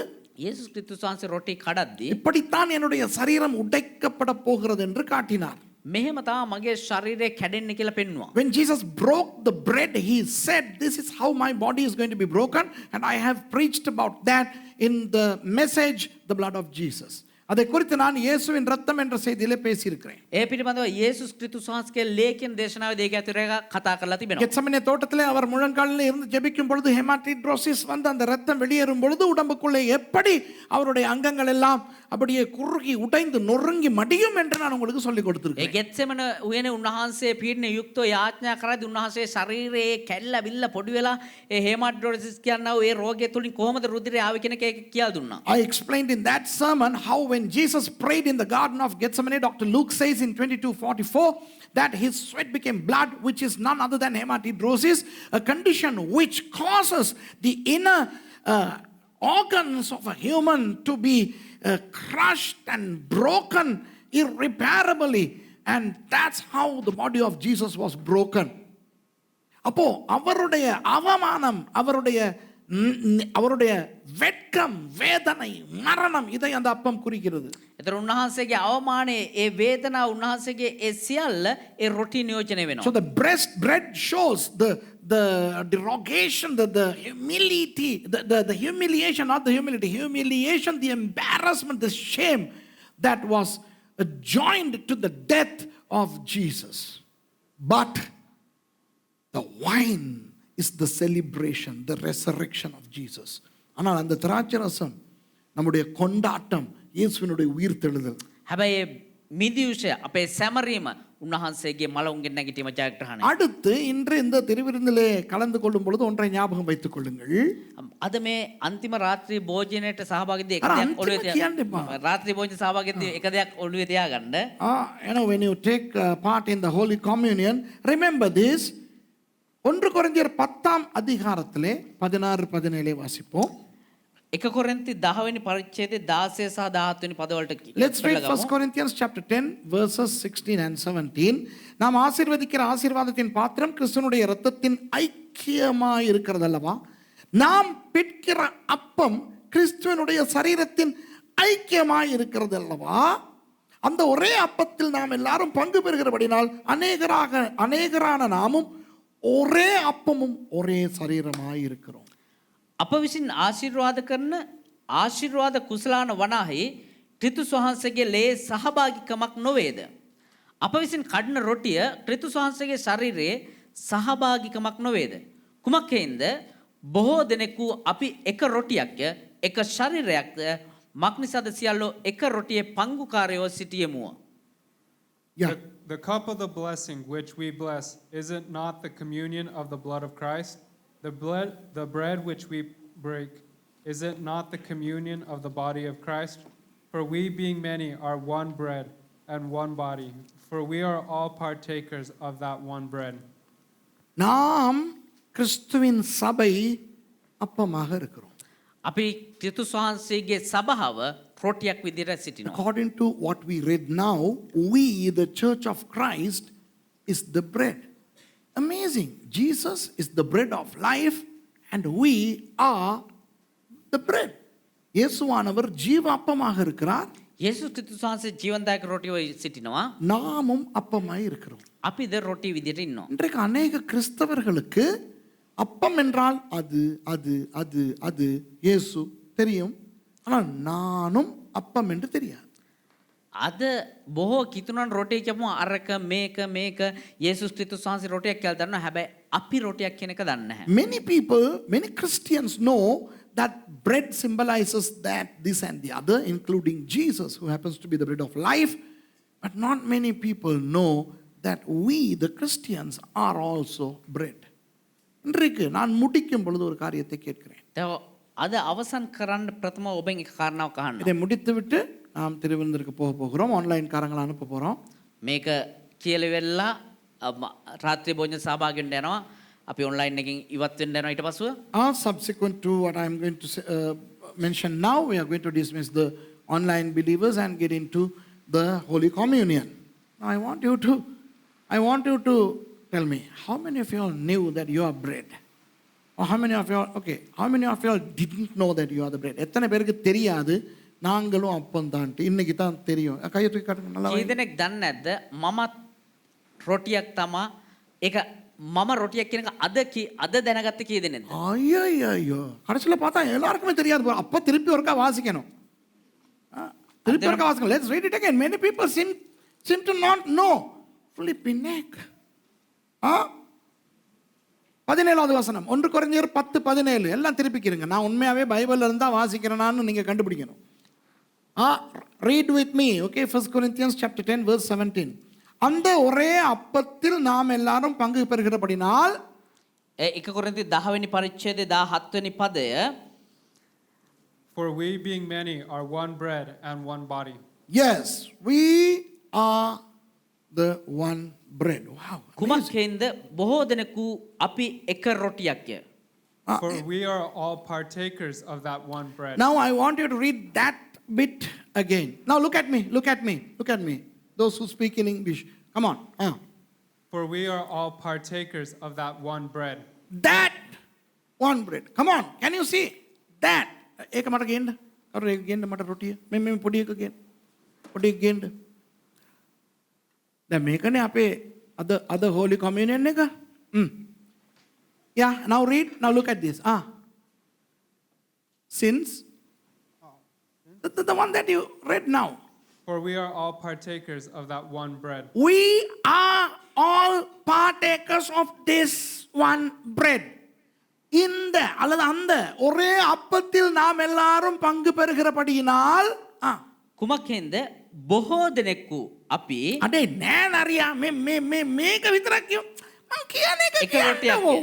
යේසුස් ක්‍රිස්තුස් වහන්සේ රොටි කඩද්දී இப்படித்தான் என்னுடைய சரீரம் உடைக்கப்பட போகிறது என்று காட்டினார். මෙහෙම තමයි මගේ ශරීරය කැඩෙන්නේ කියලා පෙන්වුවා. When Jesus broke the bread, he said, "This is how my body is going to be broken," and I have preached about that in the message, the blood of Jesus. அதை குறித்து நான் இயேசுவின் ரத்தம் என்ற செய்தியிலே பேசியிருக்கிறேன். ඒ පිළිබඳව යේසුස් ක්‍රිස්තුස් වහන්සේගේ ලේඛන දේශනාවේ දෙක ඇතුළේ කතා කරලා තිබෙනවා. கெத்செமனே தோட்டத்திலே அவர் முழங்காலில் இருந்து ஜெபிக்கும் பொழுது ஹெமாட்டிட்ரோசிஸ் வந்து அந்த ரத்தம் வெளியேறும் பொழுது உடம்புக்குள்ளே எப்படி அவருடைய அங்கங்கள் எல்லாம் அப்படியே குறுகி உடைந்து நொறுங்கி மடியும் என்று நான் உங்களுக்கு சொல்லிக் ඒ கொடுத்திருக்கேன். ගෙත්සෙමන උයනේ උන්වහන්සේ පීඩන යුක්තව යාඥා කරද්දී උන්වහන්සේ ශරීරයේ කැල්ල විල්ල පොඩි වෙලා ඒ හේමාටෝඩිසිස් කියනවා ඒ රෝගය තුලින් කොහොමද රුධිරය ආවේ කියන එක කියලා දුන්නා. I explained in that sermon how when Jesus prayed in the Garden of Gethsemane, Dr. Luke says in 22:44 that his sweat became blood, which is none other than hematidrosis, a condition which causes the inner organs of a human to be crushed and broken irreparably, and that's how the body of Jesus was broken. அப்போ அவருடைய அவமானம், அவருடைய வெட்கம், வேதனை, மரணம், இதை அந்த அப்பம் குறிக்கிறது. ඒතර උන්වහන්සේගේ අවමානයේ ඒ වේදනාව උන්වහන්සේගේ ඒ සියල්ල ඒ රොටි නියෝජනය වෙනවා. So the bread shows the derogation, the humility, the humiliation, not the humility, humiliation, the embarrassment, the shame that was joined to the death of Jesus. But the wine is the celebration, the resurrection of Jesus. ஆனால் அந்த திராட்சை ரசம் நம்முடைய கொண்டாட்டம், இயேசுவினுடைய உயிர்த்தெழுதல். හැබැයි මිදියුෂය අපේ සැමරීම උන්වහන්සේගේ මලවුන්ගෙන් නැගිටීම ජයග්‍රහණය. அடுத்து இன்று இந்த திருவிருந்திலே கலந்து கொள்ளும் பொழுது ஒன்றை ஞாபகம் வைத்துக் கொள்ளுங்கள். අද මේ අන්තිම රාත්‍රී භෝජනයට සහභාගීදී එක අර දෙයක් අන්තිම ඔළුවේ කියන්න එපා. රාත්‍රී භෝජන සහභාගීදී එක දෙයක් ඔළුවේ තියාගන්න. When you take part in the Holy Communion, remember this. 1 கொரிந்தியர் 10ஆம் அதிகாரத்திலே 16-17 வாசிப்போம். එක කොරින්ති 10 වෙනි පරිච්ඡේදයේ 16 සහ 17 වෙනි පදවලට Let's read 1 Corinthians chapter 10 verses 16 and 17. நாம் ஆசீர்வதிக்கிற ஆசீர்வாதத்தின் பாத்திரம் கிறிஸ்துவினுடைய இரத்தத்தின் ஐக்கியமாய் இருக்கிறது அல்லவா? நாம் பிட்கிற அப்பம் கிறிஸ்துவினுடைய சரீரத்தின் ஐக்கியமாய் இருக்கிறது அல்லவா? அந்த ஒரே அப்பத்தில் நாம் எல்லாரும் பங்கு பெறுகிறபடினால் அநேகரான நாமும் ஒரே அப்பமும் ஒரே சரீரமாய் இருக்கிறோம். අප විසින් ආශිර්වාද කරන ආශිර්වාද කුසලාන වනාහි ක්‍රිස්තුස් වහන්සේගේ ලේ සහභාගීකමක් නොවේද? අප විසින් කඩන රොටිය ක්‍රිස්තුස් වහන්සේගේ ශරීරයේ සහභාගීකමක් නොවේද? කුමක් හේින්ද? බොහෝ දෙනෙකු අපි එක රොටියක්ය එක ශරීරයක්ද මක් නිසාද සියල්ලෝ එක රොටියේ පංගුකාරයෝ සිටියෙමුව. The cup of the blessing which we bless, is it not the communion of the blood of Christ? The bread which we break, is it not the communion of the body of Christ? For we being many are one bread and one body, for we are all partakers of that one bread. நாம் கிறிஸ்துவின் சபை அப்பமாக இருக்கிறோம். අපි ක්‍රිස්තුස් වහන්සේගේ සභාව රොටියක් විදිහට සිටිනවා. According to what we read now, we, the church of Christ, is the bread. Amazing. Jesus is the bread of life and we are the bread. இயேசுவானவர் ஜீவ அப்பமாக இருக்கிறார். යේසුස් ක්‍රිස්තුස් වහන්සේ ජීවන්දායක රොටිව සිටිනවා. நாமும் அப்பமாய் இருக்கிறோம். අපිද රොටි විදිහට ඉන්නවා. இன்றைக்கு அநேக கிறிஸ்தவர்களுக்கு அப்பம் என்றால் அது இயேசு தெரியும். ஆனால் நானும் அப்பம் என்று தெரியாது. අද බොහෝ කිතුනන් රොටිය කියපුවා අරක මේක යේසුස් ක්‍රිස්තුස් වහන්සේ රොටියක් කියලා දන්නවා. හැබැයි අපි රොටියක් කියන එක දන්නේ නැහැ. Many Christians know that bread symbolizes that, this and the other, including Jesus, who happens to be the bread of life. But not many people know that we, the Christians, are also bread. இன்றைக்கு நான் முடிக்கும் பொழுது ஒரு காரியத்தை கேட்கிறேன். අද අවසන් කරන්න ප්‍රථම ඔබෙන් එක කාරණාවක් අහන්න. இதை முடித்துவிட்டு நாம் திருவிருந்திற்கு போக போகிறோம். ஆன்லைன் காரங்களை அனுப்ப போகிறோம். මේක කියලෙවෙලා රාත්‍රී භෝජන සහභාගී වෙන්න යනවා. අපි ඔන්ලයින් එකකින් ඉවත් වෙන්න යනවා ඊට පස්ව. Subsequent to what I am going to mention now, we are going to dismiss the online believers and get into the Holy Communion. Now I want you to tell me, how many of you all knew that you are bread? Or how many of you all didn't know that you are the bread? எத்தனை பேருக்கு தெரியாது நாங்களும் அப்பம் தான் இன்னைக்கு தான் தெரியும். கையை தூக்கி காட்டுங்க நல்லா. කී දෙනෙක් දන්නේ නැද්ද මමත් රොටියක් තමා ඒක මම රොටියක් කියන එක අද දැනගත්ත කී දෙනෙක්ද? ஐயோ கடைசியில் பார்த்தா எல்லாருக்குமே தெரியாது. அப்போ திருப்பி ஒருக்கா வாசிக்கணும். திருப்பி ஒருக்கா வாசிக்கணும். Let's read it again. Many people seem to not know. Flipping neck. 17வது வசனம் 1 கொரிந்தியர் 10:17 எல்லாம் திருப்பிக்கிறீங்க. நான் உண்மையாவே பைபிள்ல இருந்தா வாசிக்கிறேனான்னு நீங்க கண்டுபிடிக்கணும். Read with me, okay? 1 Corinthians chapter 10 verse 17. அந்த ஒரே அப்பத்தில் நாம் எல்லாரும் பங்கு பெறுகிறபடினால் 1 කොරින්ති 10 වෙනි පරිච්ඡේදයේ 17 වෙනි පදය For we being many are one bread and one body. yes, we are the one bread. Wow. කුමක් හේන්ද බොහෝ දෙනෙකු අපි එක රොටියක්ය. For we are all partakers of that one bread. Now I want you to read that bit again. Now look at me. Those who speak in English. Come on. For we are all partakers of that one bread. That one bread. Come on. Can you see that? एक मटर गेंद और एक गेंद मटर रोटी है. मैं पुड़ी का गेंद. දැන් මේකනේ අපේ අද holy communion එක. Yeah, now read. Now look at this. Since the one that you read now. For we are all partakers of that one bread. We are all partakers of this one bread. இந்த அல்லது அந்த ஒரே அப்பத்தில் நாம் எல்லாரும் பங்கு பெறுகிறபடியினால் කුමක් හේන්ද බොහෝ දෙනෙකු අපි අඩේ නෑ නරියා මේක විතරක් කියෝ මං කියන එක එක රොටියක් කියන්නකෝ.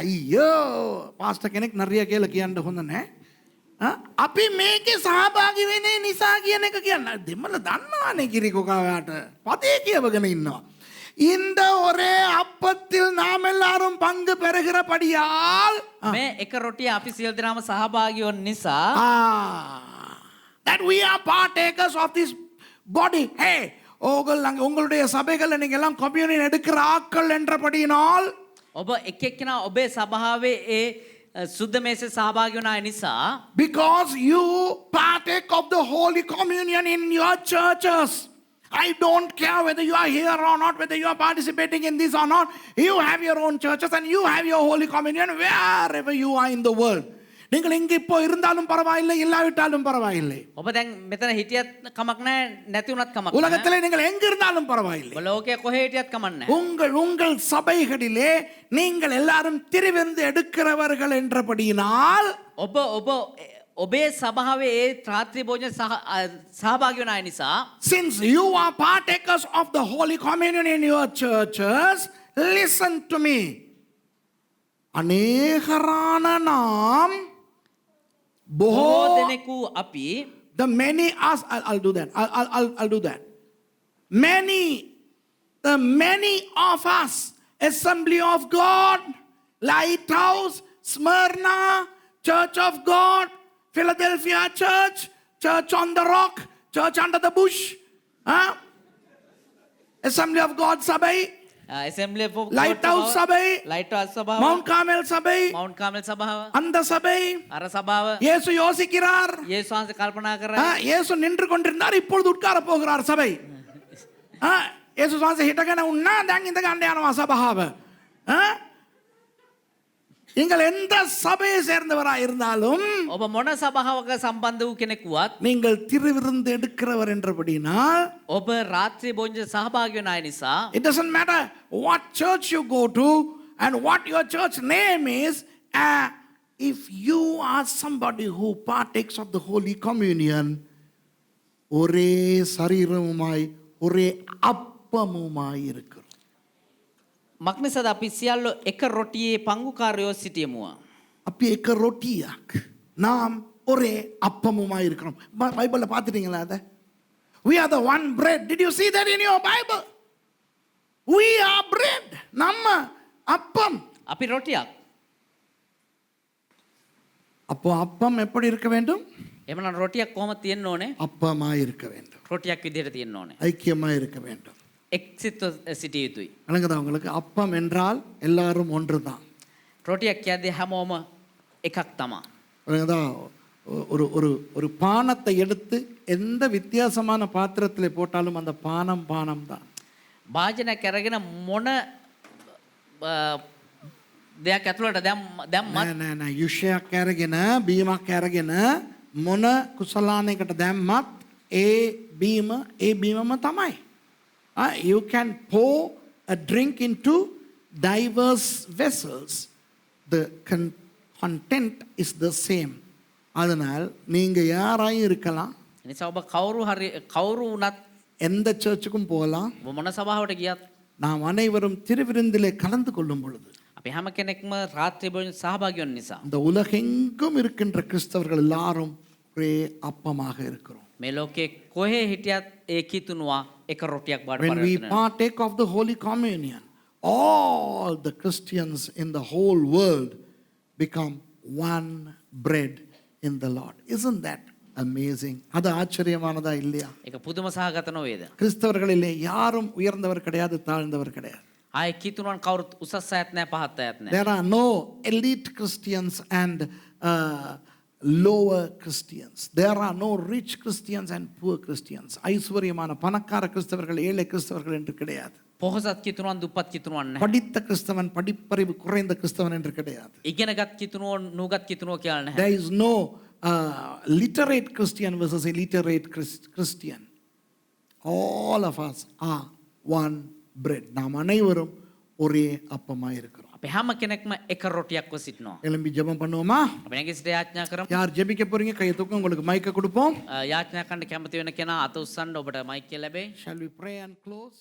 අයියෝ පාස්ටර් කෙනෙක් නරියා කියලා කියන්න හොඳ නෑ. අපි මේකේ සහභාගී වෙන්නේ නිසා කියන එක කියන්න. දෙමළ දන්නවනේ කිරිකෝ කාට පදේ කියවගෙන ඉන්නවා. இந்த ஒரே அப்பத்தில் நாம் எல்லாரும் பங்கு பெறுகிறபடியால் මේ එක රොටිය අපි සියලු දෙනාම සහභාගී වන නිසා that we are partakers of this body. Hey, உங்களுடைய சபைகளை நீங்க எல்லாம் கம்யூனியன் எடுக்கிற ஆட்கள் என்றபடியினால் ඔබ එක් එක්කෙනා ඔබේ සභාවේ ඒ සුද්ධ මේසේ සහභාගී වන අය නිසා because you partake of the holy communion in your churches. I don't care whether you are here or not, whether you are participating in this or not. You have your own churches and you have your holy communion wherever you are in the world. நீங்கள் இங்கே இப்போ இருந்தாலும் பரவாயில்லை இல்லாவிட்டாலும் பரவாயில்லை. ඔබ දැන් මෙතන හිටියත් කමක් නැහැ නැති වුණත් කමක් නැහැ. உலகத்திலே நீங்கள் எங்க இருந்தாலும் பரவாயில்லை. ඔබ ලෝකයේ කොහේ හිටියත් කමක් නැහැ. உங்கள் சபைகளிலே நீங்கள் எல்லாரும் திருவிருந்து எடுக்கிறவர்கள் என்றபடியினால் ඔබේ සභාවේ ඒ රාත්‍රී භෝජන සහභාගී වන අය නිසා since you are partakers of the holy communion in your churches, listen to me. අනේකරාන නම් බොහෝ දෙනෙකු අපි the many us I'll do that. I'll do that. The many of us, Assembly of God, Lighthouse, Smyrna, Church of God, Philadelphia Church, Church on the Rock, Church under the bush, Assembly of God Sabai, Assembly of God Lighthouse Sabai, Lighthouse සභාව Mount Carmel Sabai, Mount Carmel සභාව அந்த சபை අර සභාව இயேசு யோசிக்கிறார். යේසුස් වහන්සේ කල්පනා කරා இயேசு நின்று கொண்டிருந்தார், இப்பொழுது உட்கார போகிறார் சபை. இயேசு சுவாச හිටගෙන උන්නා දැන් ඉඳ ගන්න යනවා සභාව. நீங்கள் எந்த சபையை சேர்ந்தவராக இருந்தாலும் ඔබ මොන සභාවක සම්බන්ධ වූ කෙනෙක් වුවත් நீங்கள் திருவிருந்து எடுக்கிறவர் என்றபடினால் ඔබ රාත්‍රී භෝජන සහභාගී වන අය නිසා it doesn't matter what church you go to and what your church name is, if you are somebody who partakes of the holy communion, ஒரே சரீரமுமாய் ஒரே அப்பமுமாய் இருக்கிறோம். මක්නිසාද අපි සියල්ලෝ එක රොටියේ පංගුකාරයෝ සිටියමුවා. අපි එක ரொட்டியாக் நாம் ஒரே அப்பமுமாய் இருக்கிறோம். பைபிள்ல பார்த்துட்டீங்களா அத? We are the one bread. Did you see that in your Bible? We are bread. நம்ம அப்பம். අපි රොටියක්. அப்போ அப்பம் எப்படி இருக்க வேண்டும்? එමනම් රොටියක් කොහොම තියෙන්න ඕනේ? அப்பமாய் இருக்க வேண்டும், රොටියක් විදිහට තියෙන්න ඕනේ. ஐக்கியமாய் இருக்க வேண்டும். එක්සිත්ව සිටිය යුතුයි. வணங்குதா உங்களுக்கு? அப்பம் என்றால் எல்லாரும் ஒன்றுதான். රොටියක් කියද්දී හැමෝම එකක් තමා. வணங்குதா? ஒரு ஒரு ஒரு பானத்தை எடுத்து எந்த வித்தியாசமான பாத்திரத்தில் போட்டாலும் அந்த பானம் பானம் தான். භාජනයක් අරගෙන මොන දෙයක් ඇතුළට දැම්මත් යුෂයක් අරගෙන බීමක් අරගෙන මොන කුසලානයකට දැම්මත් ඒ බීමම තමයි. You can pour a drink into diverse vessels. The content is the same. அதனால் நீங்க யாராயும் இருக்கலாம், නිසා ඔබ කවුරු වුණත් எந்த சர்ச்சுக்கும் போகலாம். ඔබ මොන සභාවට ගියත් நாம் அனைவரும் திருவிருந்திலே கலந்து கொள்ளும் பொழுது අපි හැම කෙනෙක්ම රාත්‍රී භෝජන සහභාගී වන නිසා இந்த உலகெங்கும் இருக்கின்ற கிறிஸ்தவர்கள் எல்லாரும் ஒரே அப்பமாக இருக்கிறோம். මේ ලෝකේ කොහේ හිටියත් ඒ කිතුනවා එක රොටියක් බාට When we පරිවර්තනය වෙනවා. partake of the Holy Communion, all the Christians in the whole world become one bread in the Lord. Isn't that amazing? அது ஆச்சரியமானதா இல்லையா? ඒක පුදුම සහගත නොවේද? கிறிஸ்தவர்களிலே யாரும் உயர்ந்தவர் கிடையாது, தாழ்ந்தவர் கிடையாது. ආයේ කිතුනන් කවුරුත් උසස් අයත් නැහැ පහත් අයත් නැහැ. There are no elite Christians and lower Christians. There are no rich Christians and poor Christians. ஐஸ்வர்யமான பணக்கார கிறிஸ்தவர்கள், ஏழை கிறிஸ்தவர்கள் என்று கிடையாது. පොහොසත් කිතුනන් දුප්පත් කිතුනන් නැහැ. படித்த கிறிஸ்தவன், படிப்பறிவு குறைந்த கிறிஸ்தவன் என்று கிடையாது. ඉගෙනගත් කිතුනෝ නුගත් කිතුනෝ කියලා නැහැ. There is no literate Christian versus illiterate Christian. All of us are one bread. நாம் அனைவரும் ஒரே அப்பமாய் இருக்கிறோம். අපි හැම කෙනෙක්ම එක රොටියක්ව සිටිනවා. எழும்பி ஜெபம் பண்ணுவோமா? අපි නැගී සිට යාඥා කරමු. யார் ஜெபிக்க போறீங்க? கையை தூக்க, உங்களுக்கு மைக்க கொடுப்போம். යාඥා කරන්න කැමති වෙන කෙනා අත උස්සන්න, ඔබට මයික් එක ලැබෙයි. Shall we pray and close?